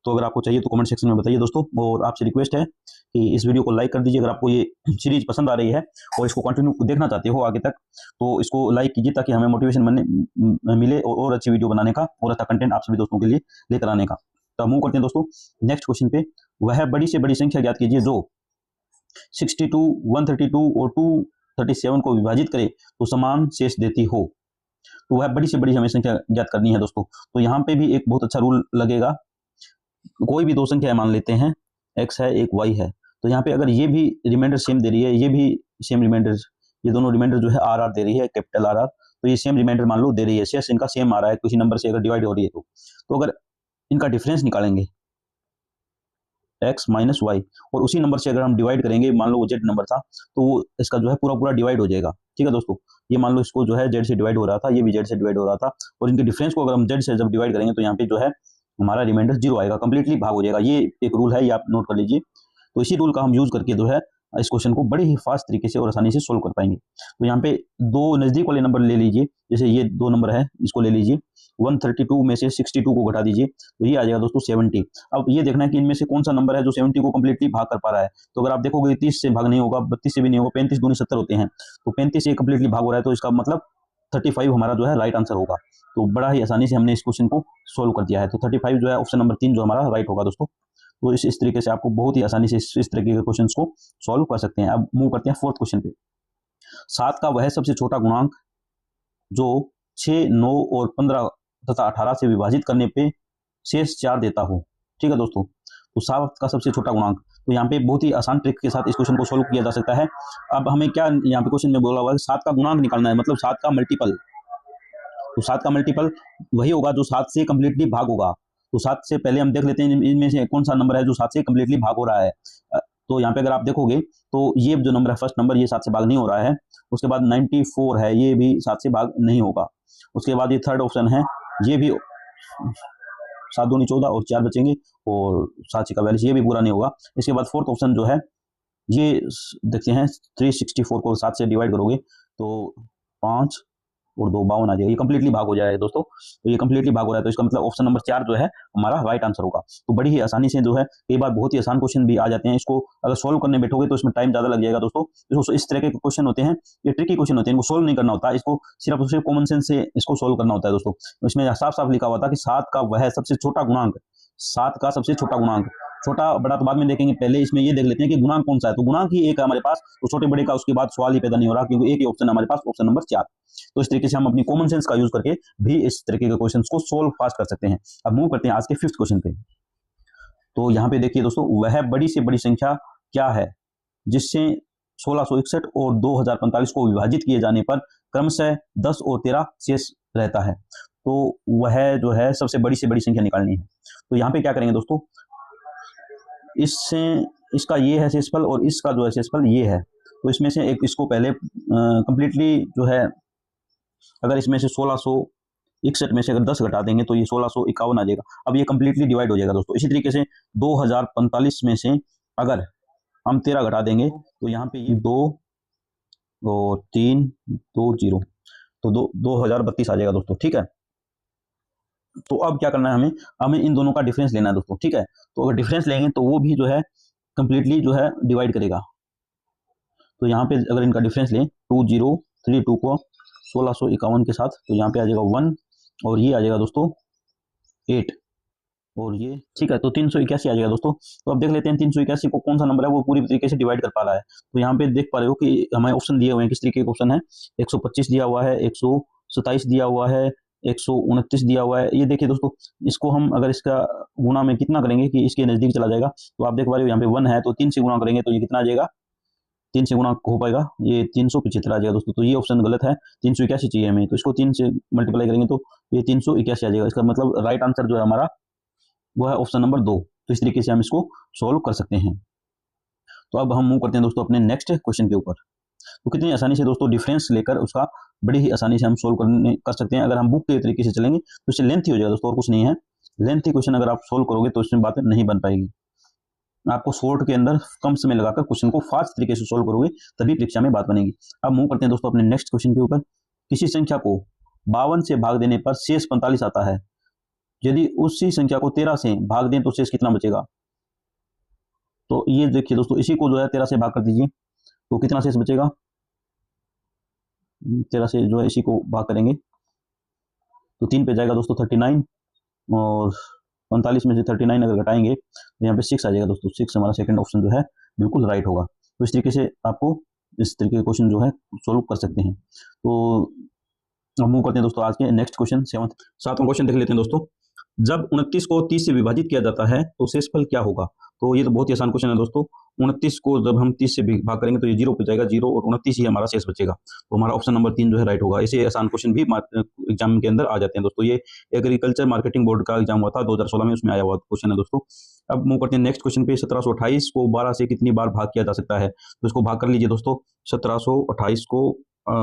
Speaker 1: तो अगर आपको चाहिए तो कमेंट सेक्शन में बताइए दोस्तों। और आपसे रिक्वेस्ट है कि इस वीडियो को लाइक कर दीजिए अगर आपको ये सीरीज पसंद आ रही है और इसको कंटिन्यू देखना चाहते हो आगे तक, तो इसको लाइक कीजिए ताकि हमें मोटिवेशन मिले और अच्छी वीडियो बनाने का और अच्छा कंटेंट आप सभी दोस्तों के लिए लेकर आने का। तो मूव करते हैं दोस्तों नेक्स्ट क्वेश्चन पे। वह बड़ी से बड़ी संख्या ज्ञात कीजिए जो 62, 132 और 237 को विभाजित करे तो समान शेष देती हो। तो वह बड़ी से बड़ी हमें संख्या ज्ञात करनी है दोस्तों। तो यहाँ पे भी एक बहुत अच्छा रूल लगेगा, कोई भी दो संख्या मान लेते हैं, x है एक y है, तो यहाँ पे अगर ये भी रिमाइंडर सेम दे रही है, ये भी सेम रिमाइंडर, ये दोनों रिमाइंडर जो है आर दे रही है, कैपिटल आर, तो ये सेम रिमाइंडर मान लो दे रही है, शेष इनका सेम आ रहा है किसी नंबर से अगर डिवाइड हो रही है तो अगर इनका डिफरेंस निकालेंगे x माइनस वाई और उसी नंबर से अगर हम डिवाइड करेंगे, मान लो वो z नंबर था तो वो इसका जो है पूरा पूरा डिवाइड हो जाएगा। ठीक है दोस्तों, ये मान लो इसको जो है z से डिवाइड हो रहा था, ये भी z से डिवाइड हो रहा था, और इनके डिफरेंस को अगर हम z से जब डिवाइड करेंगे तो यहाँ पे जो है हमारा रिमाइंडर 0 आएगा, कंप्लीटली भाग हो जाएगा। ये एक रूल है, ये आप नोट कर लीजिए। तो इसी रूल का हम यूज करके जो है इस क्वेश्चन को बड़े ही फास्ट तरीके से और आसानी से सोल्व कर पाएंगे। तो यहाँ पे दो नजदीक वाले नंबर ले लीजिए, जैसे ये दो नंबर है इसको ले लीजिए, 132 में से 62 को घटा दीजिए तो ये आ जाएगा दोस्तों 70। अब ये देखना है कि इनमें से कौन सा नंबर है जो 70 को कंप्लीटली भाग कर पा रहा है। तो अगर आप देखोगे 30 से भाग नहीं होगा, 32 से भी नहीं होगा, 35 दूनी 70 होते हैं, तो 35 से कंप्लीटली भाग हो रहा है, तो इसका मतलब 35 हमारा जो है राइट आंसर होगा। तो बड़ा ही आसानी से हमने इस क्वेश्चन को सोल्व कर दिया है। तो 35 जो है ऑप्शन नंबर 3 जो हमारा राइट होगा दोस्तों। तो इस तरीके से आपको बहुत ही आसानी से इस तरीके के क्वेश्चंस को सॉल्व कर सकते हैं। अब मूव करते हैं फोर्थ क्वेश्चन पे। 7 का वह सबसे छोटा गुणांक जो 6, 9 और 15 तथा 18 से विभाजित करने पे शेष 4 देता हो। ठीक है दोस्तों, तो 7 का सबसे छोटा गुणांक, तो यहाँ पे बहुत ही आसान ट्रिक के साथ इस क्वेश्चन को सोल्व किया जा सकता है। अब हमें क्या यहाँ पे क्वेश्चन में बोला हुआ है, 7 का गुणांक निकालना है, मतलब 7 का मल्टीपल। तो 7 का मल्टीपल वही होगा जो 7 से कंप्लीटली भाग होगा। तो 7 से पहले हम देख लेते हैं इनमें से कौन सा नंबर है जो 7 से कंप्लीटली भाग हो रहा है। तो यहाँ पे अगर आप देखोगे तो ये जो नंबर है फर्स्ट नंबर, ये 7 से भाग नहीं हो रहा है। उसके बाद 94 है, ये भी 7 से भाग नहीं होगा। उसके बाद ये थर्ड ऑप्शन है, ये भी 7 दूनी 14 और 4 बचेंगे और 7 का 42, ये भी पूरा नहीं होगा। इसके बाद फोर्थ ऑप्शन जो है ये देखते हैं, 364 को 7 से डिवाइड करोगे तो 5 और 2 52 आ जाएगा, ये कंप्लीटली भाग हो जाएगा दोस्तों। तो ये कंप्लीटली भाग हो रहा है, तो इसका मतलब ऑप्शन नंबर 4 जो है हमारा राइट आंसर होगा। तो बड़ी ही आसानी से जो है कई बार बहुत ही आसान क्वेश्चन भी आ जाते हैं, इसको अगर सोल्व करने बैठोगे तो इसमें टाइम ज़्यादा लग जाएगा दोस्तों। इसको इस तरह के क्वेश्चन होते हैं, ये ट्रिकी क्वेश्चन होते हैं, इनको सोल्व नहीं करना होता, इसको सिर्फ और सिर्फ कॉमन सेंस से इसको सोल्व करना होता है दोस्तों। इसमें साफ साफ लिखा हुआ था कि 7 का वह सबसे छोटा गुणांक, 7 का सबसे छोटा गुणांक, छोटा बड़ा तो बाद में देखेंगे, पहले इसमें ये देख लेते हैं कि गुणांक कौन सा है। तो गुणांक ही एक है हमारे पास, तो छोटे बड़े का उसके बाद सवाल ही पैदा नहीं हो रहा, क्योंकि एक ही ऑप्शन हमारे पास, ऑप्शन नंबर 4। तो इस तरीके से हम अपनी कॉमन सेंस का यूज करके भी इस तरीके के क्वेश्चंस को सोल्व फास्ट कर सकते हैं। अब मूव करते हैं आज के 5th क्वेश्चन पे। तो यहाँ पे देखिए दोस्तों, वह बड़ी से बड़ी संख्या क्या है जिससे 1661 और 2045 को विभाजित किए जाने पर क्रमशः 10 और 13 शेष रहता है। तो वह जो है सबसे बड़ी से बड़ी संख्या निकालनी है। तो यहाँ पे क्या करेंगे दोस्तों, इससे इसका ये है शेषफल और इसका जो है शेषफल ये है। तो इसमें से एक इसको पहले कंप्लीटली जो है, अगर इसमें से 1661 में से अगर 10 घटा देंगे तो ये 1651 आ जाएगा। अब ये कंप्लीटली डिवाइड हो जाएगा दोस्तों। इसी तरीके से 2045 में से अगर हम 13 घटा देंगे तो यहाँ पे ये 2 और 320 तो 2032 आ जाएगा दोस्तों। ठीक है, तो अब क्या करना है हमें, हमें इन दोनों का डिफरेंस लेना है दोस्तों। ठीक है, तो अगर डिफरेंस लेंगे तो वो भी जो है कंप्लीटली जो है डिवाइड करेगा। तो यहाँ पे अगर इनका डिफरेंस लें 2032 को 1651 के साथ, तो यहाँ पे आ जाएगा 1 और ये आ जाएगा दोस्तों 8 और ये, ठीक है, तो 381 आ जाएगा दोस्तों। तो अब देख लेते हैं 381 को कौन सा नंबर है वो पूरी तरीके से डिवाइड कर पा रहा है। तो यहाँ पे देख पा रहे हो कि हमें ऑप्शन दिए हुए हैं, किस तरीके के ऑप्शन है, 125 दिया हुआ है, 127 दिया हुआ है, 129 दिया हुआ है। ये देखिए दोस्तों, इसको हम अगर इसका गुणा में कितना करेंगे कि इसके नज़दीक चला जाएगा, तो आप देख पा रहे हो यहाँ पे 1 है, तो 3 से गुणा करेंगे तो ये कितना आ जाएगा, 3 से गुणा हो पाएगा, ये 375 आ जाएगा दोस्तों। तो ये ऑप्शन गलत है, 381 चाहिए हमें, तो इसको 3 से मल्टीप्लाई करेंगे तो ये 381 आ जाएगा। इसका मतलब राइट आंसर जो है हमारा वो है ऑप्शन नंबर 2। तो इस तरीके से हम इसको सॉल्व कर सकते हैं। तो अब हम मूव करते हैं दोस्तों अपने नेक्स्ट क्वेश्चन के ऊपर। तो कितनी आसानी से दोस्तों डिफरेंस लेकर उसका बड़ी ही आसानी से हम सोल्व कर सकते हैं। अगर हम बुक के तरीके से चलेंगे तो इससे लेंथी हो जाएगा दोस्तों, और कुछ नहीं है। लेंथी क्वेश्चन अगर आप सोल्व करोगे तो इसमें बात नहीं बन पाएगी। आपको शॉर्ट के अंदर कम समय लगाकर क्वेश्चन को फास्ट तरीके से सोल्व करोगे तभी परीक्षा में बात बनेगी। अब मूव करते हैं दोस्तों अपने नेक्स्ट क्वेश्चन के ऊपर। किसी संख्या को 52 से भाग देने पर शेष 45 आता है। यदि उसी संख्या को 13 से भाग दें तो शेष कितना बचेगा। तो ये देखिए दोस्तों, इसी को जो है 13 से भाग कर दीजिए तो कितना शेष बचेगा, 13 से जो है इसी को भाग करेंगे तो 3 पे जाएगा दोस्तों 39, और 45 में से 39 अगर घटाएंगे तो यहाँ पे 6 आ जाएगा दोस्तों। 6 हमारा सेकंड ऑप्शन जो है बिल्कुल राइट होगा। तो इस तरीके से आपको इस तरीके के क्वेश्चन जो है सोल्व कर सकते हैं। तो हम मूव करते हैं दोस्तों आज के नेक्स्ट क्वेश्चन, सातवां क्वेश्चन देख लेते हैं दोस्तों। जब 29 को 30 से विभाजित किया जाता है तो शेषफल क्या होगा। तो ये तो बहुत ही आसान क्वेश्चन है दोस्तों। 29 को जब हम 30 से भाग करेंगे तो ये 0 पे जाएगा, 0 और 29 ही हमारा शेष बचेगा। तो हमारा ऑप्शन नंबर 3 जो है राइट होगा। ऐसे आसान क्वेश्चन भी एग्जाम के अंदर आ जाते हैं दोस्तों। ये एग्रीकल्चर मार्केटिंग बोर्ड का एग्जाम हुआ था 2016 में, उसमें आया हुआ क्वेश्चन है दोस्तों। अब मूव करते हैं नेक्स्ट क्वेश्चन पे। 1728 को 12 से कितनी बार भाग किया जा सकता है। तो इसको भाग कर लीजिए दोस्तों। 1728 को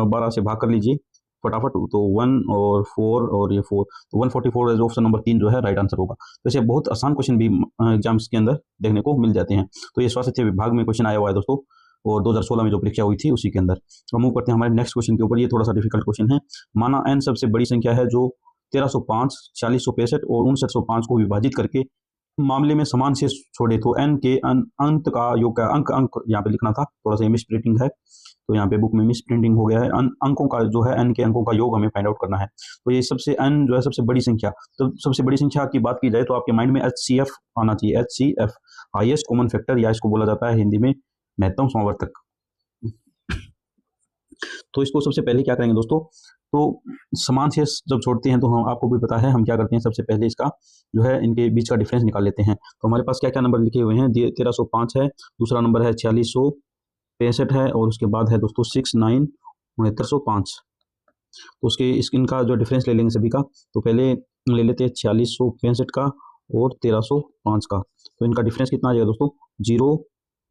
Speaker 1: 12 से भाग कर लीजिए फटाफट। तो 1 और 4 और ये 4, तो 144 ऑप्शन नंबर 3 जो है राइट आंसर होगा। तो ऐसे बहुत आसान क्वेश्चन भी एग्जाम्स के अंदर देखने को मिल जाते हैं। तो ये स्वास्थ्य विभाग में क्वेश्चन आया हुआ है दोस्तों, और 2016 में जो परीक्षा हुई थी उसी के अंदर। तो मूव करते हैं हमारे नेक्स्ट क्वेश्चन के ऊपर। ये थोड़ा सा डिफिकल्ट क्वेश्चन है। माना n सबसे बड़ी संख्या है जो 1305, 4665 और 5905 को विभाजित करके मामले में समान शेष छोड़े, तो n के अंत का योग का अंक यहाँ पे लिखना था, थोड़ा सा मिस प्रिंटिंग है तो यहाँ पे बुक में मिस प्रिंटिंग हो गया है। अंकों का जो है n के अंकों का योग हमें फाइंड आउट करना है। तो ये सबसे n जो है सबसे बड़ी संख्या, तो सबसे बड़ी संख्या की बात की जाए तो आपके माइंड में HCF आना चाहिए। HCF हाईएस्ट कॉमन फैक्टर, या इसको बोला जाता है हिंदी में महत्तम समवर्तक। तो इसको सबसे पहले क्या करेंगे दोस्तों, तो समान शेष जब छोड़ते हैं तो हम, आपको भी पता है हम क्या करते हैं, सबसे पहले इसका जो है इनके बीच का डिफरेंस निकाल लेते हैं। तो हमारे पास क्या क्या नंबर लिखे हुए हैं, 1305 है, दूसरा नंबर है 4665 है, और उसके बाद है दोस्तों 69,6905। तो उसके इनका जो डिफरेंस ले लेंगे सभी का। तो पहले ले लेते हैं 4665 का और 1305 का। तो इनका डिफरेंस कितना आ जाएगा दोस्तों, 0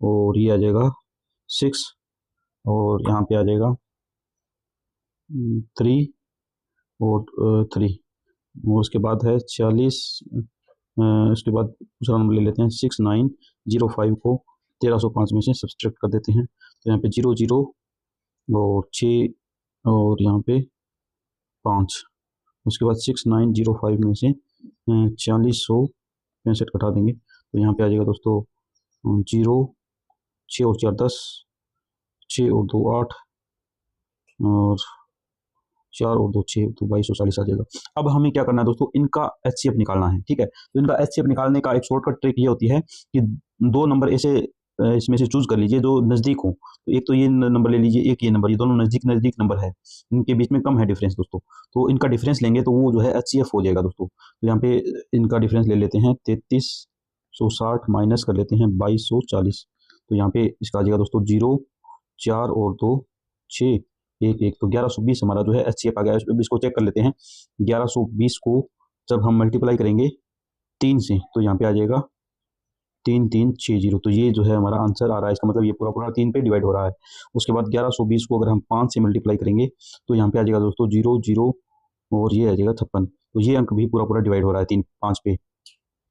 Speaker 1: और ये आ जाएगा 6 और यहाँ पे आ जाएगा 3 और 3, और उसके बाद है 40, उसके बाद दूसरा नंबर ले लेते हैं 6905 को 1305 में से सब्सट्रैक्ट कर देते हैं। तो यहाँ पे 0 0 और 6 और यहाँ पे 5, उसके बाद 6905 में से 4665 घटा देंगे तो यहाँ पे आ जाएगा दोस्तों 0, 6 और 4 10, 6 और 2 8 और 4 और 2 6, तो 2240 आ जाएगा। अब हमें क्या करना है दोस्तों, इनका HCF निकालना है। ठीक है, तो इनका HCF निकालने का एक शॉर्टकट ट्रिक ये होती है कि दो नंबर ऐसे इसमें से चूज कर लीजिए जो नज़दीक हो। तो एक तो ये नंबर ले लीजिए, एक ये नंबर, ये दोनों नज़दीक नज़दीक नंबर है, इनके बीच में कम है डिफरेंस दोस्तों। तो इनका डिफरेंस लेंगे तो वो जो है HCF हो जाएगा दोस्तों। तो यहाँ पे इनका डिफरेंस ले लेते हैं 3360 माइनस कर लेते हैं 2240। तो यहाँ पे इसका आ जाएगा दोस्तों 0 4 और 2 6 1 1, तो 1120 हमारा जो है HCF आ गया। इसको चेक कर लेते हैं। 1120 को जब हम मल्टीप्लाई करेंगे 3 से तो यहाँ पे आ जाएगा 3360। तो ये जो है हमारा आंसर आ रहा है। इसका मतलब ये पूरा पूरा 3 पे डिवाइड हो रहा है। उसके बाद 1120 को अगर हम 5 से मल्टीप्लाई करेंगे तो यहाँ पे आ जाएगा दोस्तों 0 0 और ये आ जाएगा 56। तो ये अंक भी पूरा पूरा डिवाइड हो रहा है 3 5 पे।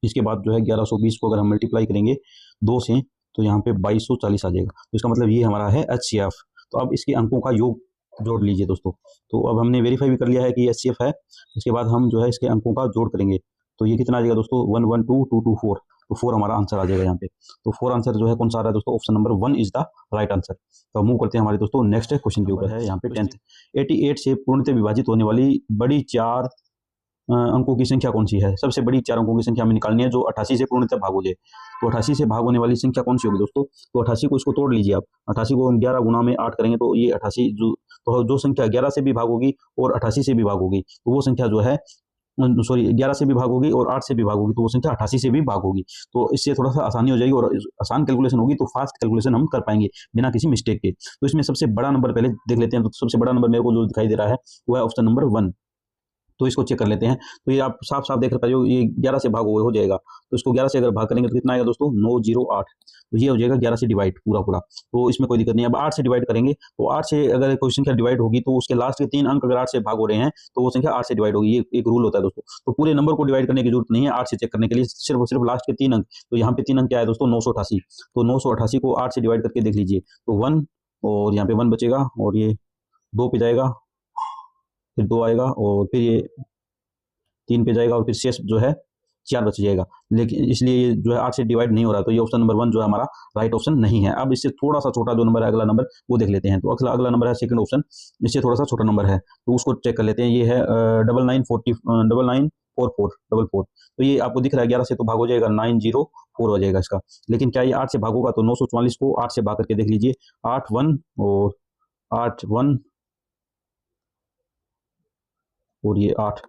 Speaker 1: इसके बाद जो है 1120 को अगर हम मल्टीप्लाई करेंगे 2 से तो यहाँ पे 2240 आ जाएगा। तो इसका मतलब ये हमारा है HCF। तो अब इसके अंकों का योग जोड़ लीजिए दोस्तों। तो अब हमने वेरीफाई भी कर लिया है कि ये HCF है। इसके बाद हम जो है इसके अंकों का जोड़ करेंगे। तो ये कितना आ जाएगा दोस्तों, 1 1 2 2 2 4। तो 4 हमारा आंसर आ जाएगा यहाँ पे। तो 4 आंसर जो है कौन सा आ रहा है दोस्तों, option number 1 is the right answer. तो मूव करते हैं हमारे दोस्तों नेक्स्ट क्वेश्चन के ऊपर है यहाँ पे 10th। 88 से पूर्णतः विभाजित होने वाली बड़ी 4 अंकों की संख्या कौन सी है। सबसे बड़ी 4 अंकों की संख्या हमें निकालनी है जो 88 से पूर्णतः भाग हो जाए। तो 88 से भाग होने वाली संख्या कौन सी होगी दोस्तों। तो 88 को इसको तोड़ लीजिए आप। 88 को 11 गुना में 8 करेंगे तो ये 88 जो संख्या 11 से भी भाग होगी और 88 से भी भाग होगी तो वो संख्या जो है, सॉरी 11 से भी भाग होगी और 8 से भी भाग होगी तो वो संख्या 88 से भी भाग होगी। तो इससे थोड़ा सा आसानी हो जाएगी और आसान कैलकुलेशन होगी तो फास्ट कैलकुलेशन हम कर पाएंगे बिना किसी मिस्टेक के। तो इसमें सबसे बड़ा नंबर पहले देख लेते हैं। तो सबसे बड़ा नंबर मेरे को जो दिखाई दे रहा है वो है ऑप्शन नंबर 1। तो इसको चेक कर लेते हैं। तो ये आप साफ साफ देख पाए हो, ये 11 से भाग हो जाएगा। तो इसको 11 से अगर भाग करेंगे तो कितना आएगा दोस्तों, 908। तो ये हो जाएगा 11 से डिवाइड पूरा। तो इसमें कोई दिक्कत नहीं है। अब 8 से डिवाइड करेंगे तो 8 से अगर कोई संख्या डिवाइड होगी तो उसके लास्ट के 3 अंक अगर 8 से भाग हो रहे हैं तो वो संख्या 8 से डिवाइड होगी। ये एक रूल होता है दोस्तों। तो पूरे नंबर को डिवाइड करने की जरूरत नहीं है 8 से चेक करने के लिए, सिर्फ और सिर्फ लास्ट के 3 अंक। तो यहाँ पे 3 अंक क्या है दोस्तों, 988। तो 988 को 8 से डिवाइड करके देख लीजिए। तो 1 और यहाँ पे 1 बचेगा और ये 2 पे जाएगा, फिर 2 आएगा और फिर ये 3 पे जाएगा और फिर शेष जो है 4 बच जाएगा। लेकिन इसलिए ये जो है 8 से डिवाइड नहीं हो रहा। तो ये ऑप्शन नंबर 1 जो है हमारा राइट ऑप्शन नहीं है। अब इससे थोड़ा सा छोटा जो नंबर है अगला नंबर वो देख लेते हैं। तो अगला नंबर है सेकंड ऑप्शन, इससे थोड़ा सा छोटा नंबर है तो उसको चेक कर लेते हैं। ये है 9944। तो ये आपको दिख रहा है 11 से तो भाग हो जाएगा 904 हो जाएगा इसका। लेकिन क्या ये 8 से भाग होगा, तो 944 को 8 से भाग करके देख लीजिए। 8 1 और 8 1 और ये 8,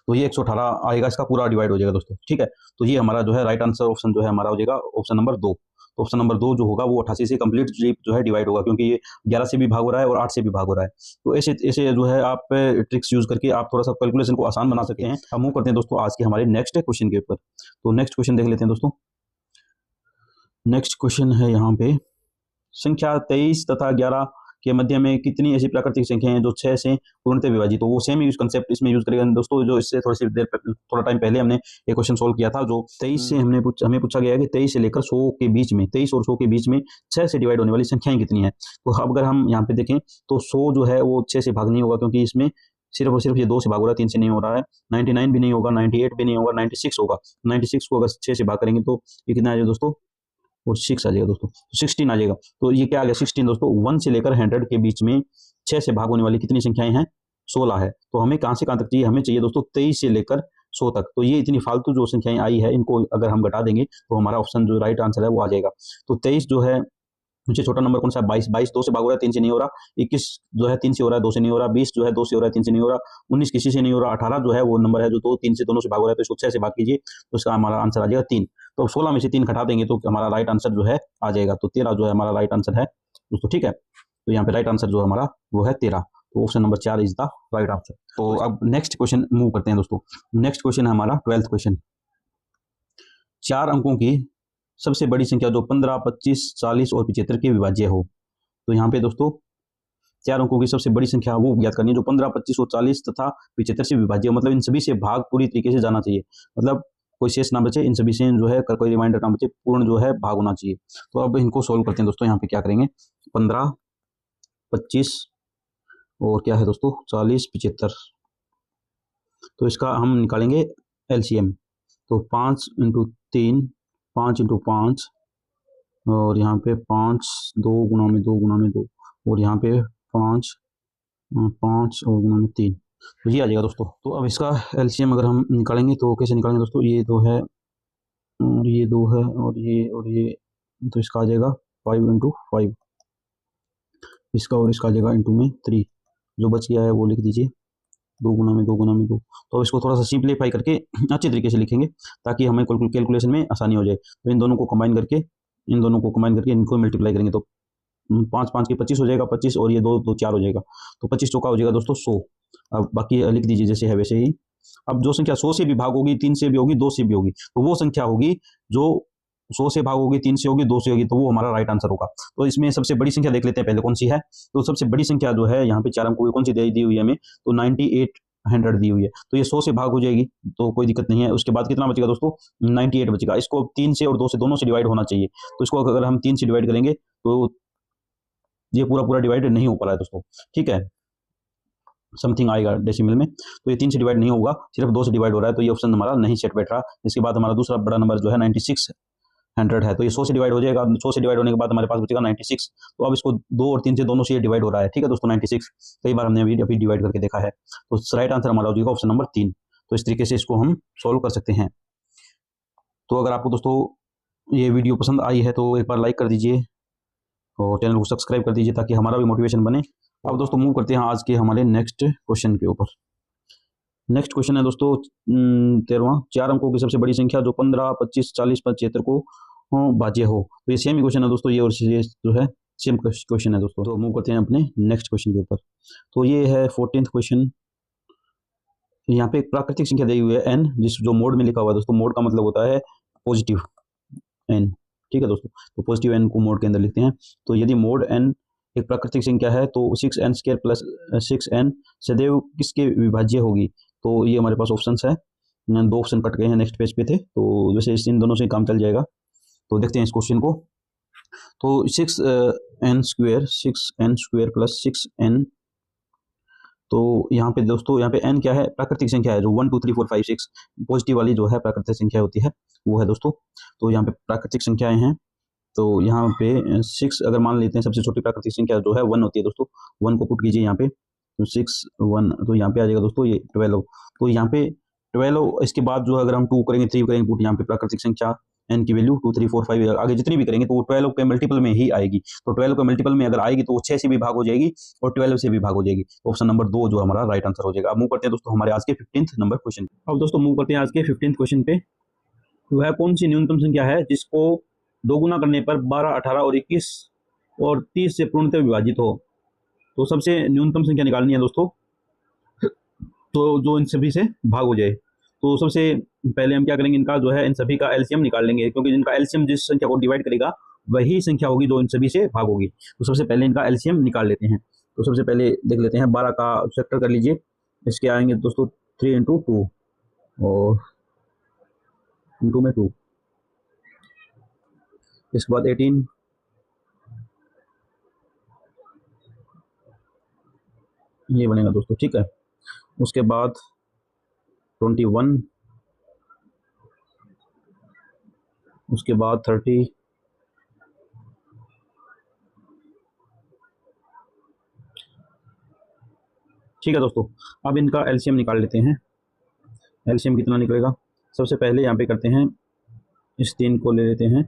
Speaker 1: तो ये 118 आएगा, इसका पूरा डिवाइड हो जाएगा दोस्तों। ठीक है, तो ये हमारा जो है राइट आंसर ऑप्शन जो है हमारा हो जाएगा ऑप्शन नंबर 2। तो ऑप्शन नंबर 2 जो होगा वो 88 से कंप्लीट जो है डिवाइड होगा, क्योंकि ये 11 से भी भाग हो रहा है और 8 से भी भाग हो रहा है। तो ऐसे ऐसे जो है आप ट्रिक्स यूज करके आप थोड़ा सा कैलकुलेशन को आसान बना सकते हैं। अब मूव करते हैं दोस्तों आज के हमारे नेक्स्ट क्वेश्चन के ऊपर। तो नेक्स्ट क्वेश्चन देख लेते हैं दोस्तों। नेक्स्ट क्वेश्चन है यहाँ पे, संख्या 23 तथा 11 के मध्य में कितनी ऐसी प्राकृतिक संख्याएं हैं जो 6 से पूर्णतः विभाजित। तो वो सेम यूज कंसेप्ट इसमें यूज करेगा दोस्तों, जो इससे थोड़ा टाइम पहले हमने एक क्वेश्चन सोल्व किया था। जो 23 से हमें पूछा गया है कि 23 से लेकर 100 के बीच में, 23 और 100 के बीच में 6 से डिवाइड होने वाली संख्याएं कितनी है। तो अब अगर हम यहाँ पे देखें तो 100 जो है वो 6 से भाग नहीं होगा, क्योंकि इसमें सिर्फ और सिर्फ ये 2 से भाग हो रहा है, 3 से नहीं हो रहा है। 99 भी नहीं होगा, 98 भी नहीं होगा, 96 होगा। 96 को अगर 6 से भाग करेंगे तो ये कितना आ जाएगा दोस्तों, और 6 आ जाएगा दोस्तों, 16 आ जाएगा। तो ये क्या आ गया 16 दोस्तों। 1 से लेकर 100 के बीच में 6 से भाग होने वाली कितनी संख्याएं हैं, 16 है। तो हमें कहां से कहां तक चाहिए, हमें चाहिए दोस्तों 23 से लेकर 100 तक। तो ये इतनी फालतू जो संख्याएं आई है इनको अगर हम घटा देंगे तो हमारा ऑप्शन जो राइट आंसर है वो आ जाएगा। तो 23 जो है मुझे छोटा नंबर कौन सा है, 22 2 से भाग हो रहा है, 3 से नहीं हो रहा। 21 जो है 3 से हो रहा है, 2 से नहीं हो रहा। 20 जो है 2 से हो रहा है, 3 से नहीं हो रहा। 19 किसी से नहीं हो रहा। 18 जो है वो नंबर है जो 2 3 से दोनों से भाग हो रहा है, तो इसको 6 से भाग कीजिए तो इसका हमारा आंसर आ जाएगा 3। तो 16 में से 3 घटा देंगे तो हमारा राइट आंसर जो है आ जाएगा। तो 13 जो है हमारा राइट आंसर है दोस्तों। ठीक है, तो यहाँ पे राइट आंसर जो हमारा वो है 13। तो option number 4 is the right answer. तो अब नेक्स्ट क्वेश्चन मूव करते हैं दोस्तों। नेक्स्ट क्वेश्चन है हमारा 12th क्वेश्चन। 4 अंकों की सबसे बड़ी संख्या जो 15 25 40 और 75 के विभाज्य हो। तो यहाँ पे दोस्तों 4 अंकों की सबसे बड़ी संख्या वो ज्ञात करनी है जो 15 25 और 40 तथा 75 से विभाज्य, मतलब इन सभी से भाग पूरी तरीके से जाना चाहिए, मतलब कोई शेष ना बचे, इन सभी से जो है कोई रिमाइंडर ना बचे, पूर्ण जो है भाग होना चाहिए। तो अब इनको सोल्व करते हैं दोस्तों। यहाँ पे क्या करेंगे, 15 25 और क्या है दोस्तों 40 75। तो इसका हम निकालेंगे LCM। तो 5 × 3 5 × 5 और यहाँ पे 5 2 गुना में 2 गुना में 2 और यहाँ पे 5 5 और गुना में 3, तो ये आ जाएगा दोस्तों। तो अब इसका LCM अगर हम निकालेंगे तो कैसे निकालेंगे दोस्तों, ये 2 है और ये 2 है और ये, तो इसका आ जाएगा 5 × 5, इसका और इसका आ जाएगा इंटू में 3। जो बच गया है वो लिख दीजिए 2 गुना में 2 गुना में 2। तो इसको थोड़ा सा सिंप्लीफाई करके अच्छे तरीके से लिखेंगे ताकि हमें कैलकुलेशन में आसानी हो जाए। तो इन दोनों को कंबाइन करके इनको मल्टीप्लाई करेंगे तो 5 5 के 25 हो जाएगा 25 और ये 2 2 4 हो जाएगा। तो 25 चौका हो जाएगा दोस्तों 100। अब बाकी लिख दीजिए जैसे है वैसे ही। अब जो संख्या 100 से भी भाग होगी, 3 से भी होगी, 2 से भी होगी, तो वो संख्या होगी जो 100 से भाग होगी, 3 से होगी, 2 से होगी, तो वो हमारा राइट आंसर होगा। तो इसमें सबसे बड़ी संख्या देख लेते हैं पहले कौन सी है। तो सबसे बड़ी संख्या जो है यहाँ पे 4 अंकों की कौन सी दी हुई है हमें, तो 9800 दी हुई है। तो ये 100 से भाग हो जाएगी तो कोई दिक्कत नहीं है। उसके बाद कितना बचेगा दोस्तों, 98 बचेगा। इसको 3 से और 2 से दोनों से डिवाइड होना चाहिए। तो इसको अगर हम 3 से डिवाइड करेंगे तो ये पूरा डिवाइड नहीं हो पा रहा है दोस्तों, ठीक है, समथिंग आएगा डेसिमल में। तो ये 3 से डिवाइड नहीं होगा, सिर्फ 2 से डिवाइड हो रहा है, तो ये ऑप्शन हमारा नहीं सेट बैठ रहा। इसके बाद हमारा दूसरा बड़ा नंबर जो है 9600 है, तो ये 100 से डिवाइड हो जाएगा। 100 से डिवाइड होने के बाद हमारे पास बचेगा 96। तो अब इसको 2 और 3 से दोनों से ये डिवाइड हो रहा है, ठीक है दोस्तों, 96 कई बार हमने अभी डिवाइड करके देखा है। तो राइट आंसर हमारा हो जाएगा ऑप्शन नंबर 3। तो इस तरीके से इसको हम सॉल्व कर सकते हैं। तो अगर आपको दोस्तों ये वीडियो पसंद आई है तो एक बार लाइक कर दीजिए और चैनल को सब्सक्राइब कर दीजिए ताकि हमारा भी मोटिवेशन बने। अब दोस्तों मूव करते हैं आज के हमारे नेक्स्ट क्वेश्चन के ऊपर। नेक्स्ट क्वेश्चन है दोस्तों 13वां, 4 अंकों की सबसे बड़ी संख्या जो 15, 25, 40, 75 को भाज्य हो। तो ये सेम ही क्वेश्चन है दोस्तों, ये और ये जो है सेम क्वेश्चन है दोस्तों। तो मूव करते हैं अपने नेक्स्ट क्वेश्चन के ऊपर। तो ये है 14th क्वेश्चन। यहाँ पे एक प्राकृतिक संख्या दी हुई है n, जिस जो मोड में लिखा हुआ है दोस्तों। मोड का मतलब होता है पॉजिटिव n, ठीक है दोस्तों। तो पॉजिटिव n को मोड के अंदर लिखते हैं। तो यदि मोड n एक प्राकृतिक संख्या है तो 6n² प्लस 6n सदैव किसके विभाज्य होगी। तो ये हमारे पास ऑप्शंस है, 2 ऑप्शन कट गए हैं, नेक्स्ट पेज पे थे, तो वैसे इन दोनों से काम चल जाएगा। तो देखते हैं इस क्वेश्चन को। तो 6n² प्लस 6n, तो यहाँ पे दोस्तों यहाँ पे n क्या है, प्राकृतिक संख्या है, जो 1 2 3 4 5 6 पॉजिटिव वाली जो है प्राकृतिक संख्या होती है वो है दोस्तों। तो यहाँ पे प्राकृतिक संख्याएं हैं, तो यहाँ पे 6 अगर मान लेते हैं, सबसे छोटी प्राकृतिक संख्या जो है 1 होती है दोस्तों। 1 को पुट कीजिए यहाँ पे, तो 6 1, तो यहाँ पे आ जाएगा दोस्तों ये 12। तो यहाँ पे 12, इसके बाद जो अगर हम 2 करेंगे 3 करेंगे पुट, यहाँ पे प्राकृतिक संख्या n की वैल्यू 2 3 4 5 आगे जितनी भी करेंगे तो वो 12 के मल्टीपल में ही आएगी। तो 12 के मल्टीपल में अगर आएगी तो वो 6 से भी भाग हो जाएगी और 12 से भी भाग हो जाएगी। ऑप्शन नंबर 2 जो हमारा राइट आंसर हो जाएगा। अब मूव करते हैं दोस्तों हमारे आज के 15th नंबर क्वेश्चन। अब दोस्तों मूव करते हैं आज के 15th क्वेश्चन पे। वह कौन सी न्यूनतम संख्या है जिसको 2 गुना करने पर 12, 18 और 21 और 30 से पूर्णतः विभाजित हो। तो सबसे न्यूनतम संख्या निकालनी है दोस्तों, तो जो इन सभी से भाग हो जाए। तो सबसे पहले हम क्या करेंगे, इनका जो है इन सभी का एलसीएम निकाल लेंगे, क्योंकि जिनका एलसीएम जिस संख्या को डिवाइड करेगा वही संख्या होगी जो इन सभी से भाग होगी। तो सबसे पहले इनका एलसीएम निकाल लेते हैं। तो सबसे पहले देख लेते हैं, 12 का फैक्टर कर लीजिए, इसके आएंगे दोस्तों 3 × 2 और 2 में 2, इसके बाद 18, ये बनेगा दोस्तों, ठीक है। उसके बाद 21, उसके बाद 30, ठीक है दोस्तों। अब इनका एलसीएम निकाल लेते हैं। एलसीएम कितना निकलेगा, सबसे पहले यहाँ पे करते हैं, इस 3 को ले लेते हैं,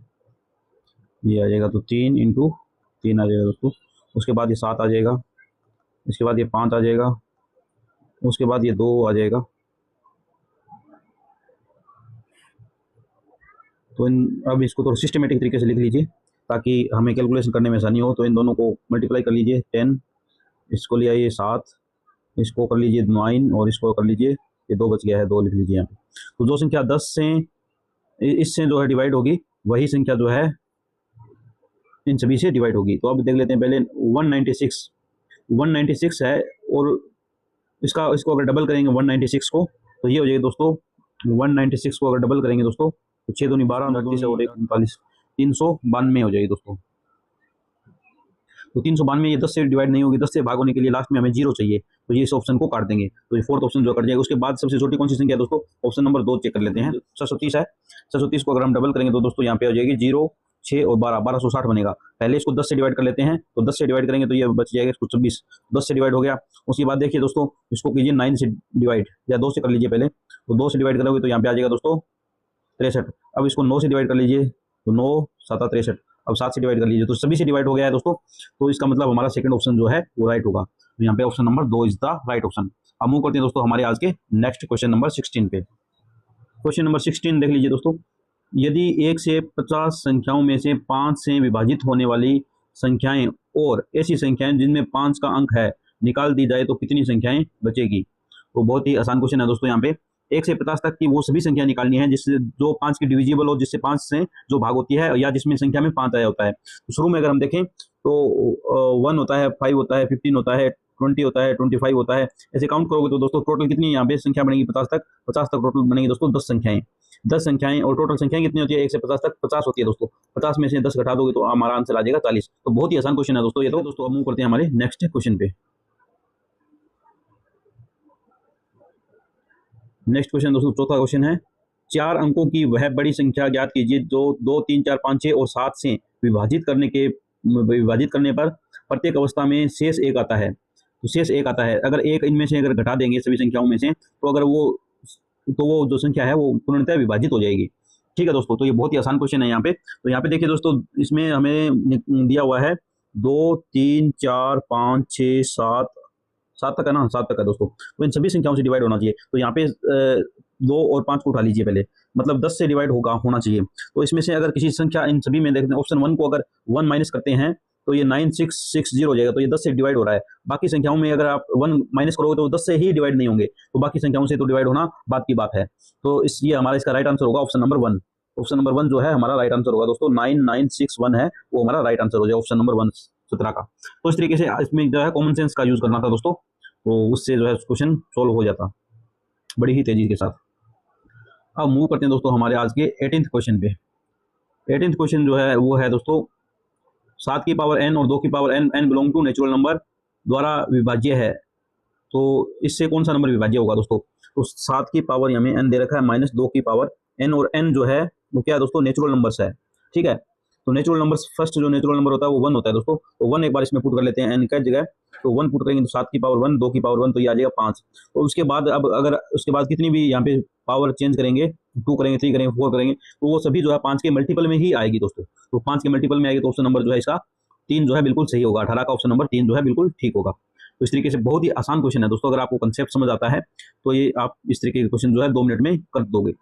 Speaker 1: ये आ जाएगा तो 3 × 3 आ जाएगा दोस्तों। उसके बाद ये 7 आ जाएगा, इसके बाद ये 5 आ जाएगा, उसके बाद ये 2 आ जाएगा। तो अब इसको थोड़ा सिस्टमेटिक तरीके से लिख लीजिए ताकि हमें कैलकुलेशन करने में आसानी हो। तो इन दोनों को मल्टीप्लाई कर लीजिए, 10, इसको ले आइए 7, इसको कर लीजिए 9 और इसको कर लीजिए, ये 2 बच गया है, 2 लिख लीजिए यहाँ पे। तो जो संख्या 10 से इससे जो है डिवाइड होगी वही संख्या जो है इन सभी से डिवाइड होगी। तो अब देख लेते हैं पहले 196 है, और इसको अगर डबल करेंगे 196 को तो ये हो जाएगा दोस्तों, 196 को अगर डबल करेंगे दोस्तों तो 6 दूनी 12, 9 से और 39, 392 हो जाएगी दोस्तों। तो 392 ये 10 से डिवाइड नहीं होगी, 10 से भाग होने के लिए लास्ट में हमें 0 चाहिए, तो ये इस ऑप्शन को काट देंगे। तो ये 4th ऑप्शन जो कट जाएगा। उसके बाद सबसे छोटी कौन सी संख्या है दोस्तों, ऑप्शन नंबर 2 चेक कर लेते हैं। 730 है, 730 को अगर हम डबल करेंगे तो दोस्तों यहाँ पे हो जाएगी 0, 6 और 12, 1260 बनेगा। पहले इसको 10 से डिवाइड कर लेते हैं, तो 10 से डिवाइड करेंगे तो ये बच जाएगा इसको 26, 10 से डिवाइड हो गया। उसके बाद देखिए दोस्तों, इसको कीजिए 9 से डिवाइड, या 2 से कर लीजिए पहले, तो 2 से डिवाइड करोगे तो यहाँ पे आ जाएगा दोस्तों 63। अब इसको 9 से डिवाइड कर लीजिए, तो 9 7 63, अब 7 से डिवाइड कर लीजिए, तो सभी से डिवाइड हो गया है दोस्तों। तो इसका मतलब हमारा सेकंड ऑप्शन जो है वो राइट होगा। तो यहाँ पे option number 2 is the right option. अब मूव करते हैं दोस्तों हमारे आज के नेक्स्ट क्वेश्चन नंबर 16 पे। क्वेश्चन नंबर 16 देख लीजिए दोस्तों, यदि 1 से 50 संख्याओं में से 5 से विभाजित होने वाली संख्याएं और ऐसी संख्याएं जिनमें 5 का अंक है निकाल दी जाए तो कितनी संख्याएं बचेगी। तो बहुत ही आसान क्वेश्चन है दोस्तों। यहाँ पे 1 से 50 तक की वो सभी संख्या निकालनी है जिससे जो 5 की डिविजिबल हो, जिससे 5 से जो भाग होती है, या जिसमें संख्या में 5 आया होता है। तो शुरू में अगर हम देखें तो 1 होता है, 5 होता है, 15 होता है, 20 होता है, 25 होता है। ऐसे काउंट करोगे तो दोस्तों टोटल कितनी यहाँ पे संख्या बनेगी 50 तक टोटल बनेगी दोस्तों 10 संख्याएं। 10 संख्याएं और टोटल संख्याएं कितनी होती है 1 से 50 तक 50 होती है दोस्तों। 50 में से 10 घटा दोगे तो हमारा आंसर आ जाएगा 40। तो बहुत ही आसान क्वेश्चन है दोस्तों ये। तो दोस्तों अब मूव करते हैं हमारे नेक्स्ट क्वेश्चन पे। नेक्स्ट क्वेश्चन दोस्तों चौथा क्वेश्चन है, 4 अंकों की वह बड़ी संख्या ज्ञात कीजिए जो 2, 3, 4, 5, 6 और 7 से विभाजित करने पर प्रत्येक अवस्था में शेष 1 आता है। तो शेष 1 आता है, अगर एक इनमें से अगर घटा देंगे सभी संख्याओं में से, तो अगर वो जो संख्या है वो पूर्णतः विभाजित हो जाएगी। ठीक है दोस्तों, तो ये बहुत ही आसान क्वेश्चन है यहाँ पे। तो यहाँ पे देखिए दोस्तों, इसमें हमें दिया हुआ है 2, 3, 4, 5, 6, 7 तक है ना, 7 तक है दोस्तों। तो इन सभी संख्याओं से डिवाइड होना चाहिए। तो यहाँ पे 2 और 5 को उठा लीजिए पहले, मतलब 10 से डिवाइड होना चाहिए। तो इसमें से अगर किसी संख्या, इन सभी में देखते हैं ऑप्शन 1 को अगर 1 माइनस करते हैं तो ये 9660 हो जाएगा। तो ये 10 से डिवाइड हो रहा है। बाकी संख्याओं में अगर आप 1 माइनस करोगे तो 10 से ही डिवाइड नहीं होंगे, तो बाकी संख्याओं से तो डिवाइड होना बात की बात है। तो इसलिए हमारा इसका राइट आंसर होगा ऑप्शन नंबर 1। ऑप्शन नंबर 1 जो है हमारा राइट आंसर होगा दोस्तों। 9961 है वो हमारा राइट आंसर हो जाएगा ऑप्शन नंबर 1 17 का। तो इस तरीके से इसमें जो है कॉमन सेंस का यूज करना था दोस्तों, तो उससे जो है क्वेश्चन सोल्व हो जाता बड़ी ही तेजी के साथ। अब मूव करते हैं दोस्तों हमारे आज के 18th क्वेश्चन पे। 18th क्वेश्चन जो है वो है दोस्तों, 7 की पावर n और 2 की power n belong to natural number द्वारा विभाज्य है, तो इससे कौन सा नंबर विभाज्य होगा दोस्तों। तो 7 की पावर हमें n दे रखा है माइनस 2 की पावर n, और n जो है वो क्या है दोस्तों, नेचुरल नंबर्स है। ठीक है, तो नेचुरल नंबर्स, फर्स्ट जो नेचुरल नंबर होता है वो 1 होता है दोस्तों। तो 1 एक बार इसमें पुट कर लेते हैं n का जगह, तो 1 पुट करेंगे तो 7 की पावर 1, 2 की पावर 1, तो ये आ जाएगा 5। और उसके बाद अब अगर उसके बाद कितनी भी यहाँ पे पावर चेंज करेंगे, 2 करेंगे, 3 करेंगे, 4 करेंगे, तो वो सभी जो है 5 के मल्टीपल में ही आएगी दोस्तों। तो 5 के मल्टीपल में आएगी, तो ऑप्शन नंबर जो है इसका 3 जो है बिल्कुल सही होगा। 18 का ऑप्शन नंबर 3 जो है बिल्कुल ठीक होगा। तो इस तरीके से बहुत ही आसान क्वेश्चन है दोस्तों। अगर आपको कंसेप्ट समझ आता है तो ये आप इस तरीके के क्वेश्चन जो है 2 मिनट में कर दोगे।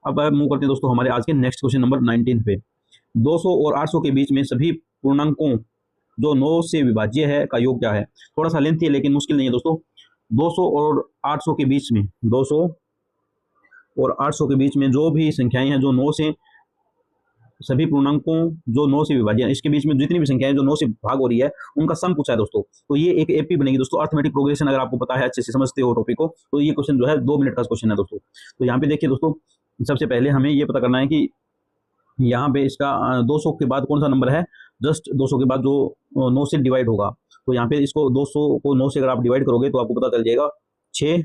Speaker 1: अब मूव करते हैं दोस्तों हमारे आज के नेक्स्ट क्वेश्चन नंबर 19 पे। 200 और 800 के बीच में सभी पूर्णांकों जो 9 से विभाज्य है का योग क्या है। थोड़ा सा लेंथी है लेकिन मुश्किल नहीं है दोस्तों। 200 और 800 के बीच में, 200 और 800 के बीच में जो भी संख्याएं हैं जो 9 से, सभी पूर्णांकों जो 9 से विभाज्य है, इसके बीच में जितनी भी संख्याएं जो 9 से भाग हो रही है उनका सम पूछा है दोस्तों। तो ये एक एपी बनेगी दोस्तों, अर्थमेटिक प्रोग्रेशन। अगर आपको पता है, अच्छे से समझते हो टॉपिक को, तो ये क्वेश्चन जो है 2 मिनट का क्वेश्चन है दोस्तों। तो यहाँ पे देखिए दोस्तों, सबसे पहले हमें ये पता करना है कि यहाँ पे इसका 200 के बाद कौन सा नंबर है। जस्ट 200 के बाद जो 9 से डिवाइड होगा, तो यहाँ पे इसको 200 को 9 से अगर आप डिवाइड करोगे तो आपको पता चल जाएगा 6,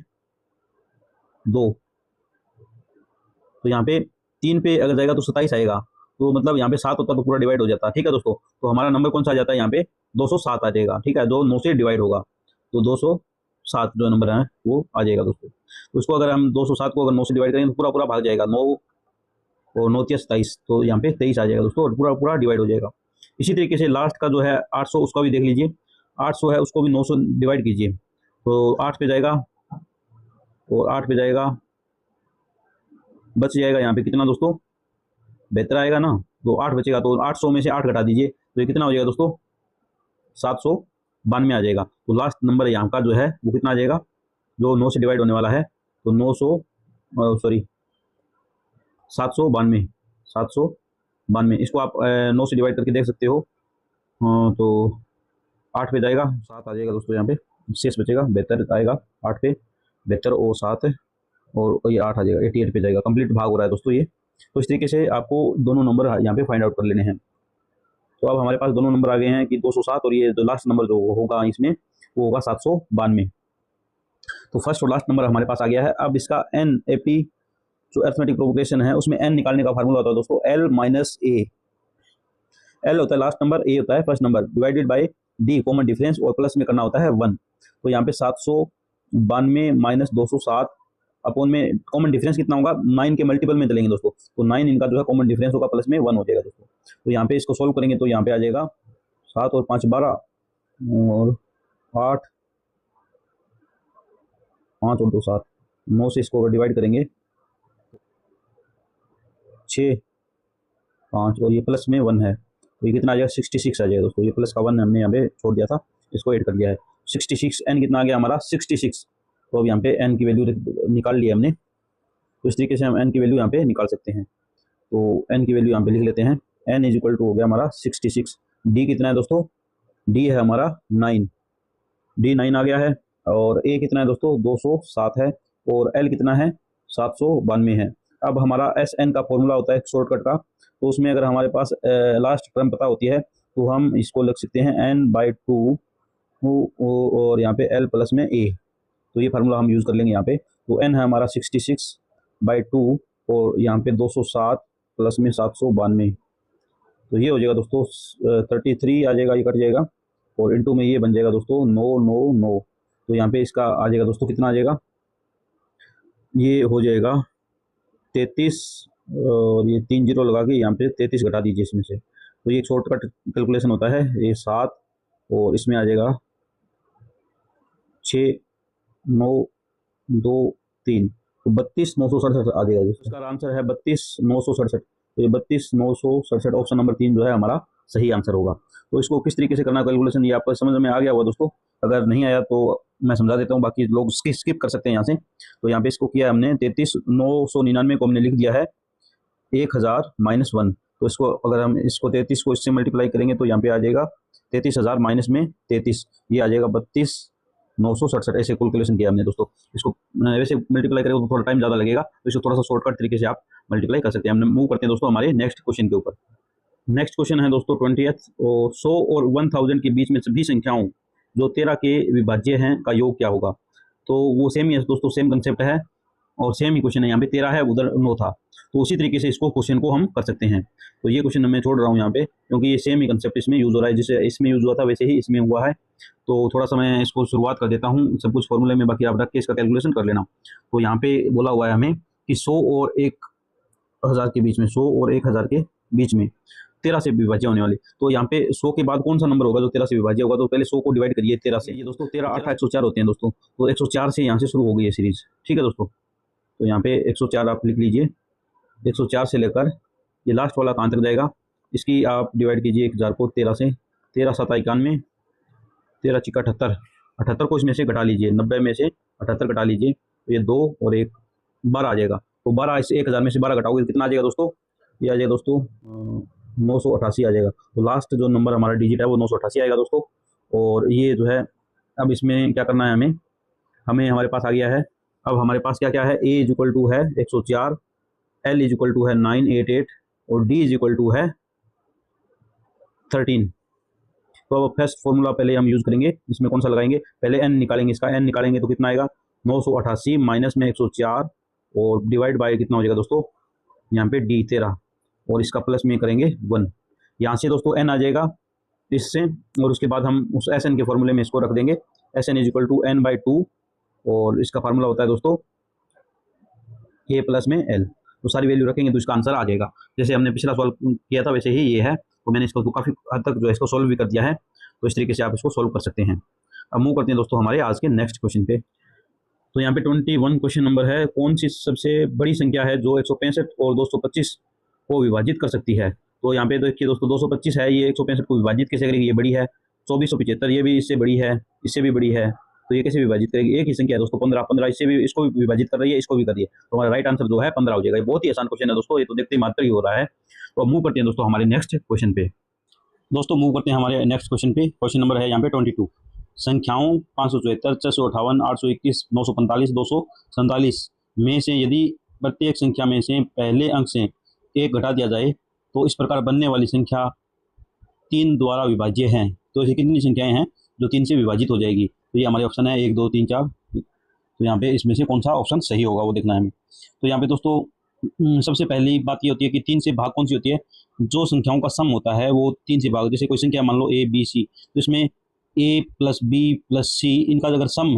Speaker 1: 2। तो यहाँ पे 3 पे अगर जाएगा तो 27 आएगा। तो मतलब यहाँ पे 7 होता तो पूरा डिवाइड हो जाता। ठीक है दोस्तों, तो हमारा नंबर कौन सा आ जाता है यहाँ पे 207 आ जाएगा। ठीक है, जो 9 से डिवाइड होगा, तो 207 जो नंबर है वो आ जाएगा दोस्तों। तो इसको अगर हम 207 को अगर 9 से डिवाइड करेंगे तो पूरा पूरा भाग जाएगा। 9 और 9 × 27, तो यहाँ पे 23 आ जाएगा दोस्तों, और पूरा पूरा डिवाइड हो जाएगा। इसी तरीके से लास्ट का जो है 800, उसका भी देख लीजिए। 800 है, उसको भी 9 से डिवाइड कीजिए, तो 8 पे जाएगा, और 8 पे जाएगा, बच जाएगा यहाँ पे कितना दोस्तों, 72 आएगा ना। तो 8 बचेगा, तो 800 में से 8 घटा दीजिए, तो ये कितना हो जाएगा दोस्तों, 792 आ जाएगा। तो लास्ट नंबर यहाँ का जो है वो कितना आ जाएगा, जो 9 से डिवाइड होने वाला है, तो 792। इसको आप 9 से डिवाइड करके देख सकते हो। तो 8 पे जाएगा, 7 आ जाएगा दोस्तों। यहाँ पे शेष बचेगा 72 आएगा 8 पे, 72 और 7, और ये 8 आ जाएगा, 88 पे जाएगा। कंप्लीट भाग हो रहा है दोस्तों ये। तो इस तरीके से आपको दोनों नंबर यहाँ पे फाइंड आउट कर लेने हैं। तो अब हमारे पास दोनों नंबर आ गए हैं कि 207, और ये जो लास्ट नंबर जो होगा इसमें वो होगा 792। तो फर्स्ट और लास्ट नंबर हमारे पास आ गया है। अब इसका एन एपी जो अर्थमेटिक प्रोग्रेशन है उसमें एन निकालने का फार्मूला होता है दोस्तों, एल माइनस ए। एल होता है लास्ट नंबर, ए होता है first number, divided by D common difference, और प्लस में करना होता है 1। तो यहाँ पे 792 माइनस 207 अपॉन में कॉमन डिफरेंस कितना होगा, 9 के मल्टीपल में चलेंगे दोस्तों, तो 9 इनका जो है कॉमन डिफरेंस होगा, प्लस में 1 हो जाएगा दोस्तों। तो यहाँ पे इसको सोल्व करेंगे तो यहाँ पे आ जाएगा 7 और 5 12, और 8, 5 और 2 7, 9 से इसको डिवाइड करेंगे 6, 5, और ये प्लस में 1 है, तो ये कितना आ जाएगा 66 आ जाएगा दोस्तों। ये प्लस का 1 हमने यहाँ पे छोड़ दिया था, इसको ऐड कर दिया है 66। एन कितना आ गया हमारा 66। तो अब यहाँ पे एन की वैल्यू निकाल ली हमने। तो इस तरीके से हम एन की वैल्यू यहाँ पे निकाल सकते हैं। तो एन की वैल्यू यहाँ पे लिख लेते हैं, एन इज इक्वल टू हो गया हमारा 66। डी कितना है दोस्तों, डी है हमारा 9, डी 9 आ गया है। और ए कितना है दोस्तों 207 है, और एल कितना है 792 है। अब हमारा एस एन का फॉर्मूला होता है शॉर्टकट का, तो उसमें अगर हमारे पास लास्ट टर्म पता होती है तो हम इसको लिख सकते हैं n/2 और यहाँ पे l प्लस में a, तो ये फार्मूला हम यूज़ कर लेंगे यहाँ पे। तो n है हमारा 66/2 और यहाँ पे 207 प्लस में 792, तो ये हो जाएगा दोस्तों 33 आ जाएगा, ये कट जाएगा और इनटू में ये बन जाएगा दोस्तों 999। तो यहाँ पे इसका आ जाएगा दोस्तों कितना आ जाएगा, ये हो जाएगा 33 और ये 3 जीरो लगा के यहाँ पे 33 घटा दीजिए इसमें से, तो ये एक शॉर्टकट कैलकुलेशन होता है। ये 7 और इसमें आ जाएगा 6 9 2 3, तो 32,967 आ जाएगा। इसका आंसर है 32,967, तो ये 32,967 ऑप्शन नंबर 3 जो है हमारा सही आंसर होगा। तो इसको किस तरीके से करना कैलकुलेशन, ये आपको समझ में आ गया होगा दोस्तों। अगर नहीं आया तो मैं समझा देता हूँ, बाकी लोग स्किप कर सकते हैं यहाँ से। तो यहाँ पे इसको किया हमने 33,999 को हमने लिख दिया है 1000 माइनस 1, तो इसको अगर हम इसको 33 को इससे मल्टीप्लाई करेंगे तो यहाँ पे आ जाएगा 33,000 माइनस में 33, ये आ जाएगा 32,967। ऐसे कैलकुलेशन किया हमने दोस्तों। इसको वैसे मल्टीप्लाई करेंगे तो थोड़ा टाइम ज़्यादा लगेगा, तो इसको थोड़ा सा शॉर्टकट तरीके से आप मल्टीप्लाई कर सकते हैं। हमने मूव करते हैं दोस्तों हमारे नेक्स्ट क्वेश्चन के ऊपर। नेक्स्ट क्वेश्चन है दोस्तों 20th, और 100 और 1000 के बीच में सभी संख्याओं जो 13 के विभाज्य हैं का योग क्या होगा। तो वो सेम ही है दोस्तों, सेम कंसेप्ट है और सेम ही क्वेश्चन है। यहाँ पे 13 है, उधर 9 था, तो उसी तरीके से इसको क्वेश्चन को हम कर सकते हैं। तो ये क्वेश्चन मैं छोड़ रहा हूँ यहाँ पे, क्योंकि ये सेम ही कंसेप्ट इसमें यूज़ हो रहा है, जिसे इसमें यूज़ हुआ था वैसे ही इसमें हुआ है। तो थोड़ा सा मैं इसको शुरुआत कर देता हूँ सब कुछ फॉर्मूले में, बाकी आप रख के इसका कैलकुलेशन कर लेना। तो यहाँ पे बोला हुआ है हमें कि 100 और 1000 के बीच में, 100 और 1000 के बीच में 13 से विभाज्य होने वाली। तो यहाँ पे 100 के बाद कौन सा नंबर होगा जो 13 से विभाज्य होगा, तो पहले 100 को डिवाइड करिए 13 से। ये दोस्तों 13 8 104 होते हैं दोस्तों, तो 104 से यहाँ से शुरू हो गई है सीरीज, ठीक है दोस्तों। तो यहाँ पे 104 आप लिख लीजिए, 104 से लेकर ये लास्ट वाला कहाँ तक जाएगा, इसकी आप डिवाइड कीजिए 1000 को 13 से, 13 7 91, 13 चिका 78, 78 को इसमें से घटा लीजिए, 90 में से 78 घटा लीजिए, तो ये 2 और 1 12 आ जाएगा। तो 12 इस 1000 में से 12 घटाओगे कितना आ जाएगा दोस्तों, ये आ जाएगा दोस्तों 988 आ जाएगा। तो लास्ट जो नंबर हमारा डिजिट है वो 988 आएगा दोस्तों। और ये जो है अब इसमें क्या करना है हमें हमारे पास आ गया है। अब हमारे पास क्या क्या है, ए इज इक्वल टू है 104, एल इज इक्वल टू है 988 और डी इज इक्वल टू है 13। तो अब फर्स्ट फॉर्मूला पहले हम यूज़ करेंगे, इसमें कौन सा लगाएंगे, पहले एन निकालेंगे, इसका एन निकालेंगे तो कितना आएगा 988 माइनस में 104 और डिवाइड बाय कितना हो जाएगा दोस्तों, यहाँ पे डी 13 और इसका प्लस में करेंगे 1। यहाँ से दोस्तों एन आ जाएगा इससे, और उसके बाद हम उस एस एन के फॉर्मूले में इसको रख देंगे, S N is equal to n/2 और इसका फार्मूला होता है दोस्तों ए प्लस में एल। तो सारी वैल्यू रखेंगे तो इसका आंसर आ जाएगा। जैसे हमने पिछला सॉल्व किया था वैसे ही ये है, तो मैंने इसको काफ़ी हद तक जो है इसको सॉल्व भी कर दिया है, तो इस तरीके से आप इसको सॉल्व कर सकते हैं। अब मूव करते हैं दोस्तों हमारे आज के नेक्स्ट क्वेश्चन पे। तो यहाँ पे 21 क्वेश्चन नंबर है, कौन सी सबसे बड़ी संख्या है जो 165 और 225 को विभाजित कर सकती है। तो यहाँ पे देखिए दोस्तों 225 है, ये 165 को विभाजित कैसे करेगी, ये बड़ी है। 2475 ये भी इससे बड़ी है, इससे भी बड़ी है, तो ये कैसे विभाजित करेगी, एक ही संख्या है दोस्तों 15 इससे भी इसको भी विभाजित कर रही है, इसको भी कर रही है, तो हमारा राइट आंसर जो है 15 हो जाएगा। ये बहुत ही आसान क्वेश्चन है दोस्तों, ये तो देखते ही मात्र ही हो रहा है। तो अब मूव करते हैं दोस्तों हमारे नेक्स्ट क्वेश्चन पे। दोस्तों मूव करते हैं हमारे नेक्स्ट क्वेश्चन पे। क्वेश्चन नंबर है यहाँ पे 22, संख्याओं 574, 658, 821, 945, 247 में से यदि प्रत्येक संख्या में से पहले अंक से एक घटा दिया जाए तो इस प्रकार बनने वाली संख्या 3 द्वारा विभाज्य है। तो ऐसी कितनी संख्याएं हैं जो 3 से विभाजित हो जाएगी। तो ये हमारे ऑप्शन है 1 2 3 4। तो यहाँ पे इसमें से कौन सा ऑप्शन सही होगा वो देखना है हमें। तो यहाँ पे दोस्तों सबसे पहली बात ये होती है कि 3 से भाग कौन सी होती है, जो संख्याओं का सम होता है वो 3 से भाग। जैसे कोई संख्या मान लो A B C, तो इसमें A plus B plus C इनका अगर सम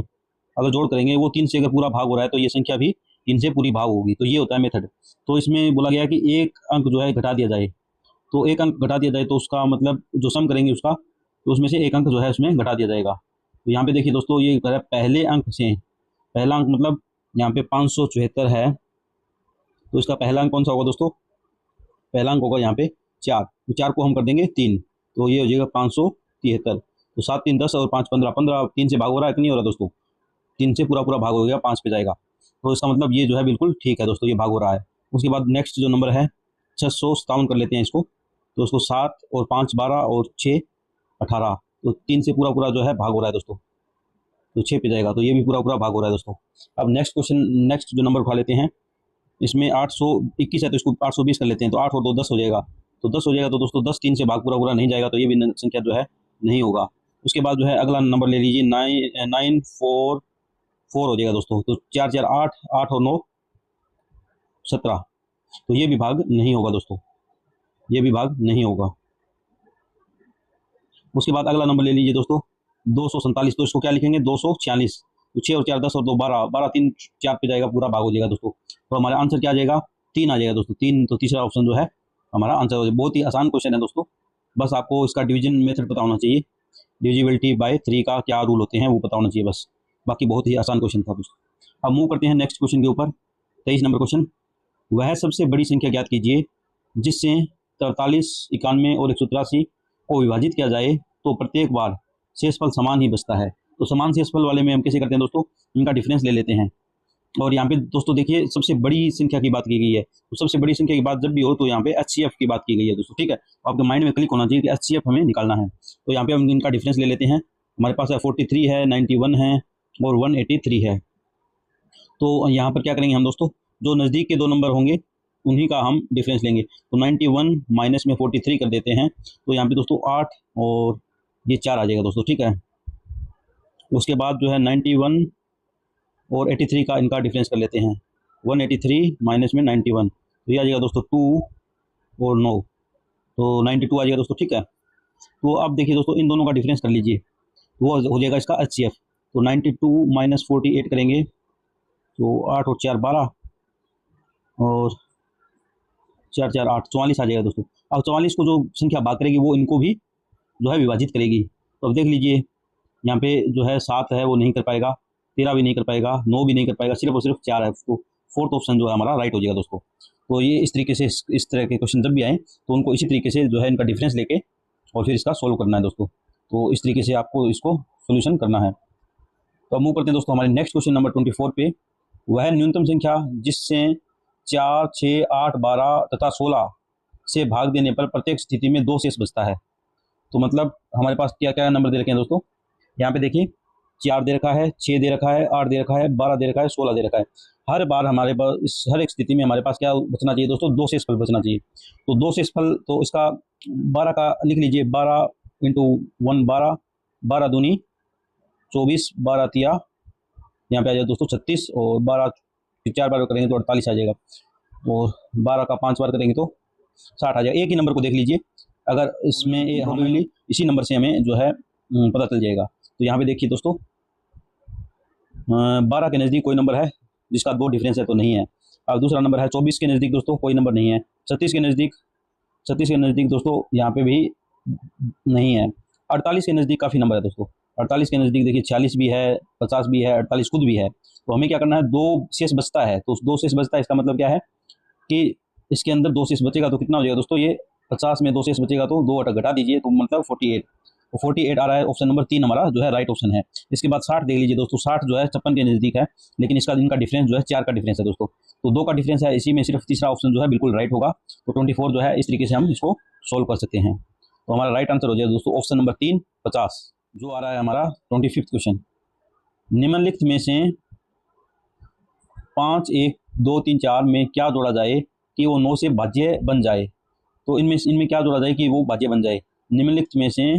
Speaker 1: अगर जोड़ करेंगे वो 3 से अगर पूरा भाग हो रहा है तो ये संख्या भी 3 से पूरी भाग होगी। तो ये होता है मेथड। तो इसमें बोला गया कि एक अंक जो है घटा दिया जाए, तो एक अंक घटा दिया जाए तो उसका मतलब जो सम करेंगे उसका, तो उसमें से एक अंक जो है उसमें घटा दिया जाएगा। तो यहाँ पे देखिए दोस्तों ये पहले अंक से, पहला अंक मतलब यहाँ पे 574 है, तो इसका पहला अंक कौन सा होगा दोस्तों, पहला अंक होगा यहाँ पे 4, तो 4 को हम कर देंगे 3, तो ये हो जाएगा 573। तो 7 3 10 और 5 15, 15 3 से भाग हो रहा है कि नहीं हो रहा दोस्तों, 3 से पूरा पूरा भाग हो गया, 5 पे जाएगा। तो इसका मतलब ये जो है बिल्कुल ठीक है दोस्तों, ये भाग हो रहा है। उसके बाद नेक्स्ट जो नंबर है 657 कर लेते हैं इसको, तो उसको 7 और 5 12 और 6 18, तो 3 से पूरा पूरा जो है भाग हो रहा है दोस्तों, तो 6 पे जाएगा, तो ये भी पूरा पूरा भाग हो रहा है दोस्तों। अब नेक्स्ट क्वेश्चन, नेक्स्ट जो नंबर उठा लेते हैं इसमें 821 है तो इसको 820 कर लेते हैं, तो 8 और 2 10 हो जाएगा, तो 10 हो जाएगा। तो दोस्तों 10 3 से भाग पूरा पूरा नहीं जाएगा, तो ये भी संख्या जो है नहीं होगा। उसके बाद जो है अगला नंबर ले लीजिए 994 हो जाएगा दोस्तों, तो 4 4 8, 8 और 9 17, तो ये भी भाग नहीं होगा दोस्तों, ये भी भाग नहीं होगा। उसके बाद अगला नंबर ले लीजिए दोस्तों 247, तो इसको क्या लिखेंगे 246, तो 6 और 4 10 और 2 12, 12 3 4 पे जाएगा, पूरा भाग हो जाएगा दोस्तों। तो हमारा आंसर क्या आ जाएगा 3 आ जाएगा दोस्तों, 3, तो तीसरा ऑप्शन जो है हमारा आंसर हो जाएगा। बहुत ही आसान क्वेश्चन है दोस्तों, बस आपको इसका डिवीजन मेथड पता होना चाहिए, डिविजिबिलिटी बाय 3 का क्या रूल होते हैं वो पता होना चाहिए बस, बाकी बहुत ही आसान क्वेश्चन था दोस्तों। अब मूव करते हैं नेक्स्ट क्वेश्चन के ऊपर। 23 नंबर क्वेश्चन, वह सबसे बड़ी संख्या ज्ञात कीजिए जिससे 43, 91 और 183 को विभाजित किया जाए तो प्रत्येक बार शेषफल समान ही बचता है। तो समान शेषफल वाले में हम कैसे करते हैं दोस्तों, इनका डिफरेंस ले लेते हैं। और यहाँ पे दोस्तों देखिए सबसे बड़ी संख्या की बात की गई है, तो सबसे बड़ी संख्या की बात जब भी हो तो यहाँ पे HCF की बात की गई है दोस्तों, ठीक है। तो आपके माइंड में क्लिक होना चाहिए कि HCF हमें निकालना है। तो यहाँ पे हम इनका डिफरेंस ले लेते हैं। हमारे पास है 43 है, 91 है और 183 है। तो यहाँ पर क्या करेंगे हम दोस्तों, जो नज़दीक के दो नंबर होंगे उन्हीं का हम डिफरेंस लेंगे। तो 91 माइनस में 43 कर देते हैं, तो यहाँ पे दोस्तों 8 और ये 4 आ जाएगा दोस्तों, ठीक है। उसके बाद जो है 91 और 83 का इनका डिफरेंस कर लेते हैं, 183 माइनस में 91, तो ये आ जाएगा दोस्तों 2 और 9, तो 92 आ जाएगा दोस्तों, ठीक है। तो अब देखिए दोस्तों इन दोनों का डिफरेंस कर लीजिए, वो हो जाएगा इसका HCF। तो 92 माइनस 48 करेंगे तो 8 और 4 12 और 4 4 8 44 आ जाएगा दोस्तों। अब 44 को जो संख्या भाग करेगी वो इनको भी जो है विभाजित करेगी। तो अब देख लीजिए यहाँ पे जो है 7 है वो नहीं कर पाएगा, 13 भी नहीं कर पाएगा, 9 भी नहीं कर पाएगा, सिर्फ और सिर्फ 4 है। तो फोर्थ ऑप्शन जो है हमारा राइट हो जाएगा दोस्तों। तो ये इस तरीके से इस तरह के क्वेश्चन जब भी आए तो उनको इसी तरीके से जो है इनका डिफरेंस लेके और फिर इसका सोल्व करना है दोस्तों। तो इस तरीके से आपको इसको सोल्यूशन करना है। तो अब मूव करते हैं दोस्तों हमारे नेक्स्ट क्वेश्चन नंबर 24 पे। वह न्यूनतम संख्या जिससे 4, 6, 8, 12 तथा 16 से भाग देने पर प्रत्येक स्थिति में 2 शेष बचता है। तो मतलब हमारे पास क्या क्या नंबर दे रखे हैं दोस्तों, यहाँ पे देखिए 4 दे रखा है, 6 दे रखा है, 8 दे रखा है, 12 दे रखा है, 16 दे रखा है। हर बार हमारे पास इस हर एक स्थिति में हमारे पास क्या बचना चाहिए दोस्तों, 2 शेषफल बचना चाहिए। तो 2 शेषफल, तो इसका 12 का लिख लीजिए, 12 इंटू 1 12, 12 दूनी 24, 12 तिया यहाँ पे आ जाएगा दोस्तों 36, और 12 4 बार करेंगे तो 48 आ जाएगा, और 12 का 5 बार करेंगे तो 60 आ जाएगा। एक ही नंबर को देख लीजिए, अगर इसमें प्रोबेबली इसी नंबर से हमें जो है पता चल जाएगा। तो यहाँ पे देखिए दोस्तों 12 के नज़दीक कोई नंबर है जिसका 2 डिफरेंस है तो नहीं है। अब दूसरा नंबर है 24 के नज़दीक दोस्तों कोई नंबर नहीं है। 36 के नज़दीक दोस्तों यहाँ पे भी नहीं है। 48 के नज़दीक काफ़ी नंबर है दोस्तों। 48 के नज़दीक देखिए 46 भी है, 50 भी है, 48 खुद भी है। तो हमें क्या करना है, 2 शेष बचता है। तो 2 शेष बचता है, इसका मतलब क्या है कि इसके अंदर 2 शेष बचेगा तो कितना हो जाएगा दोस्तों, ये 50 में 2 शेष बचेगा तो 2 घटा दीजिए तो मतलब 48। तो 48 आ रहा है, ऑप्शन नंबर 3 हमारा जो है राइट ऑप्शन है। इसके बाद 60 देख लीजिए दोस्तों, 60 जो है 56 के नज़दीक है, लेकिन इसका इनका डिफरेंस जो है 4 का डिफरेंस है दोस्तों। तो 2 का डिफरेंस है, इसी में सिर्फ तीसरा ऑप्शन जो है बिल्कुल राइट होगा। तो 24 जो है इस तरीके से हम इसको सोल्व कर सकते हैं। तो हमारा राइट आंसर हो जाएगा दोस्तों ऑप्शन नंबर 3 50, जो आ रहा है हमारा 25th क्वेश्चन। निम्नलिखित में से 5 1 2 3 4 में क्या जोड़ा जाए कि वो 9 से भाज्य बन जाए। तो इनमें क्या जोड़ा जाए कि वो भाज्य बन जाए। निम्नलिखित में से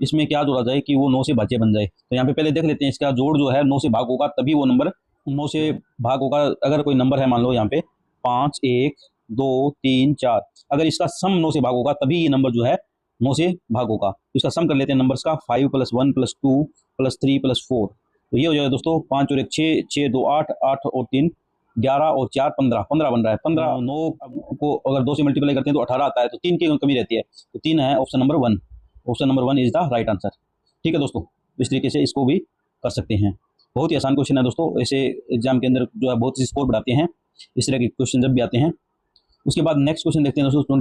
Speaker 1: इसमें क्या जोड़ा जाए कि वो 9 से भाज्य बन जाए। तो यहाँ पे पहले देख लेते हैं, इसका जोड़ जो है 9 से भाग होगा तभी वो नंबर 9 से भाग होगा। अगर कोई नंबर है मान लो यहाँ पे 5 1 2 3 4, अगर इसका सम 9 से भाग होगा तभी ये नंबर जो है 9 से भाग होगा। तो इसका सम कर लेते हैं नंबर्स का, 5 + 1 + 2 + 3 + 4। तो ये हो जाएगा दोस्तों 5 और 1 6, 6 2 8, 8 और 3 11 और 4 15, 15 बन रहा है। 15 9 को अगर 2 से मल्टीप्लाई करते हैं तो 18 आता है, तो 3 की कमी रहती है। तो 3 है option number 1। Option number 1 is the right answer. ठीक है दोस्तों, इस तरीके से इसको भी कर सकते हैं। बहुत ही आसान क्वेश्चन है दोस्तों, ऐसे एग्जाम के अंदर जो है बहुत सी स्कोर बढ़ाते हैं इस तरह के क्वेश्चन जब भी आते हैं। उसके बाद नेक्स्ट क्वेश्चन देखते हैं दोस्तों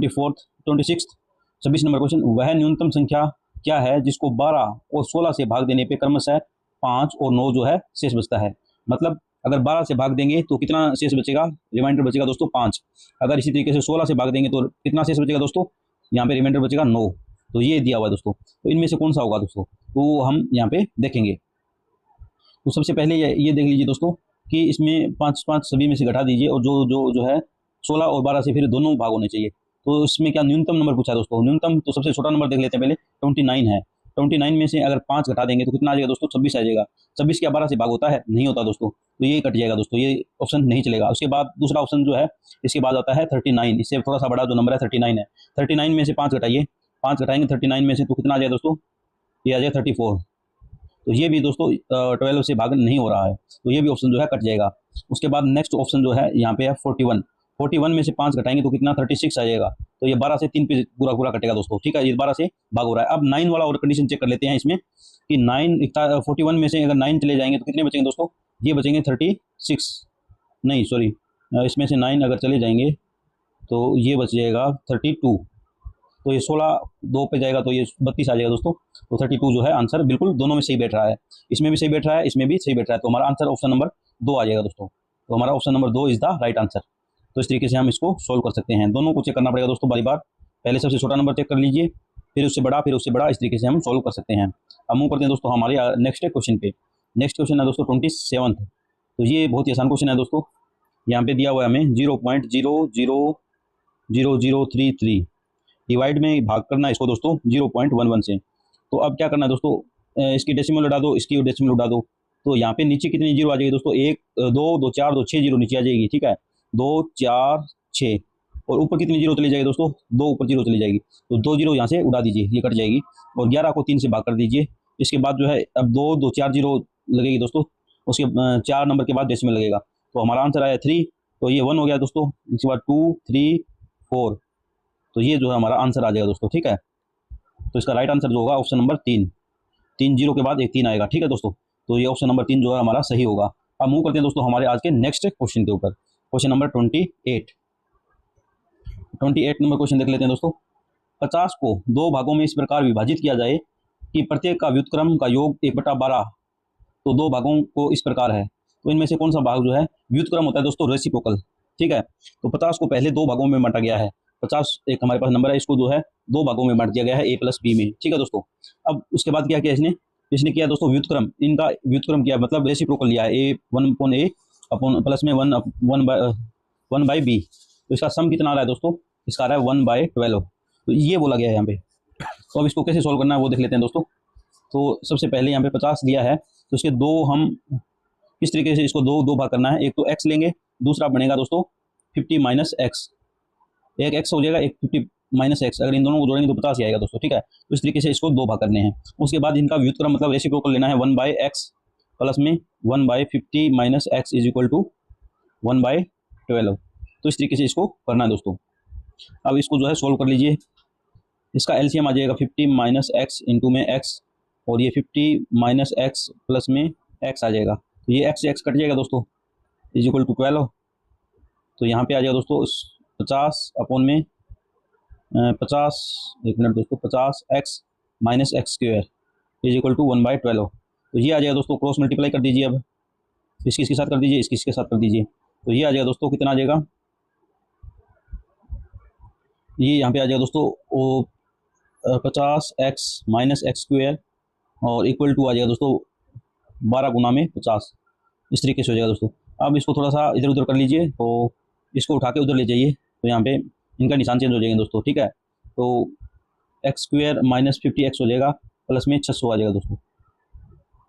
Speaker 1: 26 नंबर क्वेश्चन। वह न्यूनतम संख्या क्या है जिसको 12 और 16 से भाग देने पे क्रमशः 5 और 9 जो है शेष बचता है। मतलब अगर 12 से भाग देंगे तो कितना शेष बचेगा, रिमाइंडर बचेगा दोस्तों 5। अगर इसी तरीके से 16 से भाग देंगे तो कितना शेष बचेगा दोस्तों, यहाँ पे रिमाइंडर बचेगा 9। तो ये दिया हुआ है दोस्तों। तो इनमें से कौन सा होगा दोस्तों, तो हम यहाँ पे देखेंगे। तो सबसे पहले ये देख लीजिए दोस्तों, कि इसमें 5 सभी में से घटा दीजिए और जो है 16 और 12 से फिर दोनों भाग होने चाहिए। तो इसमें क्या न्यूनतम नंबर पूछा है दोस्तों, न्यूनतम तो सबसे छोटा नंबर देख लेते हैं पहले, 29 है। 29 में से अगर 5 घटा देंगे तो कितना आ जाएगा दोस्तों, 26 आ जाएगा। 26 क्या 12 से भाग होता है, नहीं होता दोस्तों, तो ये कट जाएगा दोस्तों, ये ऑप्शन नहीं चलेगा। उसके बाद दूसरा ऑप्शन जो है इसके बाद आता है 39, इससे थोड़ा सा बड़ा जो नंबर है 39 है। 39 में से 5 घटाइए, 5 घटाएंगे 39 में से तो कितना आ जाएगा दोस्तों, ये आ जाएगा 34। तो ये भी दोस्तों 12 से भाग नहीं हो रहा है, तो ये भी ऑप्शन जो है कट जाएगा। उसके बाद नेक्स्ट ऑप्शन जो है यहाँ पे है 41। 41 में से 5 घटाएंगे तो कितना 36 आ जाएगा। तो ये 12 से 3 पे पूरा पूरा कटेगा दोस्तों, ठीक है, ये 12 से भाग हो रहा है। अब 9 वाला और कंडीशन चेक कर लेते हैं इसमें कि 41 में से अगर 9 चले जाएंगे तो कितने बचेंगे दोस्तों, ये बचेंगे 36, नहीं सॉरी, इसमें से 9 अगर चले जाएंगे तो ये बच जाएगा 32। तो ये 16 2 पे जाएगा तो ये 32 आ जाएगा दोस्तों। तो 32 जो है आंसर बिल्कुल दोनों में सही बैठ रहा है, इसमें भी सही बैठ रहा है, इसमें भी सही बैठ रहा है। तो हमारा आंसर ऑप्शन नंबर 2 आ जाएगा दोस्तों। तो हमारा option number 2 is the right answer. तो इस तरीके से हम इसको सोल्व कर सकते हैं। दोनों को चेक करना पड़ेगा दोस्तों बारी बार, पहले सबसे छोटा नंबर चेक कर लीजिए, फिर उससे बड़ा, फिर उससे बड़ा, इस तरीके से हम सोल्व कर सकते हैं। अब मूव करते हैं दोस्तों हमारे नेक्स्ट क्वेश्चन पे। नेक्स्ट क्वेश्चन है दोस्तों 27। तो ये बहुत ही आसान क्वेश्चन है दोस्तों। यहाँ पे दिया हुआ है हमें 0.000033 डिवाइड में भाग करना है इसको दोस्तों 0.11 से। तो अब क्या करना है दोस्तों, इसकी डेसिमल उड़ा दो, इसकी डेसिमल उड़ा दो। तो यहाँ पे नीचे कितनी जीरो आ जाएगी दोस्तों, 1 2 2 4 2 6 जीरो नीचे आ जाएगी, ठीक है, 2 4 6। और ऊपर कितनी जीरो चली जाएगी दोस्तों, 2 ऊपर जीरो चली जाएगी। तो 2 जीरो यहाँ से उड़ा दीजिए, ये कट जाएगी। और 11 को 3 से भाग कर दीजिए। इसके बाद जो है अब 2 2 4 जीरो लगेगी दोस्तों, उसके 4 नंबर के बाद डेसिमल लगेगा। तो हमारा आंसर आया 3, तो ये 1 हो गया दोस्तों। इसके बाद 2 3 4, तो ये जो है हमारा आंसर आ जाएगा दोस्तों, ठीक है। तो इसका राइट आंसर जो होगा ऑप्शन नंबर 3, 3 जीरो के बाद एक 3 आएगा, ठीक है दोस्तों। तो ये ऑप्शन नंबर 3 जो है हमारा सही होगा। अब मूव करते हैं दोस्तों हमारे आज के नेक्स्ट क्वेश्चन के ऊपर, क्वेश्चन नंबर 28। 28 नंबर क्वेश्चन देख लेते हैं दोस्तों। 50 को 2 भागों में इस प्रकार विभाजित किया जाए कि प्रत्येक का व्युत्क्रम का योग 1/12। तो 2 भागों को इस प्रकार है, तो इनमें से कौन सा भाग जो है व्युत्क्रम होता है दोस्तों, रेसिप्रोकल, ठीक है। तो 50 को पहले 2 भागों में बांटा गया है। 50 एक हमारे पास नंबर है, इसको जो है 2 भागों में बांट दिया गया है a + b में, ठीक है दोस्तों। अब उसके बाद क्या किया इसने किया दोस्तों व्युत्क्रम, इनका व्युत्क्रम किया, मतलब रेसिप्रोकल लिया है, a 1/a अपॉन प्लस में 1/b। तो इसका सम कितना आ रहा है दोस्तों, इसका आ रहा है 1/12। तो ये बोला गया है यहाँ पे। तो अब इसको कैसे सोल्व करना है वो देख लेते हैं दोस्तों। तो सबसे पहले यहाँ पे 50 दिया है, तो इसके दो हम किस तरीके से इसको दो भाग करना है। एक तो x लेंगे, दूसरा बनेगा दोस्तों 50 - x, एक x हो जाएगा, एक 50 - x। अगर इन दोनों को जोड़ेंगे तो 50 ही आएगा दोस्तों, ठीक है। तो इस तरीके से इसको 2 भाग करने हैं। उसके बाद इनका व्युत्क्रम मतलब रेसिप्रोकल लेना है 1/x प्लस में 1/50 - x इज इक्वल टू 1/12। तो इस तरीके से इसको करना है दोस्तों। अब इसको जो है सोल्व कर लीजिए। इसका एलसीएम आ जाएगा 50 - x इंटू में x, और ये 50 - x प्लस में x आ जाएगा। तो ये x से x कट जाएगा दोस्तों, इज इक्वल टू 12। तो यहाँ पे आ जाएगा दोस्तों 50 अपॉन में 50, एक मिनट दोस्तों, 50x - x² is equal to 1/12। तो ये आ जाएगा दोस्तों, क्रॉस मल्टीप्लाई कर दीजिए। अब इसके साथ कर दीजिए, इसके साथ कर दीजिए। तो ये आ जाएगा दोस्तों, कितना आ जाएगा, ये यहाँ पे आ जाएगा दोस्तों 50x - x² और इक्वल टू आ जाएगा दोस्तों 12 गुना में 50। इस तरीके से हो जाएगा दोस्तों। अब इसको थोड़ा सा इधर उधर कर लीजिए, तो इसको उठा के उधर ले जाइए, तो यहाँ पे इनका निशान चेंज हो जाएंगे दोस्तों, ठीक है। तो x² - 50x हो जाएगा, प्लस में 600 आ जाएगा दोस्तों।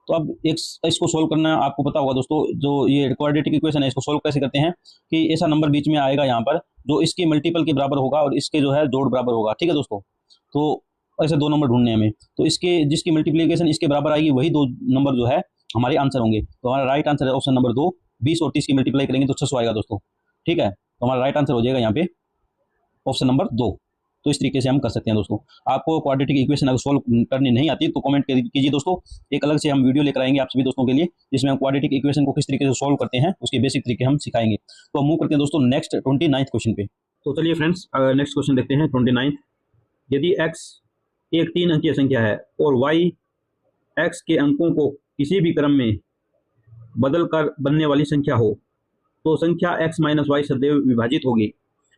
Speaker 1: तो अब इसको सोल्व करना आपको पता होगा दोस्तों, जो ये क्वाड्रेटिक इक्वेशन है इसको सोल्व कैसे करते हैं कि ऐसा नंबर बीच में आएगा यहाँ पर जो इसके मल्टीपल के बराबर होगा और इसके जो है जोड़ बराबर होगा, ठीक है दोस्तों। तो ऐसे 2 नंबर ढूंढने हमें, तो इसके जिसकी मल्टीप्लिकेशन इसके बराबर आएगी वही 2 नंबर जो है हमारे आंसर होंगे। तो हमारा राइट आंसर है ऑप्शन नंबर 2, 20 और 30 की मल्टीप्लाई करेंगे तो 600 आएगा दोस्तों, ठीक है। तो हमारा राइट आंसर हो जाएगा यहाँ पे ऑप्शन नंबर 2। तो इस तरीके से हम कर सकते हैं दोस्तों। आपको क्वाड्रेटिक इक्वेशन अगर सोल्व करनी नहीं आती तो कमेंट कीजिए दोस्तों, एक अलग से हम वीडियो लेकर आएंगे आप सभी दोस्तों के लिए, जिसमें हम क्वाड्रेटिक इक्वेशन को किस तरीके से सोल्व करते हैं उसके बेसिक तरीके हम सिखाएंगे। तो हम मूव करते हैं दोस्तों नेक्स्ट 29th क्वेश्चन पे। तो चलिए फ्रेंड्स नेक्स्ट क्वेश्चन देखते हैं 29th। यदि x एक 3 अंकीय संख्या है और y x के अंकों को किसी भी क्रम में बदल कर बनने वाली संख्या हो, तो संख्या x - y सदैव विभाजित होगी।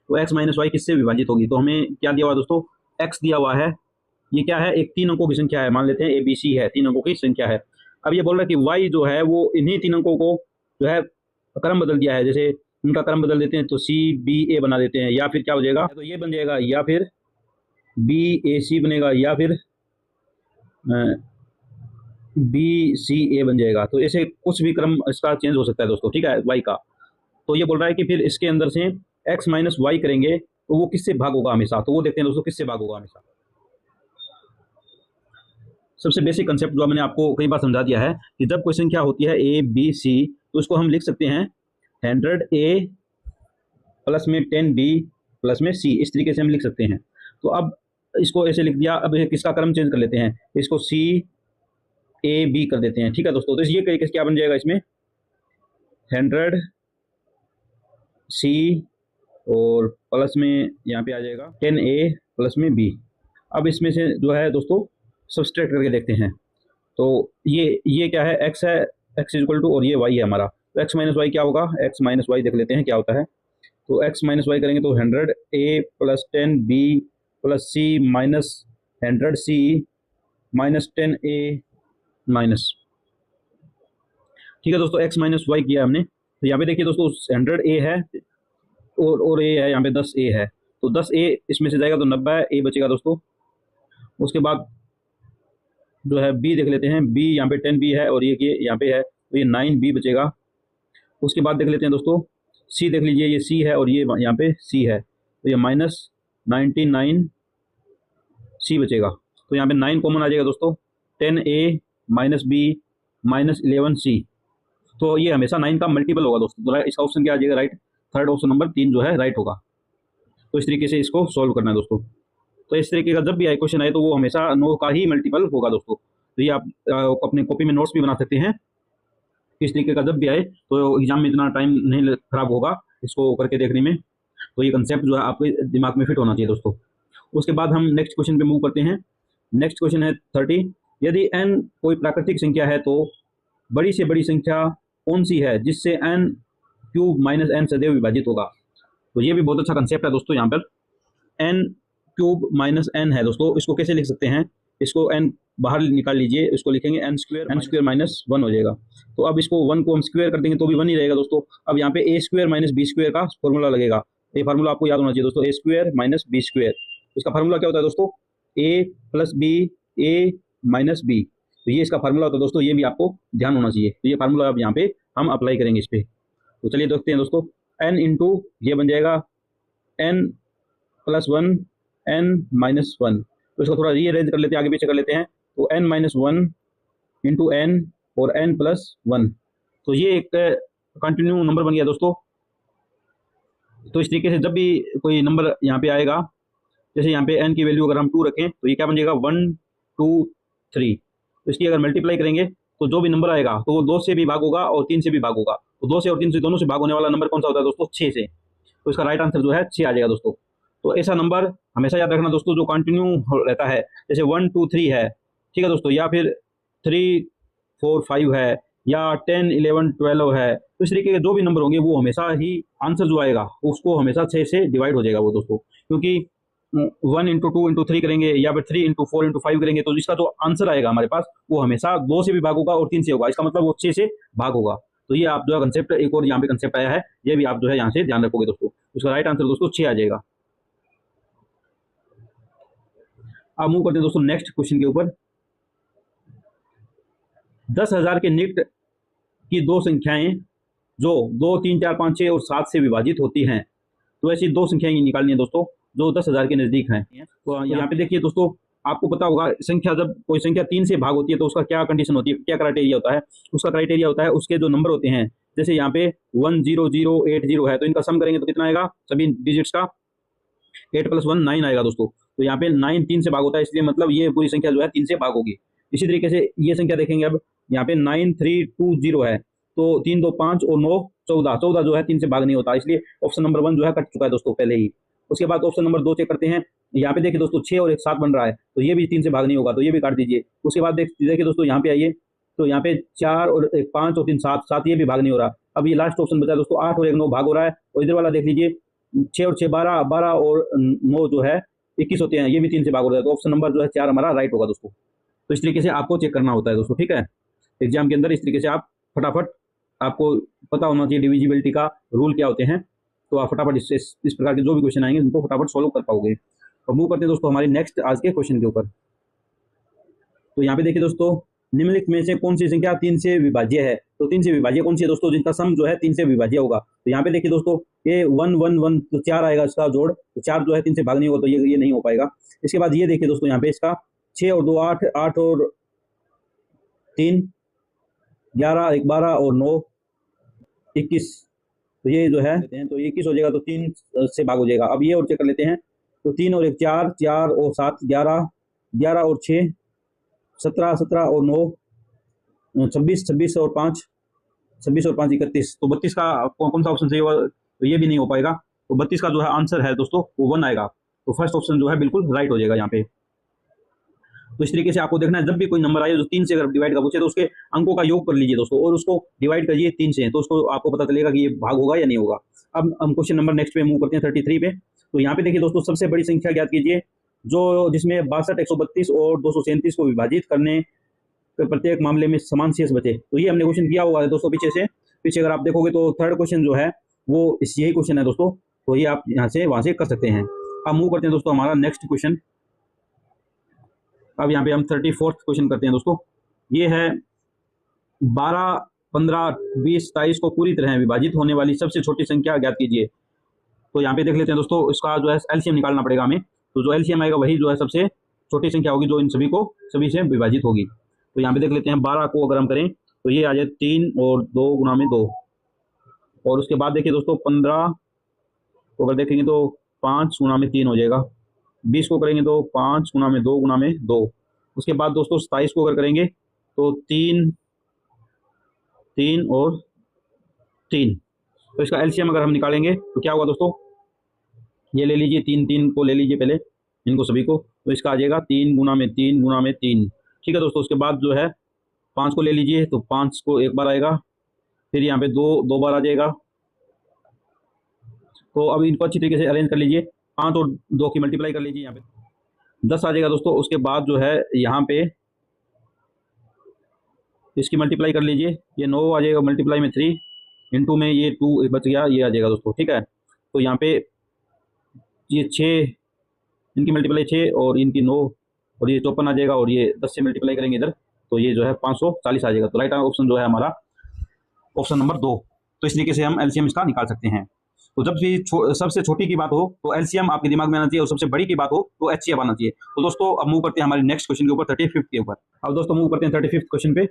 Speaker 1: तो x - y किससे विभाजित होगी, तो हमें क्या दिया हुआ दोस्तों, x दिया हुआ है, ये क्या है, एक 3 अंकों की संख्या है, मान लेते हैं ABC है, 3 अंकों की संख्या है। अब ये बोल रहा है कि y जो है वो इन्हीं 3 अंकों को जो है क्रम बदल दिया है, जैसे उनका क्रम बदल देते हैं तो CBA बना देते हैं, या फिर क्या हो जाएगा, तो ये बन जाएगा, या फिर BAC बनेगा, या फिर BCA बन जाएगा। तो ऐसे कुछ भी क्रम इसका चेंज हो सकता है दोस्तों, ठीक है, वाई का। तो ये बोल रहा है कि फिर इसके अंदर से x माइनस वाई करेंगे तो वो किससे भाग होगा हमेशा, तो वो देखते हैं दोस्तों किससे भाग होगा हमेशा। सबसे बेसिक कंसेप्ट जो मैंने आपको कई बार समझा दिया है कि जब कोई संख्या होती है ABC तो उसको हम लिख सकते हैं 100A प्लस में 10B प्लस में C, इस तरीके से हम लिख सकते हैं। तो अब इसको ऐसे लिख दिया, अब किसका क्रम चेंज कर लेते हैं, इसको CAB कर देते हैं, ठीक है दोस्तों। तो ये तरीके से क्या बन जाएगा, इसमें 100C और प्लस में यहाँ पे आ जाएगा 10A प्लस में B। अब इसमें से जो है दोस्तों सब्सट्रैक्ट करके देखते हैं, तो ये क्या है, x है, x इक्वल टू, और ये y है हमारा, तो x माइनस वाई क्या होगा, x माइनस वाई देख लेते हैं क्या होता है। तो x माइनस वाई करेंगे तो 100A plus 10B plus C minus 100C minus 10A minus, ठीक है दोस्तों, x माइनस वाई किया हमने। तो यहाँ पे देखिए दोस्तों 100A है और A है, यहाँ पे 10A है, तो 10A इसमें से जाएगा तो 90 A बचेगा दोस्तों। उसके बाद जो है B देख लेते हैं, B यहाँ पे 10B है और ये यहाँ पे है, तो ये 9B बचेगा। उसके बाद देख लेते हैं दोस्तों C देख लीजिए, ये C है और ये यहाँ पे C है, तो ये माइनस 99C बचेगा। तो यहाँ पे 9 कॉमन आ जाएगा दोस्तों, 10A minus B minus 11C, तो ये हमेशा 9 का मल्टीपल होगा दोस्तों। तो इसका ऑप्शन क्या आ जाएगा, राइट, थर्ड ऑप्शन नंबर 3 जो है राइट होगा। तो इस तरीके से इसको सॉल्व करना है दोस्तों। तो इस तरीके का जब भी क्वेश्चन आए तो वो हमेशा 9 का ही मल्टीपल होगा दोस्तों। तो ये आप अपने कॉपी में नोट्स भी बना सकते हैं, इस तरीके का जब भी आए तो एग्जाम में इतना टाइम नहीं खराब होगा इसको करके देखने में। तो ये कंसेप्ट जो है आपके दिमाग में फिट होना चाहिए दोस्तों। उसके बाद हम नेक्स्ट क्वेश्चन पे मूव करते हैं। नेक्स्ट क्वेश्चन है 30, यदि n कोई प्राकृतिक संख्या है तो बड़ी से बड़ी संख्या कौन सी है जिससे n क्यूब माइनस n सदैव विभाजित होगा। तो ये भी बहुत अच्छा कंसेप्ट है दोस्तों। यहाँ पर n क्यूब माइनस n है दोस्तों, इसको कैसे लिख सकते हैं, इसको n बाहर निकाल लीजिए, इसको लिखेंगे n स्क्वायर माइनस 1 हो जाएगा। तो अब इसको 1 को हम स्क्वायर कर देंगे तो भी 1 ही रहेगा दोस्तों। अब यहाँ पे a square minus b square का फॉर्मूला लगेगा। ये फार्मूला आपको याद होना चाहिए दोस्तों, a square minus b square. इसका फार्मूला क्या होता है दोस्तों, a plus b a minus b। तो ये इसका फार्मूला होता है दोस्तों, ये भी आपको ध्यान होना चाहिए। तो ये फार्मूला अब यहाँ पे हम अप्लाई करेंगे इस पे। तो चलिए देखते हैं दोस्तों, n इंटू ये बन जाएगा n प्लस 1 n माइनस 1। तो इसको थोड़ा रीअरेंज कर लेते हैं, आगे पीछे कर लेते हैं। तो n माइनस 1 इंटू n और n प्लस 1, तो ये एक कंटिन्यू नंबर बन गया दोस्तों। तो इस तरीके से जब भी कोई नंबर यहाँ पे आएगा, जैसे यहाँ पे n की वैल्यू अगर हम 2 रखें तो ये क्या बन जाएगा 1 2 3। तो इसकी अगर मल्टीप्लाई करेंगे तो जो भी नंबर आएगा तो वो 2 से भी भाग होगा और 3 से भी भाग होगा। तो 2 से और 3 से दोनों से भाग होने वाला नंबर कौन सा होता है दोस्तों, 6 से। तो इसका राइट आंसर जो है 6 आ जाएगा दोस्तों। तो ऐसा नंबर हमेशा याद रखना दोस्तों जो कंटिन्यू रहता है, जैसे 1 2 3 है, ठीक है दोस्तों, या फिर 3 4 5 है, या 10 11 12 है। तो इस तरीके के जो भी नंबर होंगे वो हमेशा ही आंसर जो आएगा उसको हमेशा 6 से डिवाइड हो जाएगा वो दोस्तों। क्योंकि 1 इंटू 2 इंटू 3 करेंगे या फिर 3 इंटू 4 इंटू 5 करेंगे तो इसका जो आंसर आएगा हमारे पास वो हमेशा 2 से भी भाग होगा और 3 से होगा। इसका मतलब वो 6 से भाग होगा। तो ये आप जो है कंसेप्ट, एक और यहाँ पे कंसेप्ट आया है, ये भी आप जो है यहाँ से ध्यान रखोगे दोस्तों। उसका राइट आंसर दोस्तों 6 आ जाएगा। अब मूव करते हैं दोस्तों नेक्स्ट क्वेश्चन के ऊपर। 10,000 के निकट की दो संख्याएं जो 2 3 4 5 6 और 7 से विभाजित होती हैं, तो ऐसी दो संख्याएं निकालनी है दोस्तों जो 10,000 के नजदीक हैं। तो यहाँ पे देखिए दोस्तों, आपको पता होगा संख्या, जब कोई संख्या 3 से भाग होती है तो उसका क्या कंडीशन होती है, क्या क्राइटेरिया होता है। उसका क्राइटेरिया होता है उसके जो नंबर होते हैं, जैसे यहाँ पे 10080 है तो इनका सम करेंगे तो कितना आएगा, सभी डिजिट्स का 8 + 1 9 आएगा दोस्तों। तो यहाँ पे 9 3 से भाग होता है, इसलिए मतलब ये पूरी संख्या जो है 3 से भाग होगी। इसी तरीके से ये संख्या देखेंगे, अब यहाँ पे 9320 है तो 3 2 5 और 9 14 जो है 3 से भाग नहीं होता, इसलिए ऑप्शन नंबर 1 जो है कट चुका है दोस्तों पहले ही। उसके बाद ऑप्शन नंबर 2 चेक करते हैं। यहाँ पे देखिए दोस्तों 6 और 1 7 बन रहा है तो ये भी 3 से भाग नहीं होगा, तो ये भी काट दीजिए। उसके बाद देखिए दोस्तों यहाँ पे आइए, तो यहाँ पे 4 और 1 5 और 3 7 ये भी भाग नहीं हो रहा। अब ये लास्ट ऑप्शन बचा दोस्तों 8 और 1 9 भाग हो रहा है। और इधर वाला देख लीजिए 6 और 6 12 और 9 जो है 21 होते हैं, ये भी 3 से भाग हो रहा है। तो ऑप्शन नंबर जो है 4 हमारा राइट होगा दोस्तों। तो इस तरीके से आपको चेक करना होता है दोस्तों, ठीक है। एग्जाम के अंदर इस तरीके से आप फटाफट आपको पता होना चाहिए डिविजिबिलिटी का रूल क्या होते हैं, तो आप फटाफट इस प्रकार के जो भी क्वेश्चन आएंगे उनको फटाफट सॉल्व कर पाओगे। और मूव करते हैं दोस्तों हमारे नेक्स्ट आज के क्वेश्चन के ऊपर। तो यहाँ पे देखिए दोस्तों, निम्नलिखित में से कौन सी संख्या 3 से विभाज्य है? तो 3 से विभाज्य कौन सी है दोस्तों, जिनका सम जो है 3 से विभाज्य होगा? तो यहाँ पे देखिए दोस्तों, ये 1 1 1 तो 4 आएगा इसका जोड़, तो 4 जो है 3 से भाग नहीं होगा, तो ये नहीं हो पाएगा। इसके बाद ये देखिए दोस्तों, यहाँ पे इसका 6 और 2 8, 8 और 3 11, 1 12 और 9 21, तो ये जो है तो 21 हो जाएगा, तो 3 से भाग हो जाएगा। अब ये और चेक कर लेते हैं, तो 3 और 1 4, 4 और 7 11, 11 और 6 17, 17 और 9 26, 26 और 5 26 और 5 31, तो 32 का कौन सा ऑप्शन सही होगा? तो ये भी नहीं हो पाएगा। तो 32 का जो है आंसर है दोस्तों वो 1 आएगा। तो फर्स्ट ऑप्शन जो है बिल्कुल राइट हो जाएगा यहाँ पे। तो इस तरीके से आपको देखना है, जब भी कोई नंबर आए जो 3 से अगर डिवाइड का पूछे तो उसके अंकों का योग कर लीजिए दोस्तों, और उसको डिवाइड करिए 3 से, तो उसको आपको पता चलेगा कि ये भाग होगा या नहीं होगा। अब हम क्वेश्चन नंबर नेक्स्ट पे मूव करते हैं 33 पे। तो यहाँ पे देखिए दोस्तों, सबसे बड़ी संख्या ज्ञात कीजिए जो जिसमें 62, 132 और 237 को विभाजित करने प्रत्येक मामले में समान शेष बचे। तो ये हमने क्वेश्चन किया हुआ है दोस्तों पीछे अगर आप देखोगे तो थर्ड क्वेश्चन जो है वो यही क्वेश्चन है दोस्तों। तो ये आप यहाँ से वहां से कर सकते हैं। अब मूव करते हैं दोस्तों हमारा नेक्स्ट क्वेश्चन। अब यहाँ पे हम 34th क्वेश्चन करते हैं दोस्तों। ये है 12, 15, 20, 27 को पूरी तरह विभाजित होने वाली सबसे छोटी संख्या ज्ञात कीजिए। तो यहाँ पे देख लेते हैं दोस्तों, इसका जो है एलसीएम निकालना पड़ेगा हमें। तो जो एलसीएम आएगा वही जो है सबसे छोटी संख्या होगी जो इन सभी से विभाजित होगी। तो यहाँ पे देख लेते हैं, 12 को अगर हम करें तो ये आ जाए 3 और 2 गुना में 2, और उसके बाद देखिए दोस्तों 15 को अगर देखेंगे तो 5 गुना में 3 हो जाएगा। 20 को करेंगे तो 5 गुना में 2 गुना में 2। उसके बाद दोस्तों 27 को अगर करेंगे तो 3 3 और 3। तो इसका एलसीएम अगर हम निकालेंगे तो क्या होगा दोस्तों, ये ले लीजिए 3 3 को ले लीजिए पहले इनको सभी को, तो इसका आ जाएगा 3 गुना में 3 गुना में 3। ठीक है दोस्तों, उसके बाद जो है 5 को ले लीजिए, तो 5 को एक बार आएगा, फिर यहाँ पे 2 बार आ जाएगा। तो अब इनको अच्छी तरीके से अरेंज कर लीजिए, 5 और 2 की मल्टीप्लाई कर लीजिए, यहाँ पे 10 आ जाएगा दोस्तों। उसके बाद जो है यहाँ पे इसकी मल्टीप्लाई कर लीजिए, ये 9 आ जाएगा, मल्टीप्लाई में 3 इंटू में ये 2 बच गया, ये आ जाएगा दोस्तों। ठीक है, तो यहाँ पे ये 6, इनकी मल्टीप्लाई 6 और इनकी 9, और ये 54 आ जाएगा, और ये 10 से मल्टीप्लाई करेंगे इधर तो ये जो है 540 आ जाएगा। तो राइट ऑप्शन जो है हमारा ऑप्शन नंबर 2। तो इस तरीके से हम एलसीएम इसका निकाल सकते हैं। तो जब भी सबसे छोटी की बात हो तो एलसीएम आपके दिमाग में आना चाहिए, और सबसे बड़ी की बात हो तो एचसीएफ आना चाहिए। तो दोस्तों अब मूव करते हैं हमारे नेक्स्ट क्वेश्चन के ऊपर, 35 के ऊपर। अब दोस्तों मूव करते हैं 35 क्वेश्चन पे।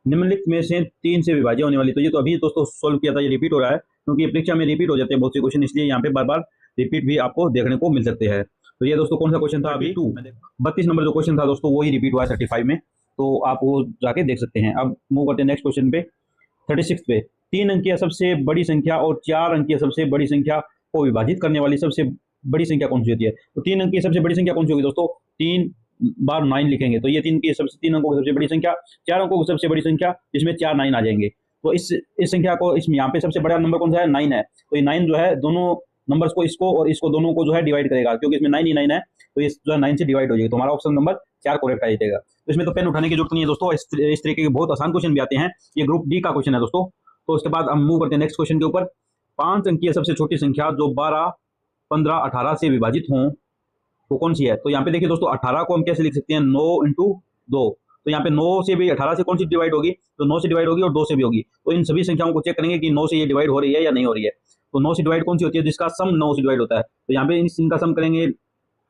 Speaker 1: निम्नलिखित में से 3 से विभाज्य होने वाली, तो ये तो अभी दोस्तों सोल्व किया था, ये रिपीट हो रहा है क्योंकि परीक्षा में रिपीट हो जाते हैं बहुत से क्वेश्चन, इसलिए यहाँ पे बार बार रिपीट भी आपको देखने को मिल सकते हैं। तो ये दोस्तों कौन सा क्वेश्चन था, अभी 32 नंबर जो क्वेश्चन था दोस्तों वही रिपीट हुआ है 35 में, तो आप वो जाके देख सकते हैं। अब मूव करते हैं नेक्स्ट क्वेश्चन पे 36 पे। 3 अंकीय सबसे बड़ी संख्या और 4 अंकीय सबसे बड़ी संख्या को विभाजित करने वाली सबसे बड़ी संख्या कौन सी होती है? तो 3 अंकीय सबसे बड़ी संख्या कौन सी होगी दोस्तों? 3 बार 9 लिखेंगे, तो ये 3 अंकों की सबसे बड़ी संख्या, 4 अंकों की सबसे बड़ी संख्या, जिसमें 4 9 आ जाएंगे। तो इस संख्या को इसमें यहाँ पे सबसे बड़ा नंबर कौन सा है? 9 है। तो ये 9 जो है दोनों नंबर्स को, इसको और इसको दोनों को जो है डिवाइड करेगा, क्योंकि इसमें 9 ही 9 है, तो ये जो है 9 से डिवाइड हो जाएगा। तो हमारा ऑप्शन नंबर 4 करेक्ट आ जाएगा। तो इसमें तो पेन उठाने की जरूरत नहीं है दोस्तों, इस तरीके के बहुत आसान क्वेश्चन भी आते हैं। ये ग्रुप डी का क्वेश्चन है दोस्तों। तो उसके बाद हम मूव करते हैं नेक्स्ट क्वेश्चन के ऊपर। 5 अंकीय सबसे छोटी संख्या जो 12, 15, 18 से विभाजित हों वो कौन सी है? तो यहाँ पे देखिए दोस्तों 18 को हम कैसे लिख सकते हैं, 9 इंटू 2। तो यहाँ पे 9 से भी 18 से कौन सी डिवाइड होगी? तो 9 से डिवाइड होगी और 2 से भी होगी। तो इन सभी संख्याओं को चेक करेंगे कि 9 से ये डिवाइड हो रही है या नहीं हो रही है। तो 9 से डिवाइड कौन सी होती है? जिसका सम 9 से डिवाइड होता है। तो यहाँ पे इनका सम करेंगे,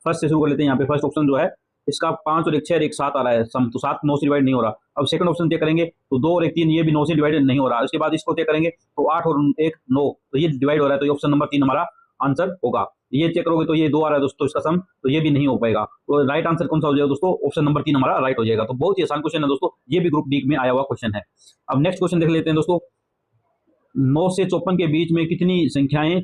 Speaker 1: फर्स्ट से शुरू कर लेते हैं। यहाँ पे फर्स्ट ऑप्शन जो है इसका 5 और 1 6 और 1 7 आ रहा है सम, तो 7 9 से डिवाइड नहीं हो रहा। अब सेकंड ऑप्शन चेक करेंगे तो 2 और 1 3, ये भी 9 से डिवाइड नहीं हो रहा। उसके बाद इसको चेक करेंगे तो 8 और 1 9, तो ये डिवाइड हो रहा है। तो ये ऑप्शन नंबर 3 हमारा आंसर होगा। ये चेक करोगे तो ये 2 आ रहा है दोस्तों इसका सम, तो ये भी नहीं हो पाएगा। तो राइट आंसर कौन सा हो जाएगा दोस्तों? ऑप्शन नंबर 3 हमारा राइट हो जाएगा। तो बहुत ही आसान क्वेश्चन है दोस्तों, ये भी ग्रुप डी में आया हुआ क्वेश्चन है। अब नेक्स्ट क्वेश्चन देख लेते हैं दोस्तों। 9 से 54 के बीच में कितनी संख्याएं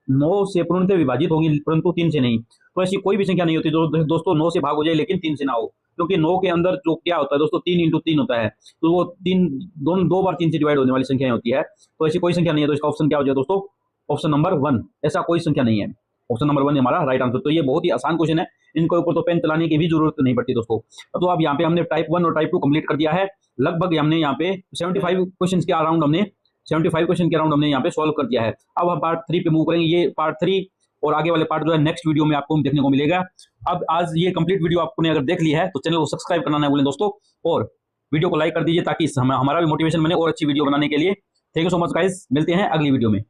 Speaker 1: 9 से पूर्णतः विभाजित होंगी परंतु 3 से नहीं? तो ऐसी कोई भी संख्या नहीं होती दोस्तों 9 से भाग हो जाए लेकिन 3 से ना हो, क्योंकि 9 के अंदर जो क्या होता है दोस्तों 3 इंटू 3 होता है, तो वो 2 बार 3 से डिवाइड होने वाली संख्याएं होती है। तो ऐसी कोई संख्या नहीं है। तो इसका ऑप्शन क्या हो जाए दोस्तों? Option number 1। ऐसा कोई संख्या नहीं है, ऑप्शन नंबर 1 हमारा राइट आंसर। तो ये बहुत ही आसान क्वेश्चन है, इनके ऊपर तो पेन चलाने की भी जरूरत नहीं पड़ती दोस्तों। तो अब यहाँ पे हमने टाइप 1 और टाइप 2 कंप्लीट कर दिया है। लगभग हमने यहाँ पे 75 क्वेश्चन के अराउंड हमने 75 क्वेश्चन के अराउंड हमने यहाँ पे सॉल्व कर दिया है। अब हम पार्ट 3 पे मूव करेंगे। ये पार्ट 3 और आगे वाले पार्ट जो है नेक्स्ट वीडियो में आपको देखने को मिलेगा। अब आज ये कंप्लीट वीडियो आपने अगर देख लिया है तो चैनल को सब्सक्राइब करना ना भूलें दोस्तों, और वीडियो को लाइक कर दीजिए ताकि हमारा भी मोटिवेशन बने और अच्छी वीडियो बनाने के लिए। Thank you so much guys, मिलते हैं अगली वीडियो में।